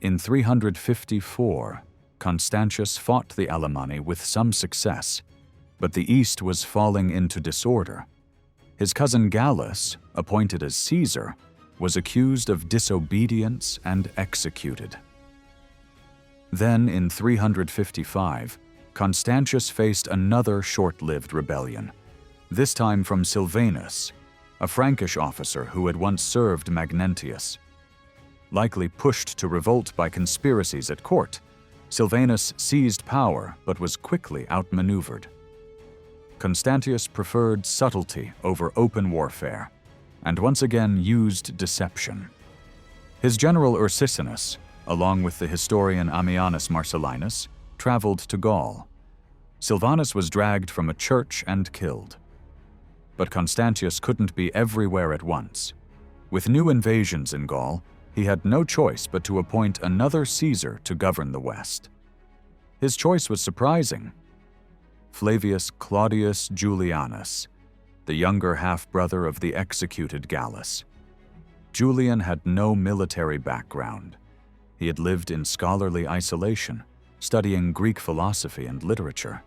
In 354, Constantius fought the Alemanni with some success, but the East was falling into disorder. His cousin Gallus, appointed as Caesar, was accused of disobedience and executed. Then, in 355, Constantius faced another short-lived rebellion, this time from Silvanus, a Frankish officer who had once served Magnentius. Likely pushed to revolt by conspiracies at court, Silvanus seized power but was quickly outmaneuvered. Constantius preferred subtlety over open warfare, and once again used deception. His general Ursicinus, along with the historian Ammianus Marcellinus, traveled to Gaul. Silvanus was dragged from a church and killed. But Constantius couldn't be everywhere at once. With new invasions in Gaul, he had no choice but to appoint another Caesar to govern the West. His choice was surprising. Flavius Claudius Julianus, the younger half-brother of the executed Gallus. Julian had no military background. He had lived in scholarly isolation, studying Greek philosophy and literature.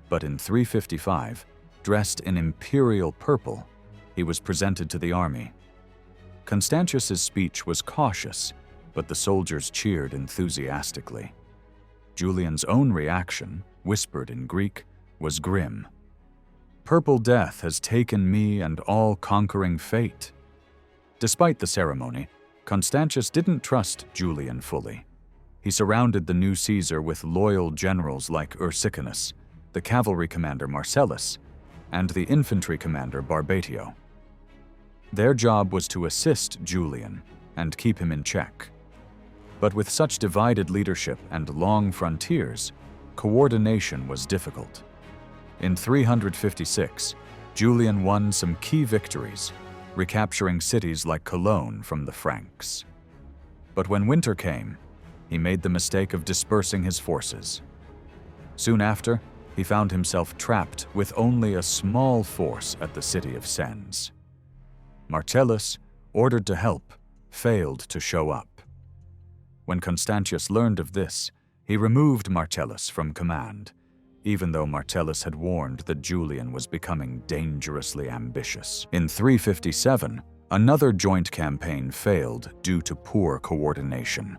But in 355, dressed in imperial purple, he was presented to the army. Constantius's speech was cautious, but the soldiers cheered enthusiastically. Julian's own reaction, whispered in Greek, was grim. "Purple death has taken me and all-conquering fate." Despite the ceremony, Constantius didn't trust Julian fully. He surrounded the new Caesar with loyal generals like Ursicinus, the cavalry commander Marcellus, and the infantry commander Barbatio. Their job was to assist Julian and keep him in check. But with such divided leadership and long frontiers, coordination was difficult. In 356, Julian won some key victories, recapturing cities like Cologne from the Franks. But when winter came, he made the mistake of dispersing his forces. Soon after, he found himself trapped with only a small force at the city of Sens. Marcellus, ordered to help, failed to show up. When Constantius learned of this, he removed Marcellus from command, even though Marcellus had warned that Julian was becoming dangerously ambitious. In 357, another joint campaign failed due to poor coordination.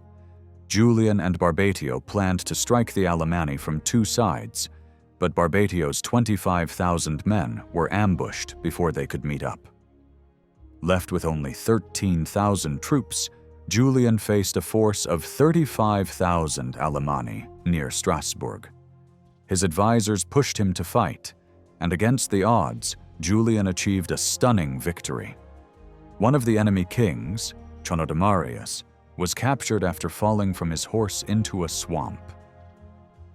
Julian and Barbatio planned to strike the Alemanni from two sides, but Barbatio's 25,000 men were ambushed before they could meet up. Left with only 13,000 troops, Julian faced a force of 35,000 Alemanni near Strasbourg. His advisors pushed him to fight, and against the odds, Julian achieved a stunning victory. One of the enemy kings, Chonodemarius, was captured after falling from his horse into a swamp.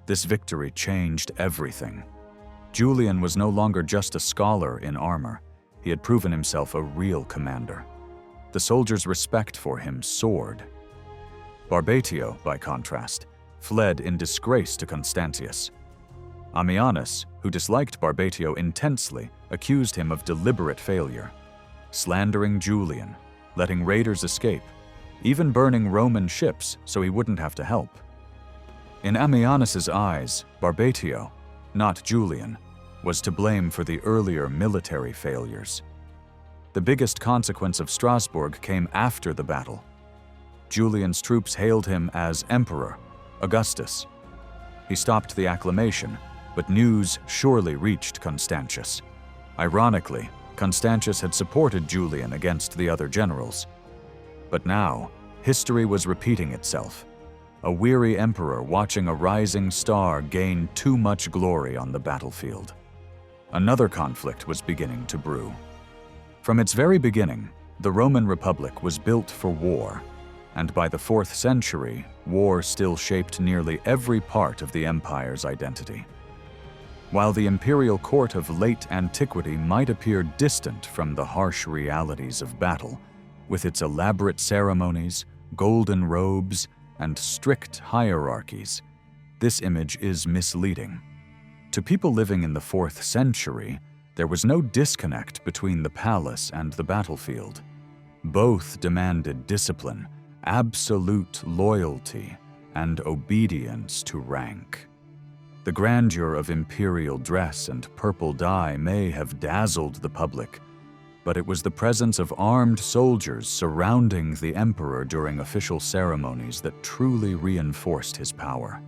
This victory changed everything. Julian was no longer just a scholar in armor. He had proven himself a real commander. The soldiers' respect for him soared. Barbatio, by contrast, fled in disgrace to Constantius. Ammianus, who disliked Barbatio intensely, accused him of deliberate failure, slandering Julian, letting raiders escape, even burning Roman ships so he wouldn't have to help. In Ammianus's eyes, Barbatio, not Julian, was to blame for the earlier military failures. The biggest consequence of Strasbourg came after the battle. Julian's troops hailed him as Emperor, Augustus. He stopped the acclamation, but news surely reached Constantius. Ironically, Constantius had supported Julian against the other generals. But now, history was repeating itself. A weary emperor watching a rising star gain too much glory on the battlefield. Another conflict was beginning to brew. From its very beginning, the Roman Republic was built for war, and by the 4th century, war still shaped nearly every part of the empire's identity. While the imperial court of late antiquity might appear distant from the harsh realities of battle, with its elaborate ceremonies, golden robes, and strict hierarchies, this image is misleading. To people living in the 4th century, there was no disconnect between the palace and the battlefield. Both demanded discipline, absolute loyalty, and obedience to rank. The grandeur of imperial dress and purple dye may have dazzled the public, but it was the presence of armed soldiers surrounding the emperor during official ceremonies that truly reinforced his power.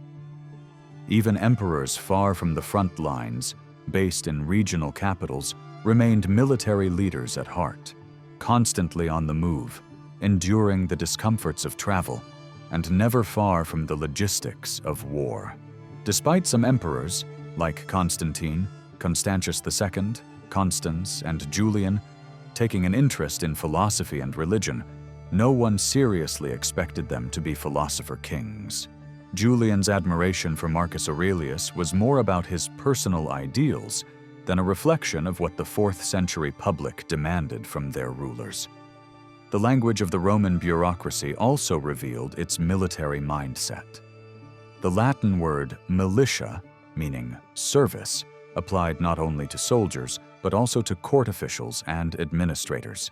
Even emperors far from the front lines, based in regional capitals, remained military leaders at heart, constantly on the move, enduring the discomforts of travel, and never far from the logistics of war. Despite some emperors, like Constantine, Constantius II, Constance, and Julian, taking an interest in philosophy and religion, no one seriously expected them to be philosopher kings. Julian's admiration for Marcus Aurelius was more about his personal ideals than a reflection of what the 4th century public demanded from their rulers. The language of the Roman bureaucracy also revealed its military mindset. The Latin word militia, meaning service, applied not only to soldiers, but also to court officials and administrators.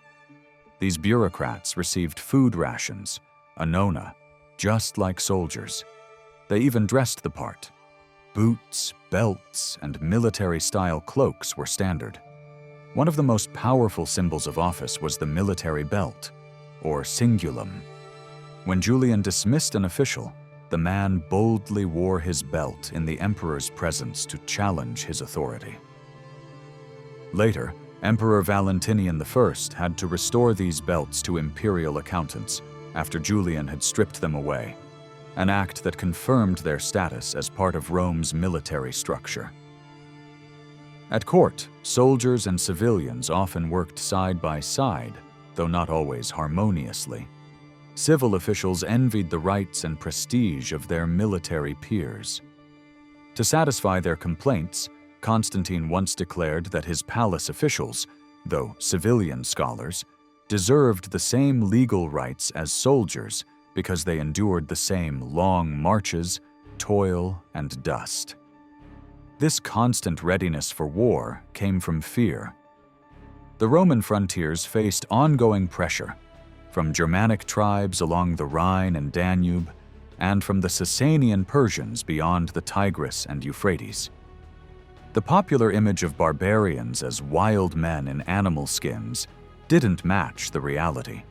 These bureaucrats received food rations, a nona, just like soldiers. They even dressed the part. Boots, belts, and military-style cloaks were standard. One of the most powerful symbols of office was the military belt, or cingulum. When Julian dismissed an official, the man boldly wore his belt in the emperor's presence to challenge his authority. Later, Emperor Valentinian I had to restore these belts to imperial accountants after Julian had stripped them away, an act that confirmed their status as part of Rome's military structure. At court, soldiers and civilians often worked side by side, though not always harmoniously. Civil officials envied the rights and prestige of their military peers. To satisfy their complaints, Constantine once declared that his palace officials, though civilian scholars, deserved the same legal rights as soldiers because they endured the same long marches, toil, and dust. This constant readiness for war came from fear. The Roman frontiers faced ongoing pressure from Germanic tribes along the Rhine and Danube, and from the Sasanian Persians beyond the Tigris and Euphrates. The popular image of barbarians as wild men in animal skins didn't match the reality.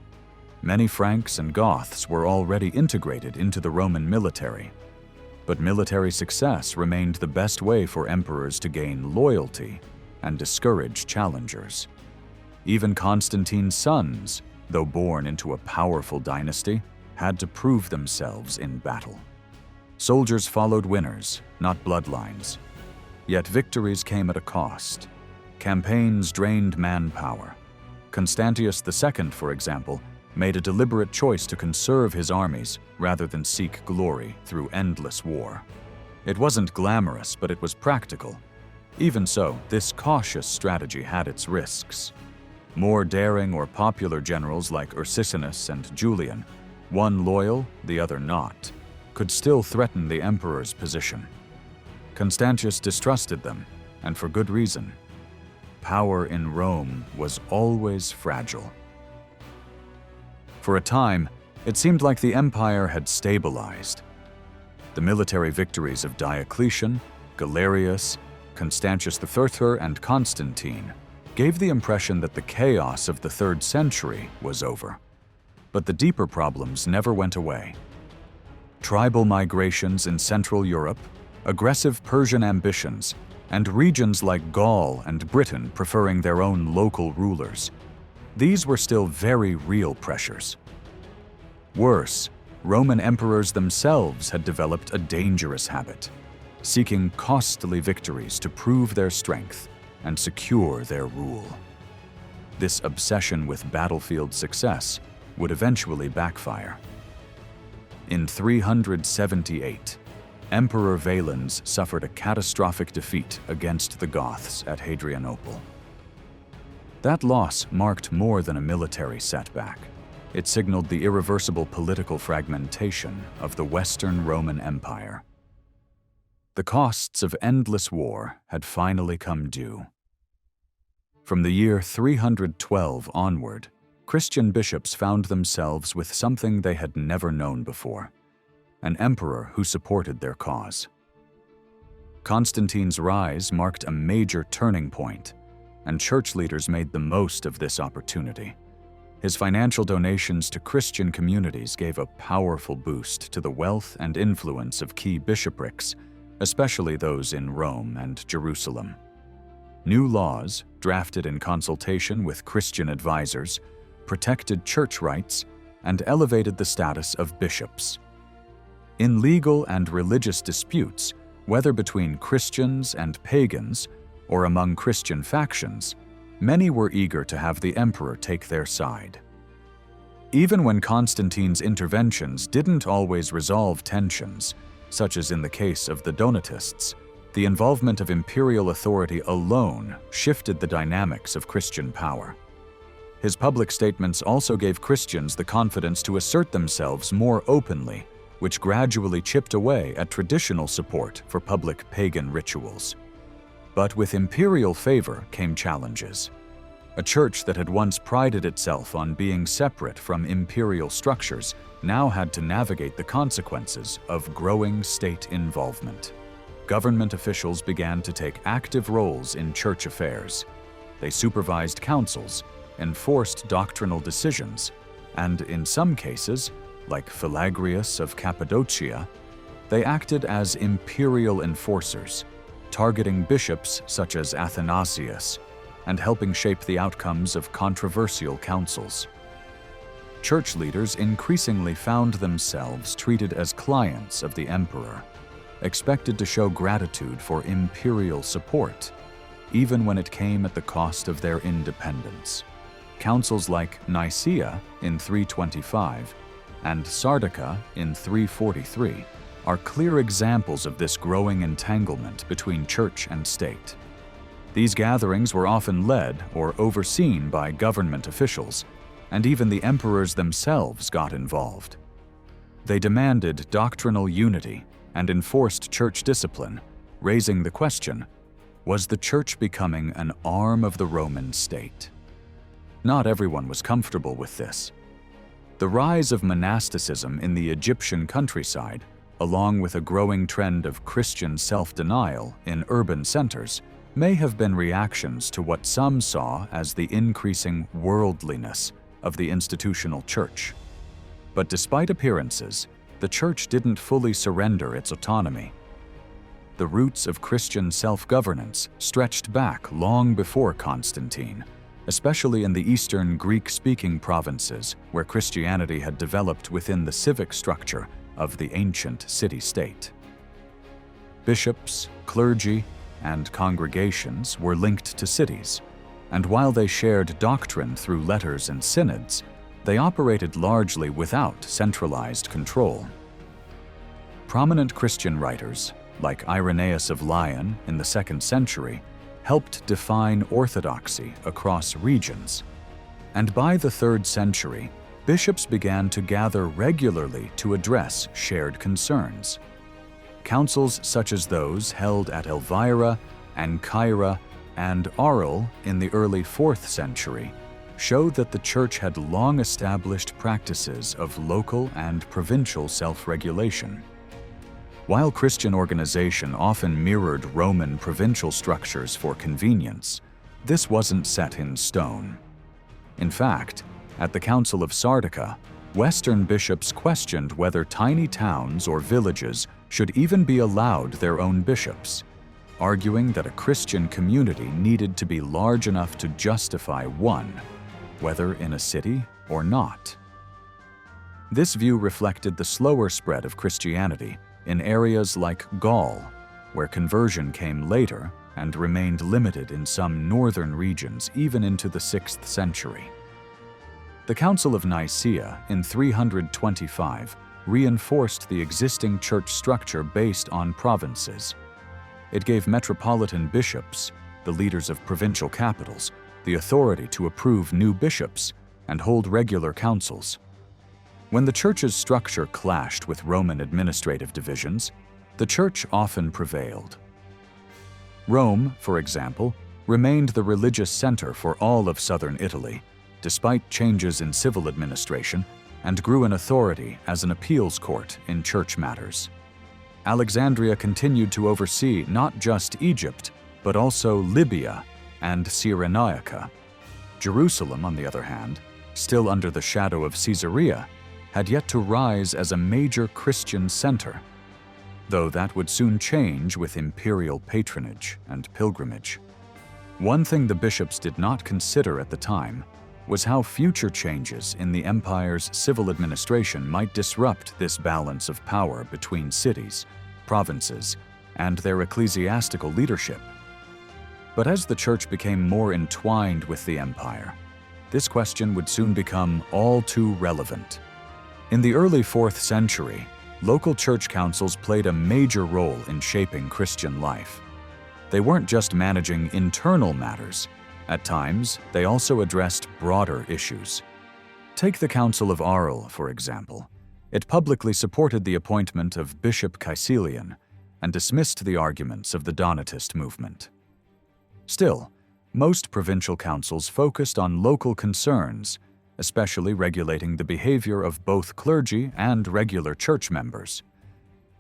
Many Franks and Goths were already integrated into the Roman military, but military success remained the best way for emperors to gain loyalty and discourage challengers. Even Constantine's sons, though born into a powerful dynasty, had to prove themselves in battle. Soldiers followed winners, not bloodlines. Yet victories came at a cost. Campaigns drained manpower. Constantius II, for example, made a deliberate choice to conserve his armies rather than seek glory through endless war. It wasn't glamorous, but it was practical. Even so, this cautious strategy had its risks. More daring or popular generals like Ursicinus and Julian, one loyal, the other not, could still threaten the emperor's position. Constantius distrusted them, and for good reason. Power in Rome was always fragile. For a time, it seemed like the empire had stabilized. The military victories of Diocletian, Galerius, Constantius III, and Constantine gave the impression that the chaos of the 3rd century was over. But the deeper problems never went away. Tribal migrations in Central Europe, aggressive Persian ambitions, and regions like Gaul and Britain preferring their own local rulers. These were still very real pressures. Worse, Roman emperors themselves had developed a dangerous habit, seeking costly victories to prove their strength and secure their rule. This obsession with battlefield success would eventually backfire. In 378, Emperor Valens suffered a catastrophic defeat against the Goths at Hadrianople. That loss marked more than a military setback. It signaled the irreversible political fragmentation of the Western Roman Empire. The costs of endless war had finally come due. From the year 312 onward, Christian bishops found themselves with something they had never known before: an emperor who supported their cause. Constantine's rise marked a major turning point, and church leaders made the most of this opportunity. His financial donations to Christian communities gave a powerful boost to the wealth and influence of key bishoprics, especially those in Rome and Jerusalem. New laws, drafted in consultation with Christian advisors, protected church rights and elevated the status of bishops. In legal and religious disputes, whether between Christians and pagans or among Christian factions, many were eager to have the emperor take their side. Even when Constantine's interventions didn't always resolve tensions, such as in the case of the Donatists, the involvement of imperial authority alone shifted the dynamics of Christian power. His public statements also gave Christians the confidence to assert themselves more openly, which gradually chipped away at traditional support for public pagan rituals. But with imperial favor came challenges. A church that had once prided itself on being separate from imperial structures now had to navigate the consequences of growing state involvement. Government officials began to take active roles in church affairs. They supervised councils, enforced doctrinal decisions, and in some cases, like Philagrius of Cappadocia, They acted as imperial enforcers, targeting bishops such as Athanasius and helping shape the outcomes of controversial councils. Church leaders increasingly found themselves treated as clients of the emperor, expected to show gratitude for imperial support, even when it came at the cost of their independence. Councils like Nicaea in 325 and Sardica in 343 are clear examples of this growing entanglement between church and state. These gatherings were often led or overseen by government officials, and even the emperors themselves got involved. They demanded doctrinal unity and enforced church discipline, raising the question, was the church becoming an arm of the Roman state? Not everyone was comfortable with this. The rise of monasticism in the Egyptian countryside, along with a growing trend of Christian self-denial in urban centers, may have been reactions to what some saw as the increasing worldliness of the institutional church. But despite appearances, the church didn't fully surrender its autonomy. The roots of Christian self-governance stretched back long before Constantine, especially in the eastern Greek-speaking provinces where Christianity had developed within the civic structure of the ancient city-state. Bishops, clergy, and congregations were linked to cities, and while they shared doctrine through letters and synods, they operated largely without centralized control. Prominent Christian writers, like Irenaeus of Lyon in the 2nd century, helped define orthodoxy across regions. And by the 3rd century, bishops began to gather regularly to address shared concerns. Councils such as those held at Elvira, Ancyra, and Arles in the early 4th century showed that the Church had long established practices of local and provincial self-regulation. While Christian organization often mirrored Roman provincial structures for convenience, this wasn't set in stone. In fact, at the Council of Sardica, Western bishops questioned whether tiny towns or villages should even be allowed their own bishops, arguing that a Christian community needed to be large enough to justify one, whether in a city or not. This view reflected the slower spread of Christianity in areas like Gaul, where conversion came later and remained limited in some northern regions even into the 6th century. The Council of Nicaea in 325 reinforced the existing church structure based on provinces. It gave metropolitan bishops, the leaders of provincial capitals, the authority to approve new bishops and hold regular councils. When the church's structure clashed with Roman administrative divisions, the church often prevailed. Rome, for example, remained the religious center for all of southern Italy, despite changes in civil administration, and grew in authority as an appeals court in church matters. Alexandria continued to oversee not just Egypt, but also Libya and Cyrenaica. Jerusalem, on the other hand, still under the shadow of Caesarea, had yet to rise as a major Christian center, though that would soon change with imperial patronage and pilgrimage. One thing the bishops did not consider at the time was how future changes in the empire's civil administration might disrupt this balance of power between cities, provinces, and their ecclesiastical leadership. But as the church became more entwined with the empire, this question would soon become all too relevant. In the early 4th century, local church councils played a major role in shaping Christian life. They weren't just managing internal matters. At times, they also addressed broader issues. Take the Council of Arles, for example. It publicly supported the appointment of Bishop Caecilian and dismissed the arguments of the Donatist movement. Still, most provincial councils focused on local concerns, especially regulating the behavior of both clergy and regular church members.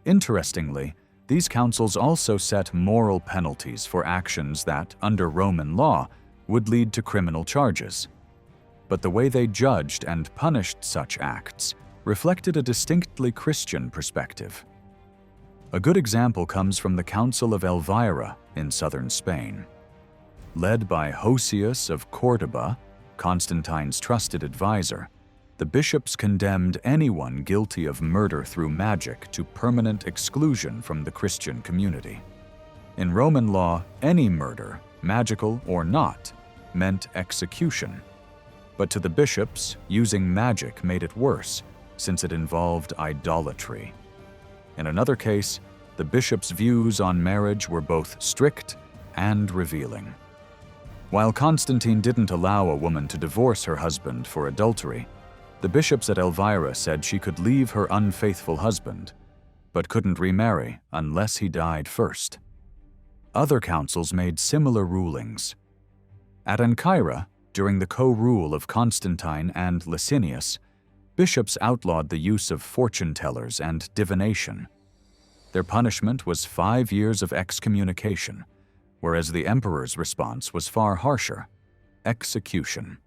Interestingly, these councils also set moral penalties for actions that, under Roman law, would lead to criminal charges. But the way they judged and punished such acts reflected a distinctly Christian perspective. A good example comes from the Council of Elvira in southern Spain. Led by Josias of Córdoba, Constantine's trusted advisor, the bishops condemned anyone guilty of murder through magic to permanent exclusion from the Christian community. In Roman law, any murder, magical or not, meant execution. But to the bishops, using magic made it worse, since it involved idolatry. In another case, the bishops' views on marriage were both strict and revealing. While Constantine didn't allow a woman to divorce her husband for adultery, the bishops at Elvira said she could leave her unfaithful husband, but couldn't remarry unless he died first. Other councils made similar rulings. At Ancyra, during the co-rule of Constantine and Licinius, bishops outlawed the use of fortune-tellers and divination. Their punishment was 5 years of excommunication, whereas the emperor's response was far harsher: execution.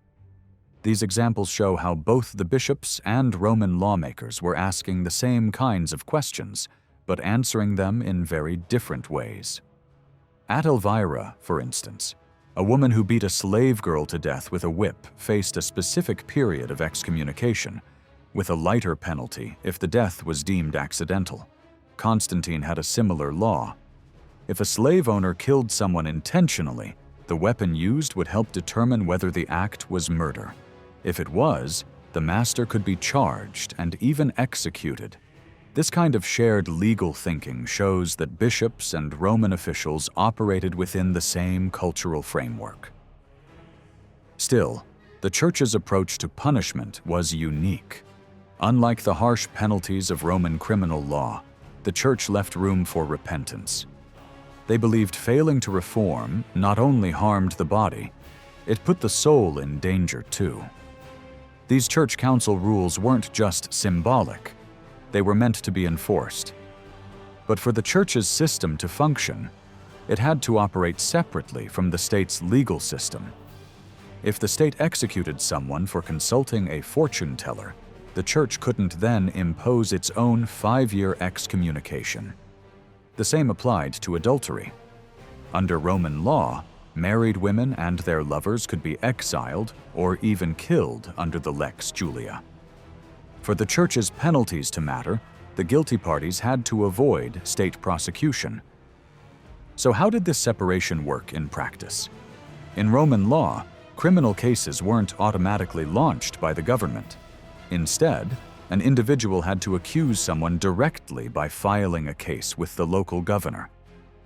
These examples show how both the bishops and Roman lawmakers were asking the same kinds of questions, but answering them in very different ways. At Elvira, for instance, a woman who beat a slave girl to death with a whip faced a specific period of excommunication, with a lighter penalty if the death was deemed accidental. Constantine had a similar law. If a slave owner killed someone intentionally, the weapon used would help determine whether the act was murder. If it was, the master could be charged and even executed. This kind of shared legal thinking shows that bishops and Roman officials operated within the same cultural framework. Still, the Church's approach to punishment was unique. Unlike the harsh penalties of Roman criminal law, the Church left room for repentance. They believed failing to reform not only harmed the body, it put the soul in danger too. These church council rules weren't just symbolic, they were meant to be enforced. But for the Church's system to function, it had to operate separately from the state's legal system. If the state executed someone for consulting a fortune teller, the Church couldn't then impose its own 5-year excommunication. The same applied to adultery. Under Roman law, married women and their lovers could be exiled or even killed under the Lex Julia. For the Church's penalties to matter, the guilty parties had to avoid state prosecution. So how did this separation work in practice? In Roman law, criminal cases weren't automatically launched by the government. Instead, an individual had to accuse someone directly by filing a case with the local governor.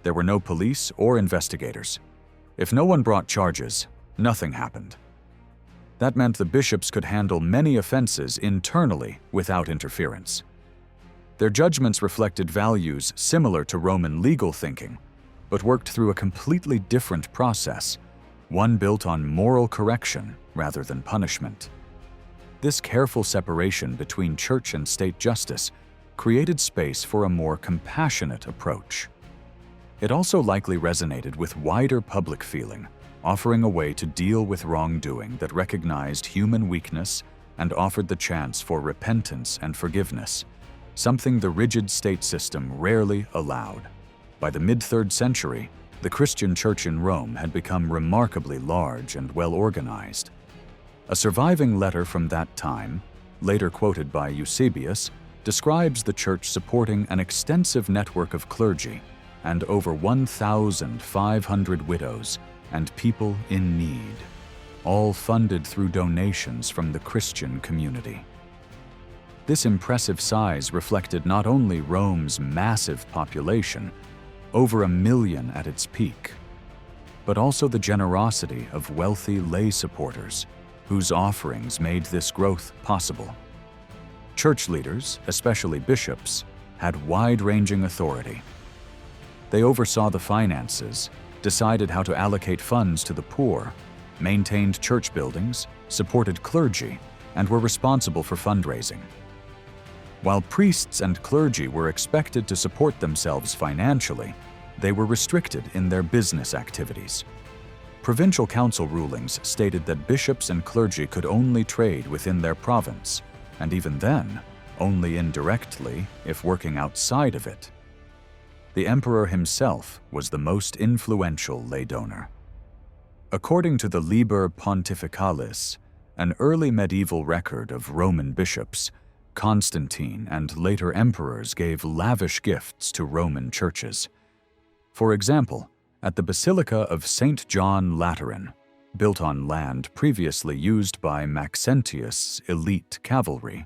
There were no police or investigators. If no one brought charges, nothing happened. That meant the bishops could handle many offenses internally without interference. Their judgments reflected values similar to Roman legal thinking, but worked through a completely different process, one built on moral correction rather than punishment. This careful separation between church and state justice created space for a more compassionate approach. It also likely resonated with wider public feeling, offering a way to deal with wrongdoing that recognized human weakness and offered the chance for repentance and forgiveness, something the rigid state system rarely allowed. By the mid-3rd century, the Christian church in Rome had become remarkably large and well-organized. A surviving letter from that time, later quoted by Eusebius, describes the church supporting an extensive network of clergy and over 1,500 widows and people in need, all funded through donations from the Christian community. This impressive size reflected not only Rome's massive population, over 1 million at its peak, but also the generosity of wealthy lay supporters whose offerings made this growth possible. Church leaders, especially bishops, had wide-ranging authority. They oversaw the finances, decided how to allocate funds to the poor, maintained church buildings, supported clergy, and were responsible for fundraising. While priests and clergy were expected to support themselves financially, they were restricted in their business activities. Provincial council rulings stated that bishops and clergy could only trade within their province, and even then, only indirectly if working outside of it. the emperor himself was the most influential lay donor. According to the Liber Pontificalis, an early medieval record of Roman bishops, Constantine and later emperors gave lavish gifts to Roman churches. For example, at the Basilica of St. John Lateran, built on land previously used by Maxentius' elite cavalry,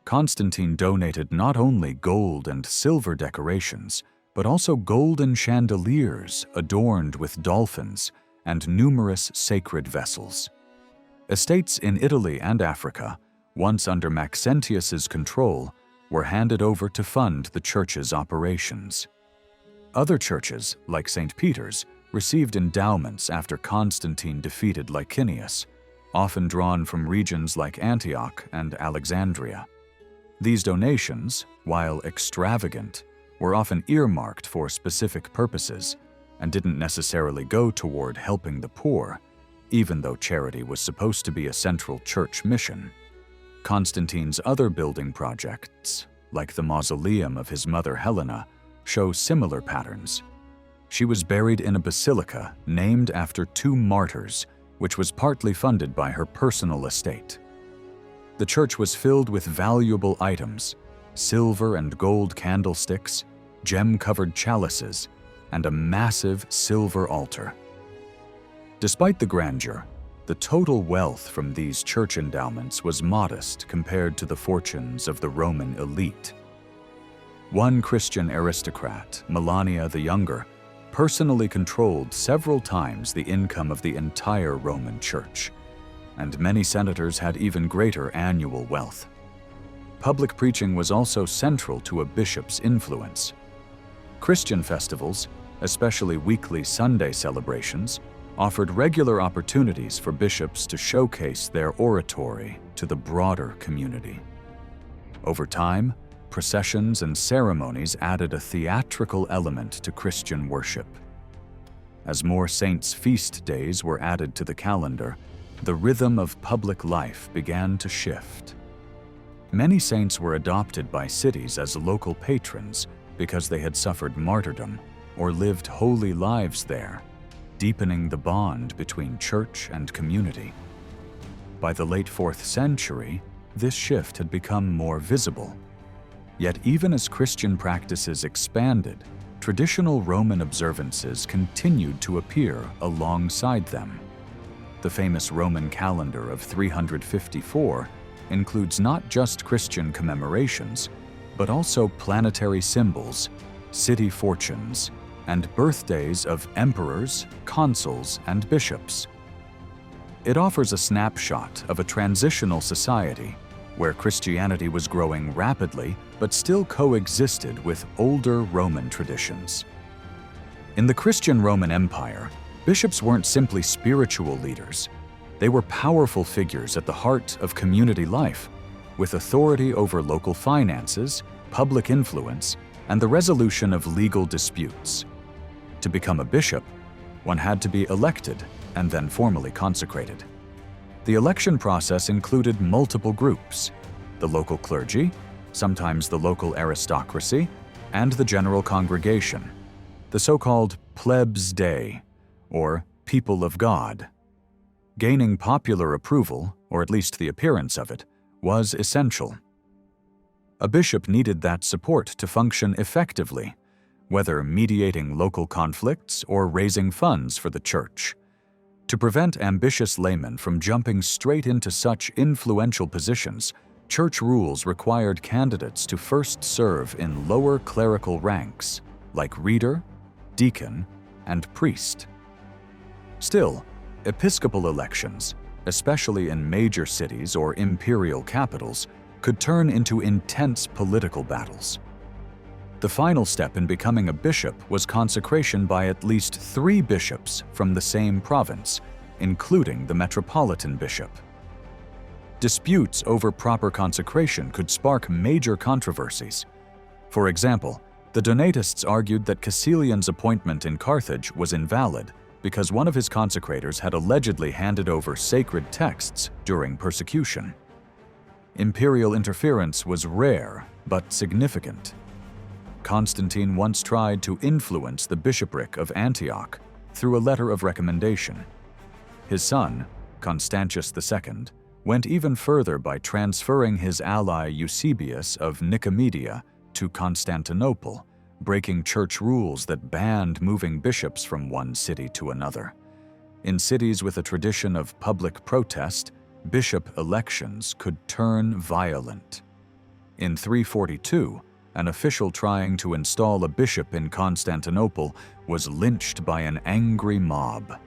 Constantine donated not only gold and silver decorations, but also golden chandeliers adorned with dolphins and numerous sacred vessels. Estates in Italy and Africa, once under Maxentius's control, were handed over to fund the church's operations. Other churches, like St. Peter's, received endowments after Constantine defeated Licinius, often drawn from regions like Antioch and Alexandria. These donations, while extravagant, were often earmarked for specific purposes and didn't necessarily go toward helping the poor, even though charity was supposed to be a central church mission. Constantine's other building projects, like the mausoleum of his mother Helena, show similar patterns. She was buried in a basilica named after 2 martyrs, which was partly funded by her personal estate. The church was filled with valuable items, silver and gold candlesticks, gem-covered chalices, and a massive silver altar. Despite the grandeur, the total wealth from these church endowments was modest compared to the fortunes of the Roman elite. One Christian aristocrat, Melania the Younger, personally controlled several times the income of the entire Roman Church, and many senators had even greater annual wealth. Public preaching was also central to a bishop's influence. Christian festivals, especially weekly Sunday celebrations, offered regular opportunities for bishops to showcase their oratory to the broader community. Over time, processions and ceremonies added a theatrical element to Christian worship. As more saints' feast days were added to the calendar, the rhythm of public life began to shift. Many saints were adopted by cities as local patrons because they had suffered martyrdom or lived holy lives there, deepening the bond between church and community. By the late 4th century, this shift had become more visible. Yet even as Christian practices expanded, traditional Roman observances continued to appear alongside them. The famous Roman calendar of 354 includes not just Christian commemorations, but also planetary symbols, city fortunes, and birthdays of emperors, consuls, and bishops. It offers a snapshot of a transitional society where Christianity was growing rapidly but still coexisted with older Roman traditions. In the Christian Roman Empire, bishops weren't simply spiritual leaders. They were powerful figures at the heart of community life, with authority over local finances, public influence, and the resolution of legal disputes. To become a bishop, one had to be elected and then formally consecrated. The election process included multiple groups: the local clergy, sometimes the local aristocracy, and the general congregation, the so-called plebs Dei, or people of God. Gaining popular approval, or at least the appearance of it, was essential. A bishop needed that support to function effectively, whether mediating local conflicts or raising funds for the church. To prevent ambitious laymen from jumping straight into such influential positions, church rules required candidates to first serve in lower clerical ranks, like reader, deacon, and priest. Still, episcopal elections, especially in major cities or imperial capitals, could turn into intense political battles. The final step in becoming a bishop was consecration by at least 3 bishops from the same province, including the metropolitan bishop. Disputes over proper consecration could spark major controversies. For example, the Donatists argued that Caecilian's appointment in Carthage was invalid because one of his consecrators had allegedly handed over sacred texts during persecution. Imperial interference was rare but significant. Constantine once tried to influence the bishopric of Antioch through a letter of recommendation. His son, Constantius II, went even further by transferring his ally Eusebius of Nika to Constantinople, breaking church rules that banned moving bishops from one city to another. In cities with a tradition of public protest, bishop elections could turn violent. In 342, an official trying to install a bishop in Constantinople was lynched by an angry mob.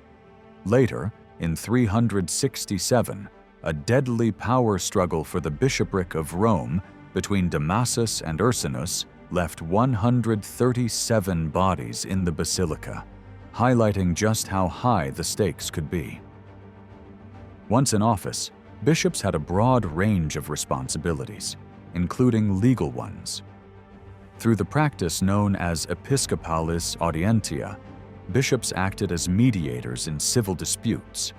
Later, in 367, a deadly power struggle for the bishopric of Rome between Damasus and Ursinus left 137 bodies in the basilica, highlighting just how high the stakes could be. Once in office, bishops had a broad range of responsibilities, including legal ones. Through the practice known as Episcopalis Audientia, bishops acted as mediators in civil disputes.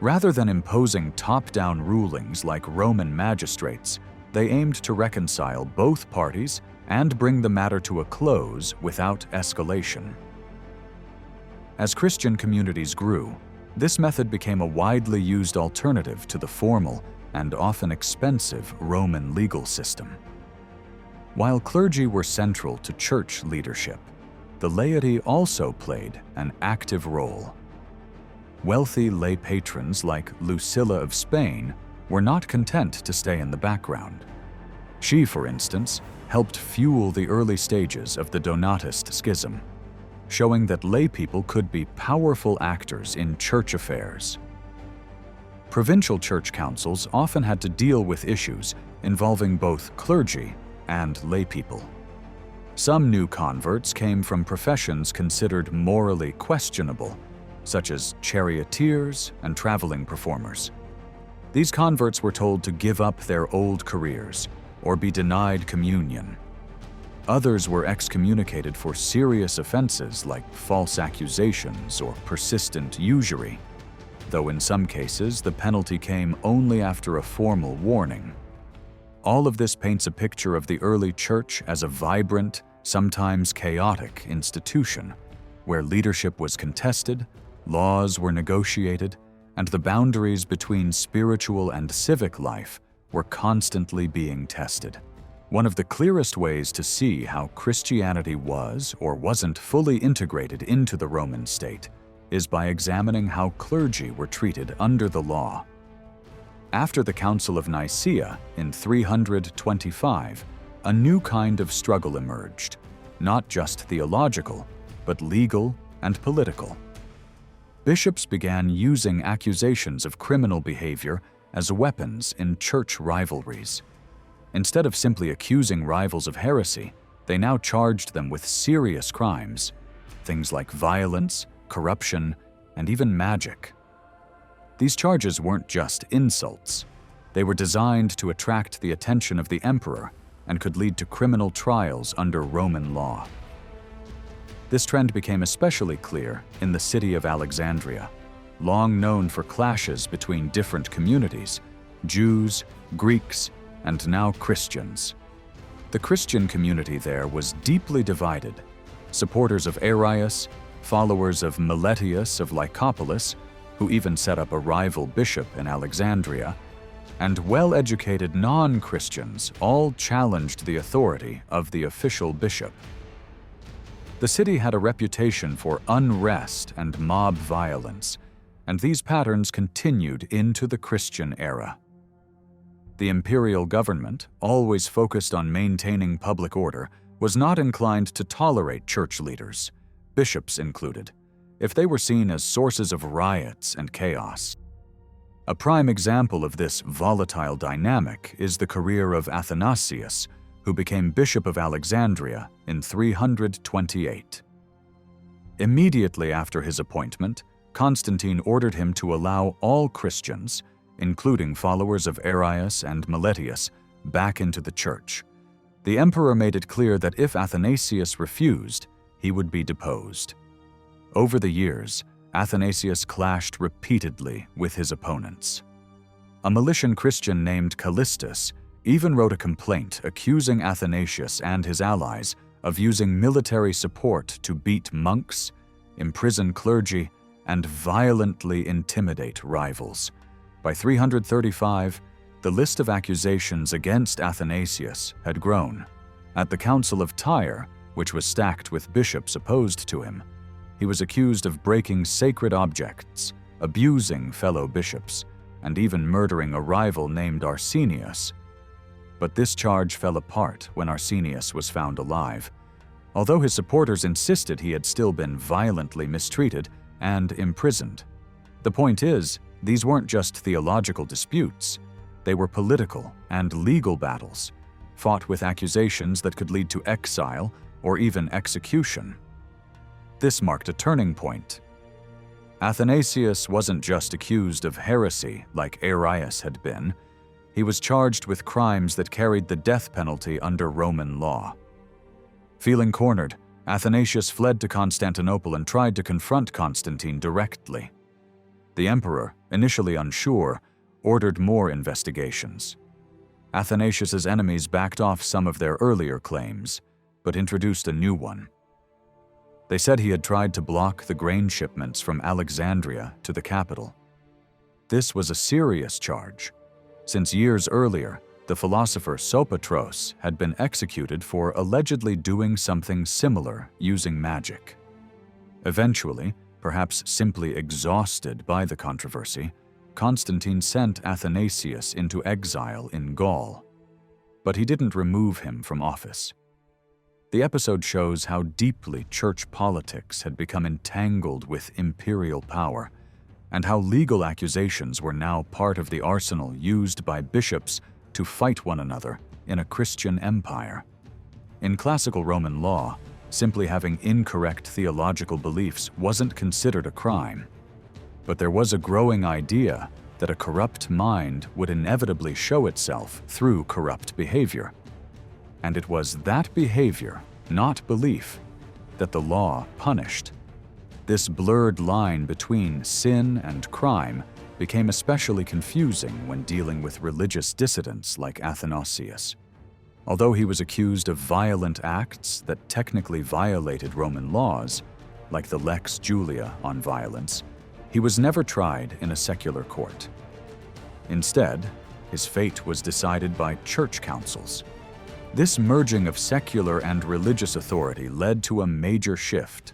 Rather than imposing top-down rulings like Roman magistrates, they aimed to reconcile both parties and bring the matter to a close without escalation. As Christian communities grew, this method became a widely used alternative to the formal and often expensive Roman legal system. While clergy were central to church leadership, the laity also played an active role. Wealthy lay patrons like Lucilla of Spain were not content to stay in the background. She, for instance, helped fuel the early stages of the Donatist schism, showing that lay people could be powerful actors in church affairs. Provincial church councils often had to deal with issues involving both clergy and lay people. Some new converts came from professions considered morally questionable, such as charioteers and traveling performers. These converts were told to give up their old careers or be denied communion. Others were excommunicated for serious offenses like false accusations or persistent usury, though in some cases the penalty came only after a formal warning. All of this paints a picture of the early church as a vibrant, sometimes chaotic institution, where leadership was contested, laws were negotiated, and the boundaries between spiritual and civic life were constantly being tested. One of the clearest ways to see how Christianity was or wasn't fully integrated into the Roman state is by examining how clergy were treated under the law. After the Council of Nicaea in 325, a new kind of struggle emerged, not just theological, but legal and political. Bishops began using accusations of criminal behavior as weapons in church rivalries. Instead of simply accusing rivals of heresy, they now charged them with serious crimes, things like violence, corruption, and even magic. These charges weren't just insults. They were designed to attract the attention of the emperor and could lead to criminal trials under Roman law. This trend became especially clear in the city of Alexandria, long known for clashes between different communities, Jews, Greeks, and now Christians. The Christian community there was deeply divided. Supporters of Arius, followers of Meletius of Lycopolis, who even set up a rival bishop in Alexandria, and well-educated non-Christians all challenged the authority of the official bishop. The city had a reputation for unrest and mob violence, and these patterns continued into the Christian era. The imperial government, always focused on maintaining public order, was not inclined to tolerate church leaders, bishops included, if they were seen as sources of riots and chaos. A prime example of this volatile dynamic is the career of Athanasius, who became Bishop of Alexandria in 328. Immediately after his appointment, Constantine ordered him to allow all Christians, including followers of Arius and Meletius, back into the church. The emperor made it clear that if Athanasius refused, he would be deposed. Over the years, Athanasius clashed repeatedly with his opponents. A Meletian Christian named Callistus even wrote a complaint accusing Athanasius and his allies of using military support to beat monks, imprison clergy, and violently intimidate rivals. By 335, the list of accusations against Athanasius had grown. At the Council of Tyre, which was stacked with bishops opposed to him, he was accused of breaking sacred objects, abusing fellow bishops, and even murdering a rival named Arsenius. But this charge fell apart when Arsenius was found alive, although his supporters insisted he had still been violently mistreated and imprisoned. The point is, these weren't just theological disputes. They were political and legal battles, fought with accusations that could lead to exile or even execution. This marked a turning point. Athanasius wasn't just accused of heresy like Arius had been. He was charged with crimes that carried the death penalty under Roman law. Feeling cornered, Athanasius fled to Constantinople and tried to confront Constantine directly. The emperor, initially unsure, ordered more investigations. Athanasius's enemies backed off some of their earlier claims, but introduced a new one. They said he had tried to block the grain shipments from Alexandria to the capital. This was a serious charge, since years earlier, the philosopher Sopater had been executed for allegedly doing something similar using magic. Eventually, perhaps simply exhausted by the controversy, Constantine sent Athanasius into exile in Gaul. But he didn't remove him from office. The episode shows how deeply church politics had become entangled with imperial power, and how legal accusations were now part of the arsenal used by bishops to fight one another in a Christian empire. In classical Roman law, simply having incorrect theological beliefs wasn't considered a crime. But there was a growing idea that a corrupt mind would inevitably show itself through corrupt behavior. And it was that behavior, not belief, that the law punished. This blurred line between sin and crime became especially confusing when dealing with religious dissidents like Athanasius. Although he was accused of violent acts that technically violated Roman laws, like the Lex Julia on violence, he was never tried in a secular court. Instead, his fate was decided by church councils. This merging of secular and religious authority led to a major shift.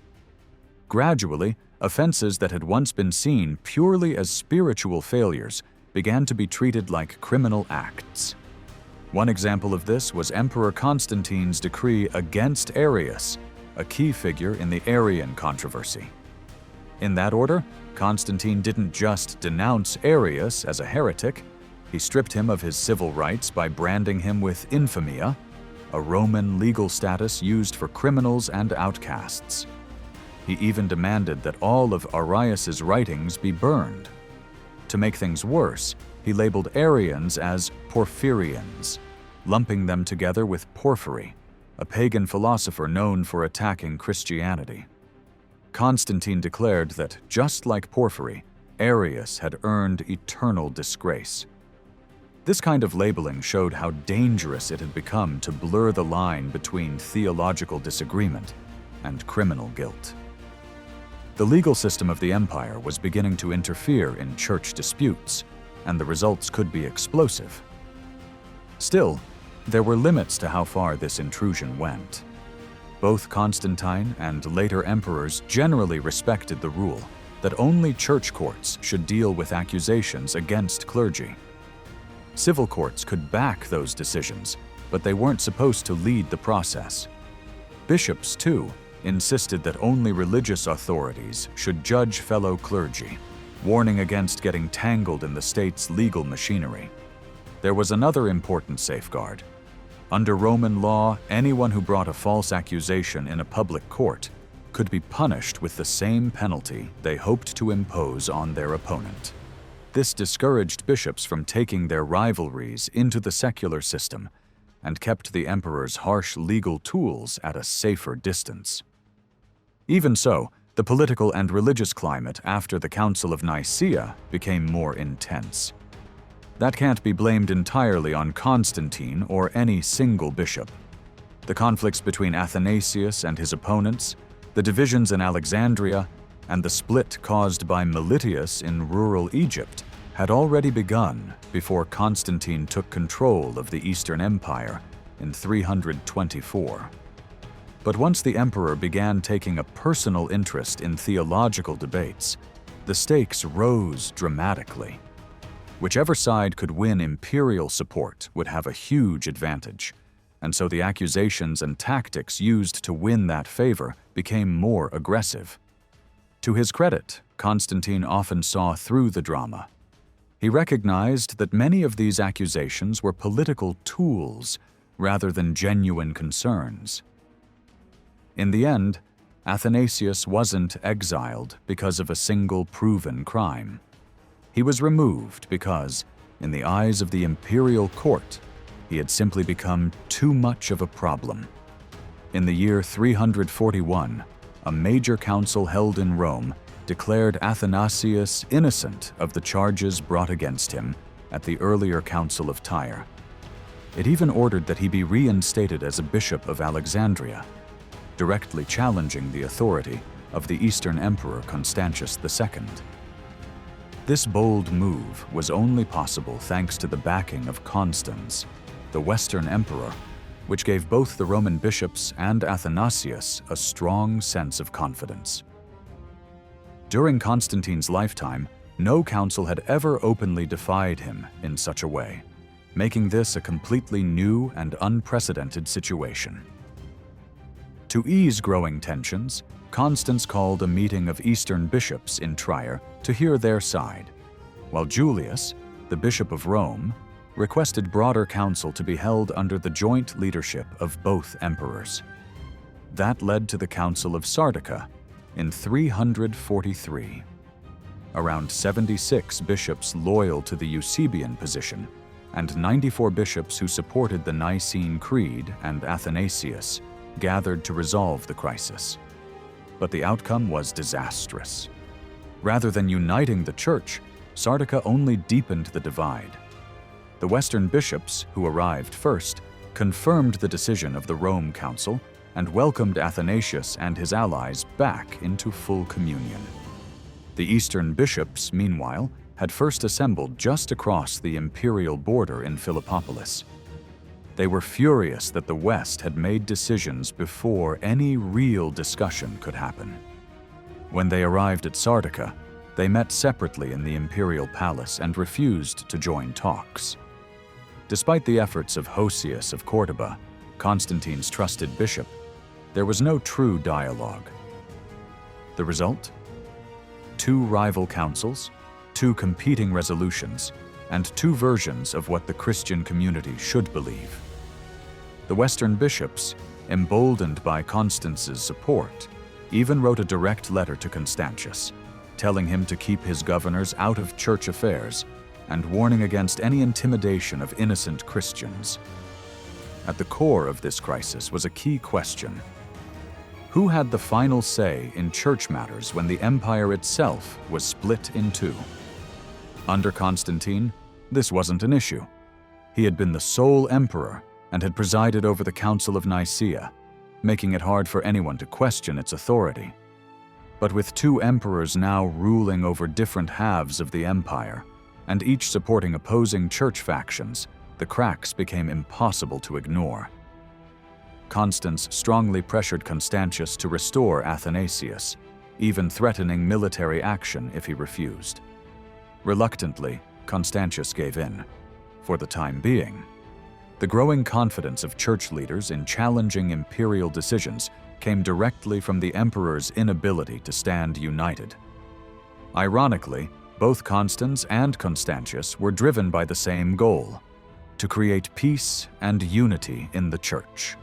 Gradually, offenses that had once been seen purely as spiritual failures began to be treated like criminal acts. One example of this was Emperor Constantine's decree against Arius, a key figure in the Arian controversy. In that order, Constantine didn't just denounce Arius as a heretic, he stripped him of his civil rights by branding him with infamia, a Roman legal status used for criminals and outcasts. He even demanded that all of Arius's writings be burned. To make things worse, he labeled Arians as Porphyrians, lumping them together with Porphyry, a pagan philosopher known for attacking Christianity. Constantine declared that, just like Porphyry, Arius had earned eternal disgrace. This kind of labeling showed how dangerous it had become to blur the line between theological disagreement and criminal guilt. The legal system of the empire was beginning to interfere in church disputes, and the results could be explosive. Still, there were limits to how far this intrusion went. Both Constantine and later emperors generally respected the rule that only church courts should deal with accusations against clergy. Civil courts could back those decisions, but they weren't supposed to lead the process. Bishops, too, insisted that only religious authorities should judge fellow clergy, warning against getting tangled in the state's legal machinery. There was another important safeguard. Under Roman law, anyone who brought a false accusation in a public court could be punished with the same penalty they hoped to impose on their opponent. This discouraged bishops from taking their rivalries into the secular system and kept the emperor's harsh legal tools at a safer distance. Even so, the political and religious climate after the Council of Nicaea became more intense. That can't be blamed entirely on Constantine or any single bishop. The conflicts between Athanasius and his opponents, the divisions in Alexandria, and the split caused by Melitius in rural Egypt had already begun before Constantine took control of the Eastern Empire in 324. But once the emperor began taking a personal interest in theological debates, the stakes rose dramatically. Whichever side could win imperial support would have a huge advantage, and so the accusations and tactics used to win that favor became more aggressive. To his credit, Constantine often saw through the drama. He recognized that many of these accusations were political tools rather than genuine concerns. In the end, Athanasius wasn't exiled because of a single proven crime. He was removed because, in the eyes of the imperial court, he had simply become too much of a problem. In the year 341, a major council held in Rome declared Athanasius innocent of the charges brought against him at the earlier Council of Tyre. It even ordered that he be reinstated as a bishop of Alexandria, directly challenging the authority of the Eastern Emperor Constantius II. This bold move was only possible thanks to the backing of Constance, the Western Emperor, which gave both the Roman bishops and Athanasius a strong sense of confidence. During Constantine's lifetime, no council had ever openly defied him in such a way, making this a completely new and unprecedented situation. To ease growing tensions, Constance called a meeting of Eastern bishops in Trier to hear their side, while Julius, the Bishop of Rome, requested broader council to be held under the joint leadership of both emperors. That led to the Council of Sardica in 343. Around 76 bishops loyal to the Eusebian position, and 94 bishops who supported the Nicene Creed and Athanasius, gathered to resolve the crisis. But the outcome was disastrous. Rather than uniting the Church, Sardica only deepened the divide. The Western bishops, who arrived first, confirmed the decision of the Rome Council and welcomed Athanasius and his allies back into full communion. The Eastern bishops, meanwhile, had first assembled just across the imperial border in Philippopolis. They were furious that the West had made decisions before any real discussion could happen. When they arrived at Sardica, they met separately in the imperial palace and refused to join talks. Despite the efforts of Hosius of Cordoba, Constantine's trusted bishop, there was no true dialogue. The result? 2 rival councils, 2 competing resolutions, and 2 versions of what the Christian community should believe. The Western bishops, emboldened by Constance's support, even wrote a direct letter to Constantius, telling him to keep his governors out of church affairs and warning against any intimidation of innocent Christians. At the core of this crisis was a key question. Who had the final say in church matters when the empire itself was split in 2? Under Constantine, this wasn't an issue. He had been the sole emperor and had presided over the Council of Nicaea, making it hard for anyone to question its authority. But with 2 emperors now ruling over different halves of the empire, and each supporting opposing church factions, the cracks became impossible to ignore. Constance strongly pressured Constantius to restore Athanasius, even threatening military action if he refused. Reluctantly, Constantius gave in, for the time being. The growing confidence of church leaders in challenging imperial decisions came directly from the emperor's inability to stand united. Ironically, both Constance and Constantius were driven by the same goal: to create peace and unity in the church.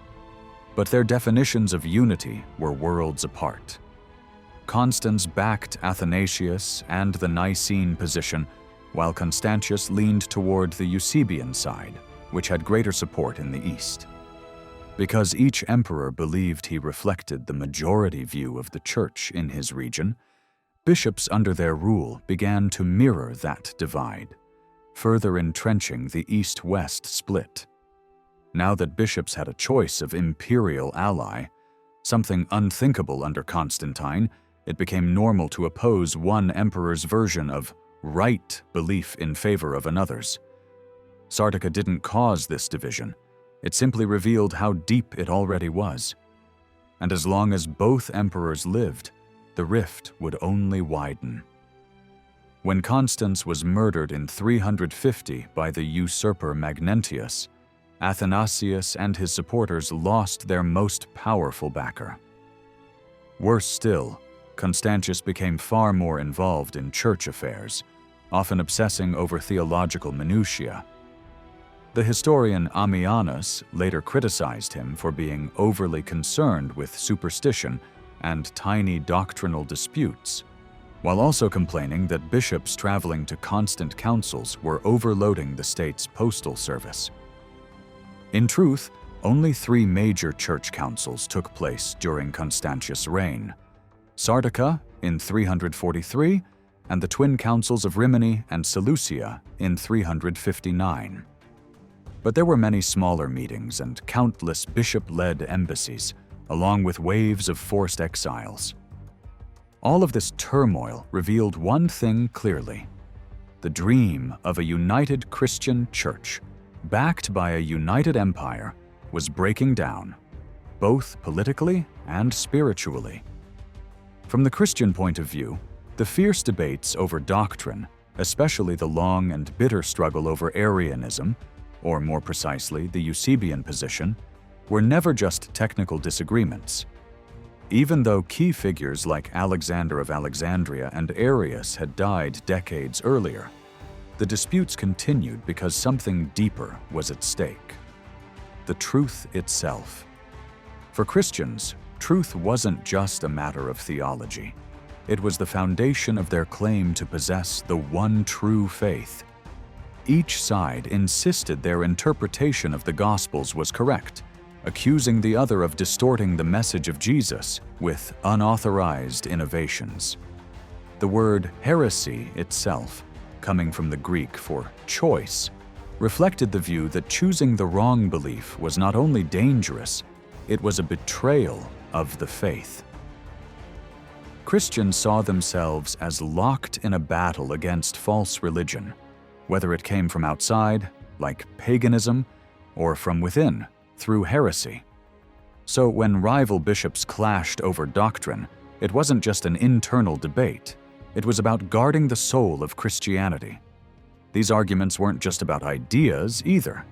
But their definitions of unity were worlds apart. Constance backed Athanasius and the Nicene position, while Constantius leaned toward the Eusebian side, which had greater support in the East. Because each emperor believed he reflected the majority view of the church in his region, bishops under their rule began to mirror that divide, further entrenching the East-West split. now that bishops had a choice of imperial ally. Something unthinkable under Constantine, it became normal to oppose one emperor's version of right belief in favor of another's. Sardica didn't cause this division. It simply revealed how deep it already was. And as long as both emperors lived, the rift would only widen. When Constance was murdered in 350 by the usurper Magnentius, Athanasius and his supporters lost their most powerful backer. Worse still, Constantius became far more involved in church affairs, often obsessing over theological minutiae. The historian Ammianus later criticized him for being overly concerned with superstition and tiny doctrinal disputes, while also complaining that bishops traveling to constant councils were overloading the state's postal service. In truth, only 3 major church councils took place during Constantius' reign: Sardica in 343 and the twin councils of Rimini and Seleucia in 359. But there were many smaller meetings and countless bishop-led embassies, along with waves of forced exiles. All of this turmoil revealed one thing clearly: the dream of a united Christian church, backed by a united empire, was breaking down, both politically and spiritually. From the Christian point of view, the fierce debates over doctrine, especially the long and bitter struggle over Arianism, or more precisely, the Eusebian position, were never just technical disagreements. Even though key figures like Alexander of Alexandria and Arius had died decades earlier, the disputes continued because something deeper was at stake: the truth itself. For Christians, truth wasn't just a matter of theology. It was the foundation of their claim to possess the one true faith. Each side insisted their interpretation of the Gospels was correct, accusing the other of distorting the message of Jesus with unauthorized innovations. The word heresy itself, coming from the Greek for choice, reflected the view that choosing the wrong belief was not only dangerous, it was a betrayal of the faith. Christians saw themselves as locked in a battle against false religion, whether it came from outside, like paganism, or from within, through heresy. So when rival bishops clashed over doctrine, it wasn't just an internal debate. It was about guarding the soul of Christianity. These arguments weren't just about ideas either.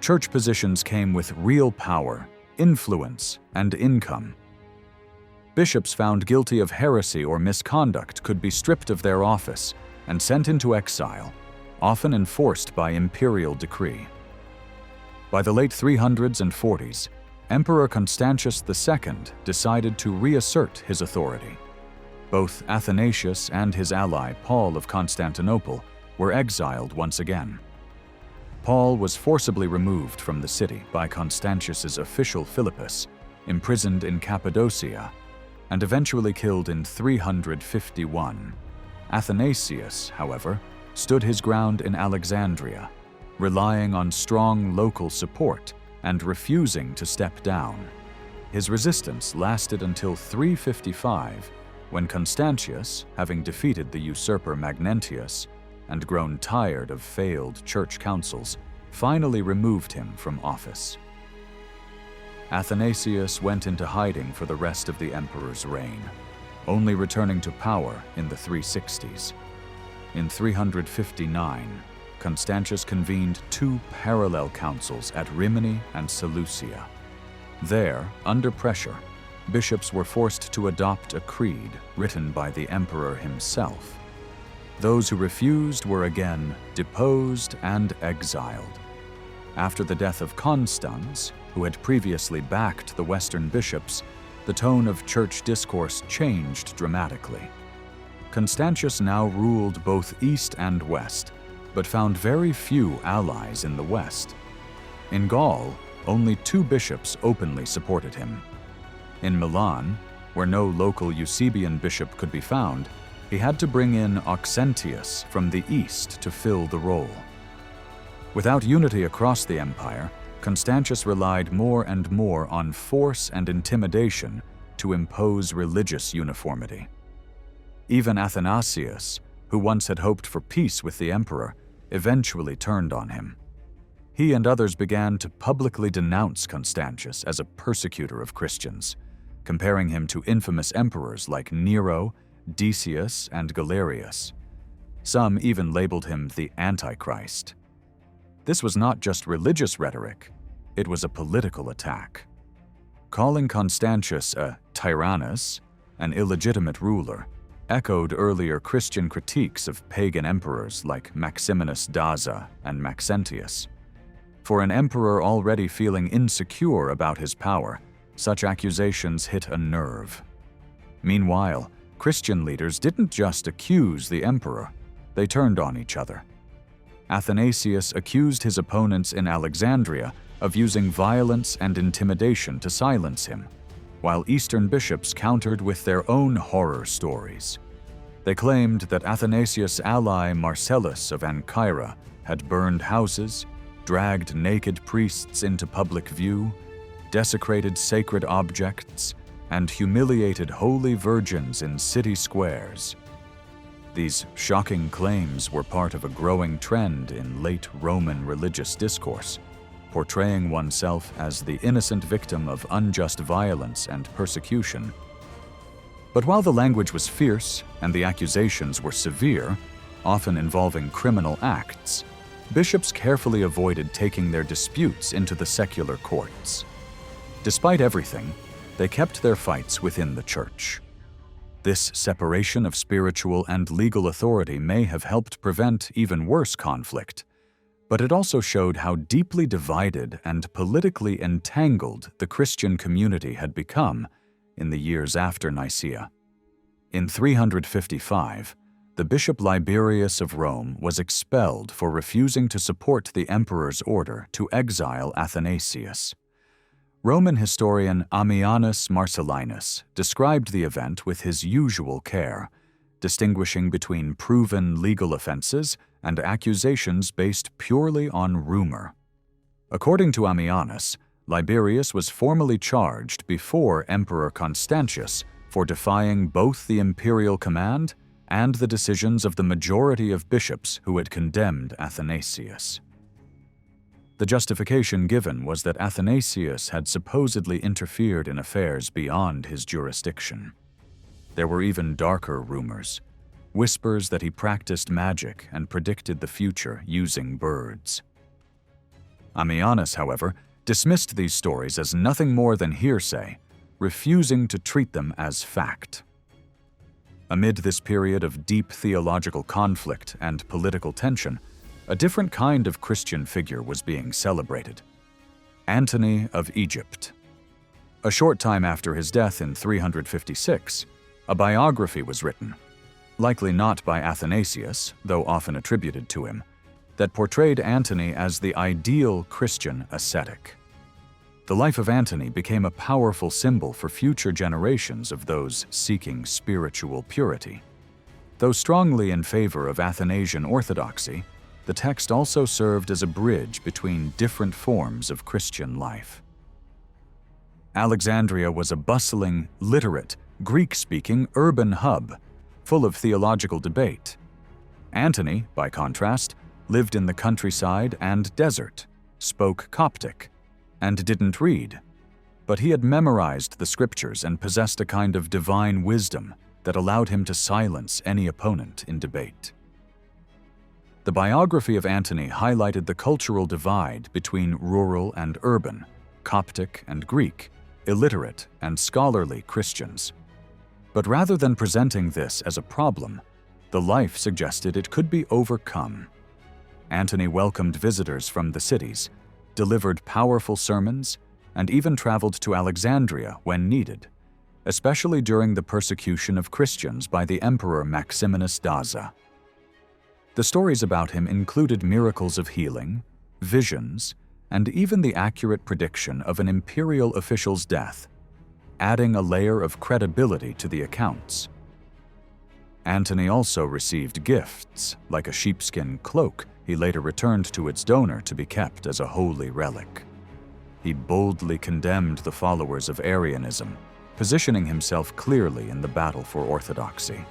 Church positions came with real power, influence, and income. Bishops found guilty of heresy or misconduct could be stripped of their office and sent into exile, often enforced by imperial decree. By the late 300s and 40s, Emperor Constantius II decided to reassert his authority. Both Athanasius and his ally Paul of Constantinople were exiled once again. Paul was forcibly removed from the city by Constantius's official Philippus, imprisoned in Cappadocia, and eventually killed in 351. Athanasius, however, stood his ground in Alexandria, relying on strong local support and refusing to step down. His resistance lasted until 355, when Constantius, having defeated the usurper Magnentius and grown tired of failed church councils, finally removed him from office. Athanasius went into hiding for the rest of the emperor's reign, only returning to power in the 360s. In 359, Constantius convened 2 parallel councils at Rimini and Seleucia. There, under pressure, bishops were forced to adopt a creed written by the emperor himself. Those who refused were again deposed and exiled. After the death of Constance, who had previously backed the Western bishops, the tone of church discourse changed dramatically. Constantius now ruled both East and West, but found very few allies in the West. In Gaul, only 2 bishops openly supported him. In Milan, where no local Eusebian bishop could be found, he had to bring in Auxentius from the east to fill the role. Without unity across the empire, Constantius relied more and more on force and intimidation to impose religious uniformity. Even Athanasius, who once had hoped for peace with the emperor, eventually turned on him. He and others began to publicly denounce Constantius as a persecutor of Christians, comparing him to infamous emperors like Nero, Decius, and Galerius. Some even labeled him the Antichrist. This was not just religious rhetoric, it was a political attack. Calling Constantius a tyrannus, an illegitimate ruler, echoed earlier Christian critiques of pagan emperors like Maximinus Daza and Maxentius. For an emperor already feeling insecure about his power, such accusations hit a nerve. Meanwhile, Christian leaders didn't just accuse the emperor, they turned on each other. Athanasius accused his opponents in Alexandria of using violence and intimidation to silence him, while Eastern bishops countered with their own horror stories. They claimed that Athanasius' ally Marcellus of Ancyra had burned houses, dragged naked priests into public view, desecrated sacred objects, and humiliated holy virgins in city squares. These shocking claims were part of a growing trend in late Roman religious discourse, portraying oneself as the innocent victim of unjust violence and persecution. But while the language was fierce and the accusations were severe, often involving criminal acts, bishops carefully avoided taking their disputes into the secular courts. Despite everything, they kept their fights within the church. This separation of spiritual and legal authority may have helped prevent even worse conflict, but it also showed how deeply divided and politically entangled the Christian community had become in the years after Nicaea. In 355, the Bishop Liberius of Rome was expelled for refusing to support the emperor's order to exile Athanasius. Roman historian Ammianus Marcellinus described the event with his usual care, distinguishing between proven legal offenses and accusations based purely on rumor. According to Ammianus, Liberius was formally charged before Emperor Constantius for defying both the imperial command and the decisions of the majority of bishops who had condemned Athanasius. The justification given was that Athanasius had supposedly interfered in affairs beyond his jurisdiction. There were even darker rumors, whispers that he practiced magic and predicted the future using birds. Ammianus, however, dismissed these stories as nothing more than hearsay, refusing to treat them as fact. Amid this period of deep theological conflict and political tension, a different kind of Christian figure was being celebrated: Antony of Egypt. A short time after his death in 356, a biography was written, likely not by Athanasius, though often attributed to him, that portrayed Antony as the ideal Christian ascetic. The life of Antony became a powerful symbol for future generations of those seeking spiritual purity. Though strongly in favor of Athanasian orthodoxy, the text also served as a bridge between different forms of Christian life. Alexandria was a bustling, literate, Greek-speaking urban hub, full of theological debate. Antony, by contrast, lived in the countryside and desert, spoke Coptic, and didn't read, but he had memorized the scriptures and possessed a kind of divine wisdom that allowed him to silence any opponent in debate. The biography of Antony highlighted the cultural divide between rural and urban, Coptic and Greek, illiterate and scholarly Christians. But rather than presenting this as a problem, the life suggested it could be overcome. Antony welcomed visitors from the cities, delivered powerful sermons, and even traveled to Alexandria when needed, especially during the persecution of Christians by the Emperor Maximinus Daza. The stories about him included miracles of healing, visions, and even the accurate prediction of an imperial official's death, adding a layer of credibility to the accounts. Antony also received gifts, like a sheepskin cloak he later returned to its donor to be kept as a holy relic. he boldly condemned the followers of Arianism, positioning himself clearly in the battle for orthodoxy.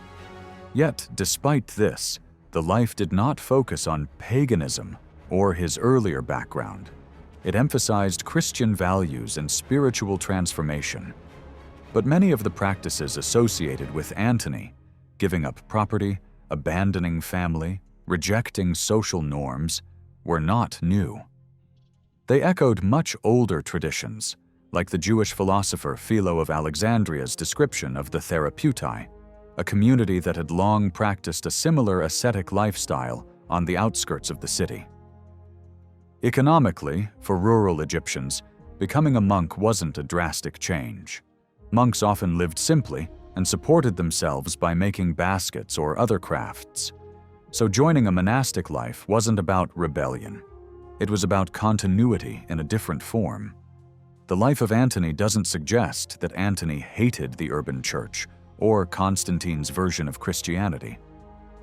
Yet, despite this, the life did not focus on paganism or his earlier background. It emphasized Christian values and spiritual transformation. But many of the practices associated with Antony, giving up property, abandoning family, rejecting social norms, were not new. They echoed much older traditions, like the Jewish philosopher Philo of Alexandria's description of the Therapeutai, a community that had long practiced a similar ascetic lifestyle on the outskirts of the city. Economically, for rural Egyptians, becoming a monk wasn't a drastic change. Monks often lived simply and supported themselves by making baskets or other crafts. So joining a monastic life wasn't about rebellion. It was about continuity in a different form. The life of Antony doesn't suggest that Antony hated the urban church or Constantine's version of Christianity.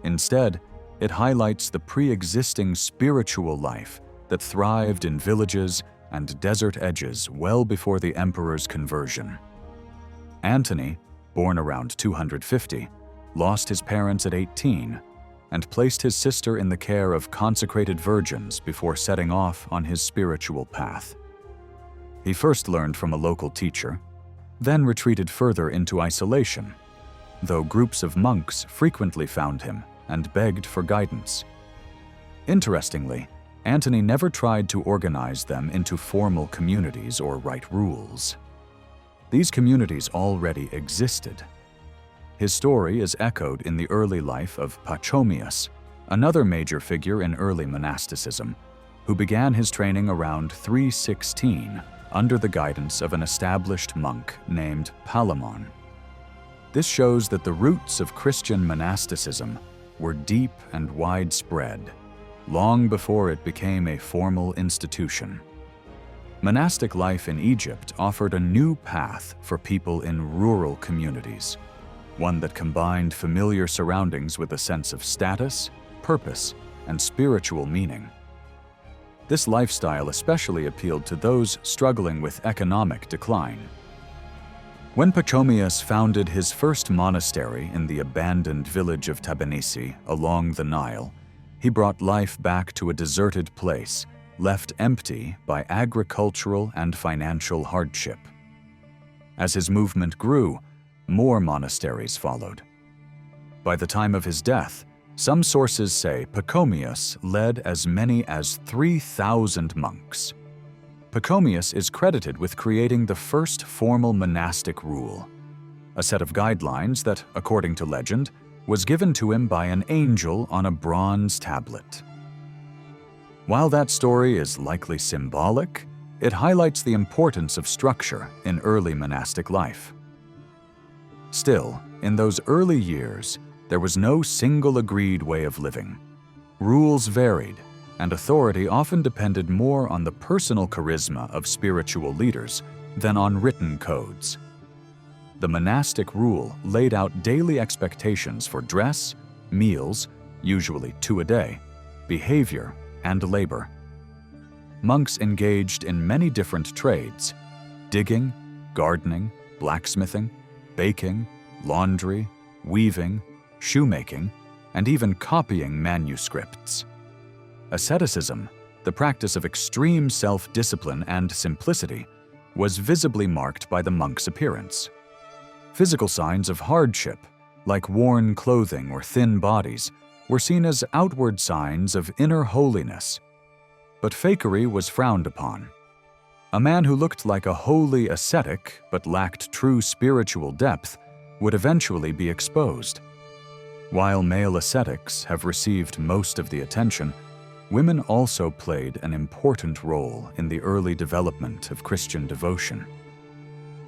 Instead, it highlights the pre-existing spiritual life that thrived in villages and desert edges well before the emperor's conversion. Antony, born around 250, lost his parents at 18 and placed his sister in the care of consecrated virgins before setting off on his spiritual path. He first learned from a local teacher, then retreated further into isolation, though groups of monks frequently found him and begged for guidance. Interestingly, Antony never tried to organize them into formal communities or write rules. These communities already existed. His story is echoed in the early life of Pachomius, another major figure in early monasticism, who began his training around 316 under the guidance of an established monk named Palamon. This shows that the roots of Christian monasticism were deep and widespread, long before it became a formal institution. Monastic life in Egypt offered a new path for people in rural communities, one that combined familiar surroundings with a sense of status, purpose, and spiritual meaning. This lifestyle especially appealed to those struggling with economic decline. When Pachomius founded his first monastery in the abandoned village of Tabenisi along the Nile, he brought life back to a deserted place, left empty by agricultural and financial hardship. As his movement grew, more monasteries followed. By the time of his death, some sources say Pachomius led as many as 3,000 monks. Pachomius is credited with creating the first formal monastic rule, a set of guidelines that, according to legend, was given to him by an angel on a bronze tablet. While that story is likely symbolic, it highlights the importance of structure in early monastic life. Still, in those early years, there was no single agreed way of living. Rules varied, and authority often depended more on the personal charisma of spiritual leaders than on written codes. The monastic rule laid out daily expectations for dress, meals, usually 2 a day, behavior, and labor. Monks engaged in many different trades: digging, gardening, blacksmithing, baking, laundry, weaving, shoemaking, and even copying manuscripts. Asceticism, the practice of extreme self-discipline and simplicity, was visibly marked by the monk's appearance. Physical signs of hardship, like worn clothing or thin bodies, were seen as outward signs of inner holiness. But fakery was frowned upon. A man who looked like a holy ascetic but lacked true spiritual depth would eventually be exposed. While male ascetics have received most of the attention, women also played an important role in the early development of Christian devotion.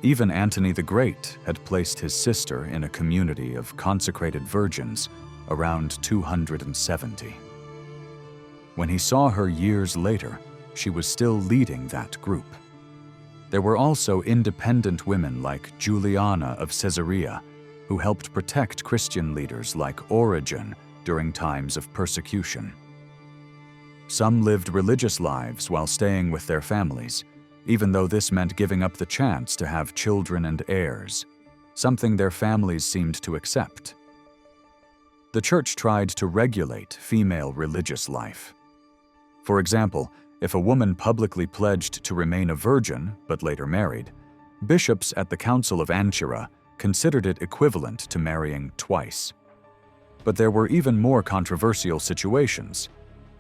Even Antony the Great had placed his sister in a community of consecrated virgins around 270. When he saw her years later, she was still leading that group. There were also independent women like Juliana of Caesarea, who helped protect Christian leaders like Origen during times of persecution. Some lived religious lives while staying with their families, even though this meant giving up the chance to have children and heirs, something their families seemed to accept. The Church tried to regulate female religious life. For example, if a woman publicly pledged to remain a virgin but later married, bishops at the Council of Ancyra considered it equivalent to marrying twice. But there were even more controversial situations,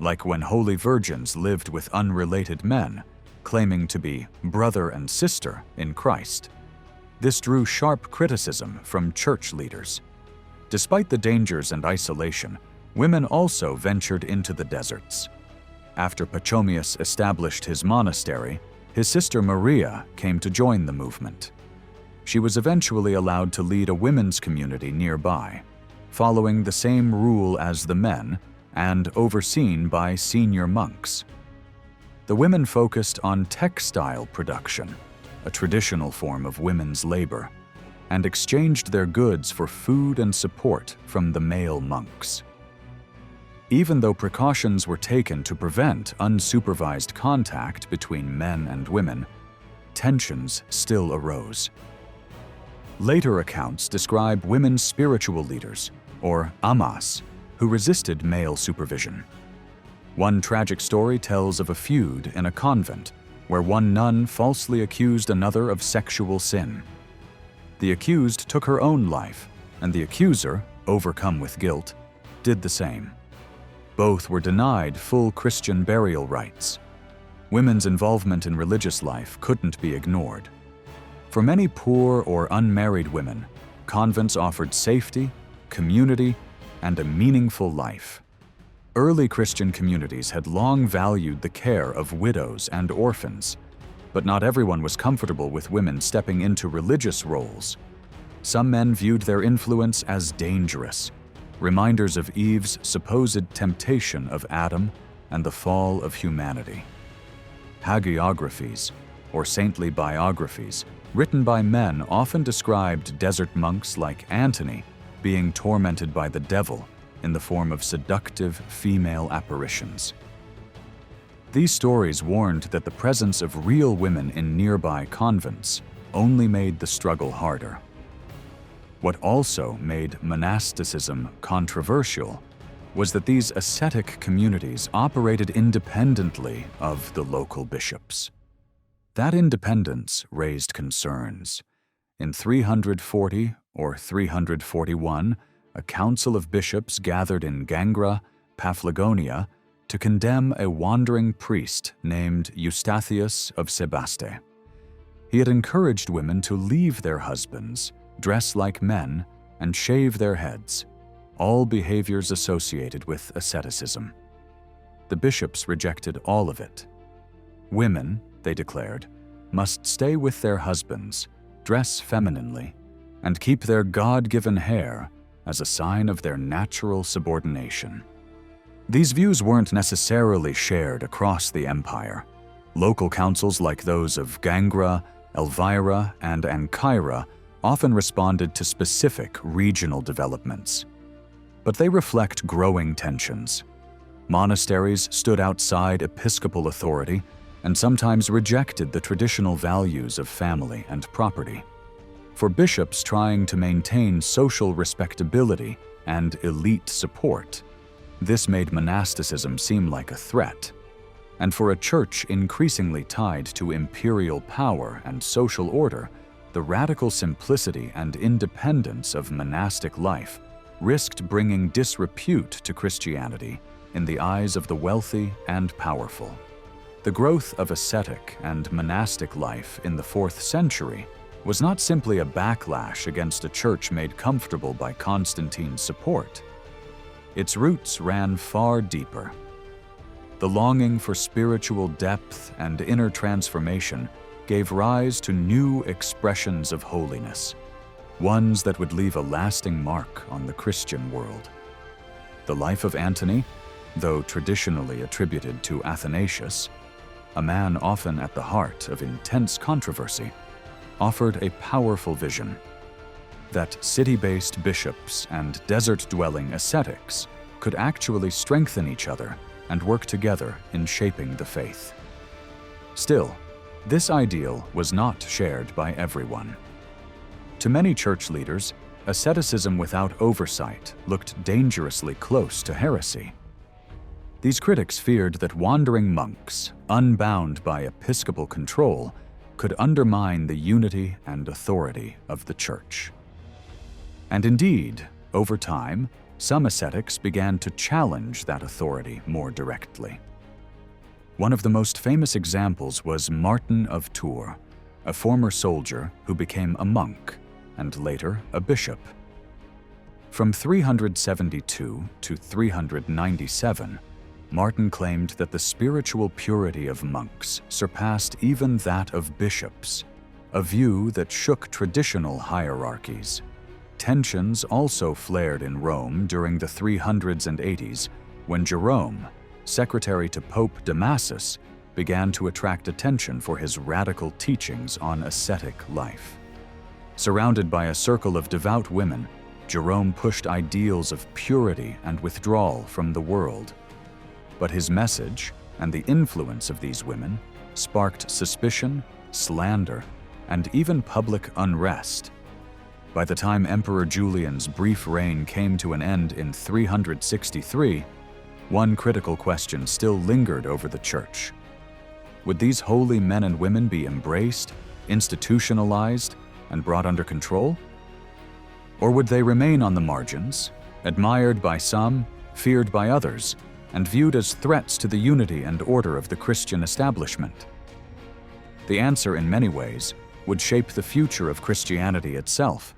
like when holy virgins lived with unrelated men, claiming to be brother and sister in Christ. This drew sharp criticism from church leaders. Despite the dangers and isolation, women also ventured into the deserts. After Pachomius established his monastery, his sister Maria came to join the movement. She was eventually allowed to lead a women's community nearby, following the same rule as the men and overseen by senior monks. The women focused on textile production, a traditional form of women's labor, and exchanged their goods for food and support from the male monks. Even though precautions were taken to prevent unsupervised contact between men and women, tensions still arose. Later accounts describe women's spiritual leaders, or amas, who resisted male supervision. One tragic story tells of a feud in a convent where one nun falsely accused another of sexual sin. The accused took her own life, and the accuser, overcome with guilt, did the same. Both were denied full Christian burial rites. Women's involvement in religious life couldn't be ignored. For many poor or unmarried women, convents offered safety, community, and a meaningful life. Early Christian communities had long valued the care of widows and orphans, but not everyone was comfortable with women stepping into religious roles. Some men viewed their influence as dangerous, reminders of Eve's supposed temptation of Adam and the fall of humanity. Hagiographies, or saintly biographies, written by men often described desert monks like Antony being tormented by the devil in the form of seductive female apparitions. These stories warned that the presence of real women in nearby convents only made the struggle harder. What also made monasticism controversial was that these ascetic communities operated independently of the local bishops. That independence raised concerns. In 340 or 341, a council of bishops gathered in Gangra, Paphlagonia, to condemn a wandering priest named Eustathius of Sebaste. He had encouraged women to leave their husbands, dress like men, and shave their heads, all behaviors associated with asceticism. The bishops rejected all of it. Women, they declared, must stay with their husbands, dress femininely, and keep their God-given hair as a sign of their natural subordination. These views weren't necessarily shared across the empire. Local councils like those of Gangra, Elvira, and Ancyra often responded to specific regional developments. But they reflect growing tensions. Monasteries stood outside episcopal authority and sometimes rejected the traditional values of family and property. For bishops trying to maintain social respectability and elite support, this made monasticism seem like a threat. And for a church increasingly tied to imperial power and social order, the radical simplicity and independence of monastic life risked bringing disrepute to Christianity in the eyes of the wealthy and powerful. The growth of ascetic and monastic life in the 4th century was not simply a backlash against a church made comfortable by Constantine's support. Its roots ran far deeper. The longing for spiritual depth and inner transformation gave rise to new expressions of holiness, ones that would leave a lasting mark on the Christian world. The life of Antony, though traditionally attributed to Athanasius, a man often at the heart of intense controversy, offered a powerful vision that city-based bishops and desert-dwelling ascetics could actually strengthen each other and work together in shaping the faith. Still, This ideal was not shared by everyone. To many church leaders, asceticism without oversight looked dangerously close to heresy. These critics feared that wandering monks, unbound by episcopal control, could undermine the unity and authority of the church. And indeed, over time, some ascetics began to challenge that authority more directly. One of the most famous examples was Martin of Tours, a former soldier who became a monk and later a bishop. From 372 to 397, Martin claimed that the spiritual purity of monks surpassed even that of bishops, a view that shook traditional hierarchies. Tensions also flared in Rome during the 300s and 80s when Jerome, secretary to Pope Damasus, began to attract attention for his radical teachings on ascetic life. Surrounded by a circle of devout women, Jerome pushed ideals of purity and withdrawal from the world. But his message and the influence of these women sparked suspicion, slander, and even public unrest. By the time Emperor Julian's brief reign came to an end in 363, one critical question still lingered over the church. Would these holy men and women be embraced, institutionalized, and brought under control? Or would they remain on the margins, admired by some, feared by others, and viewed as threats to the unity and order of the Christian establishment? The answer, in many ways, would shape the future of Christianity itself.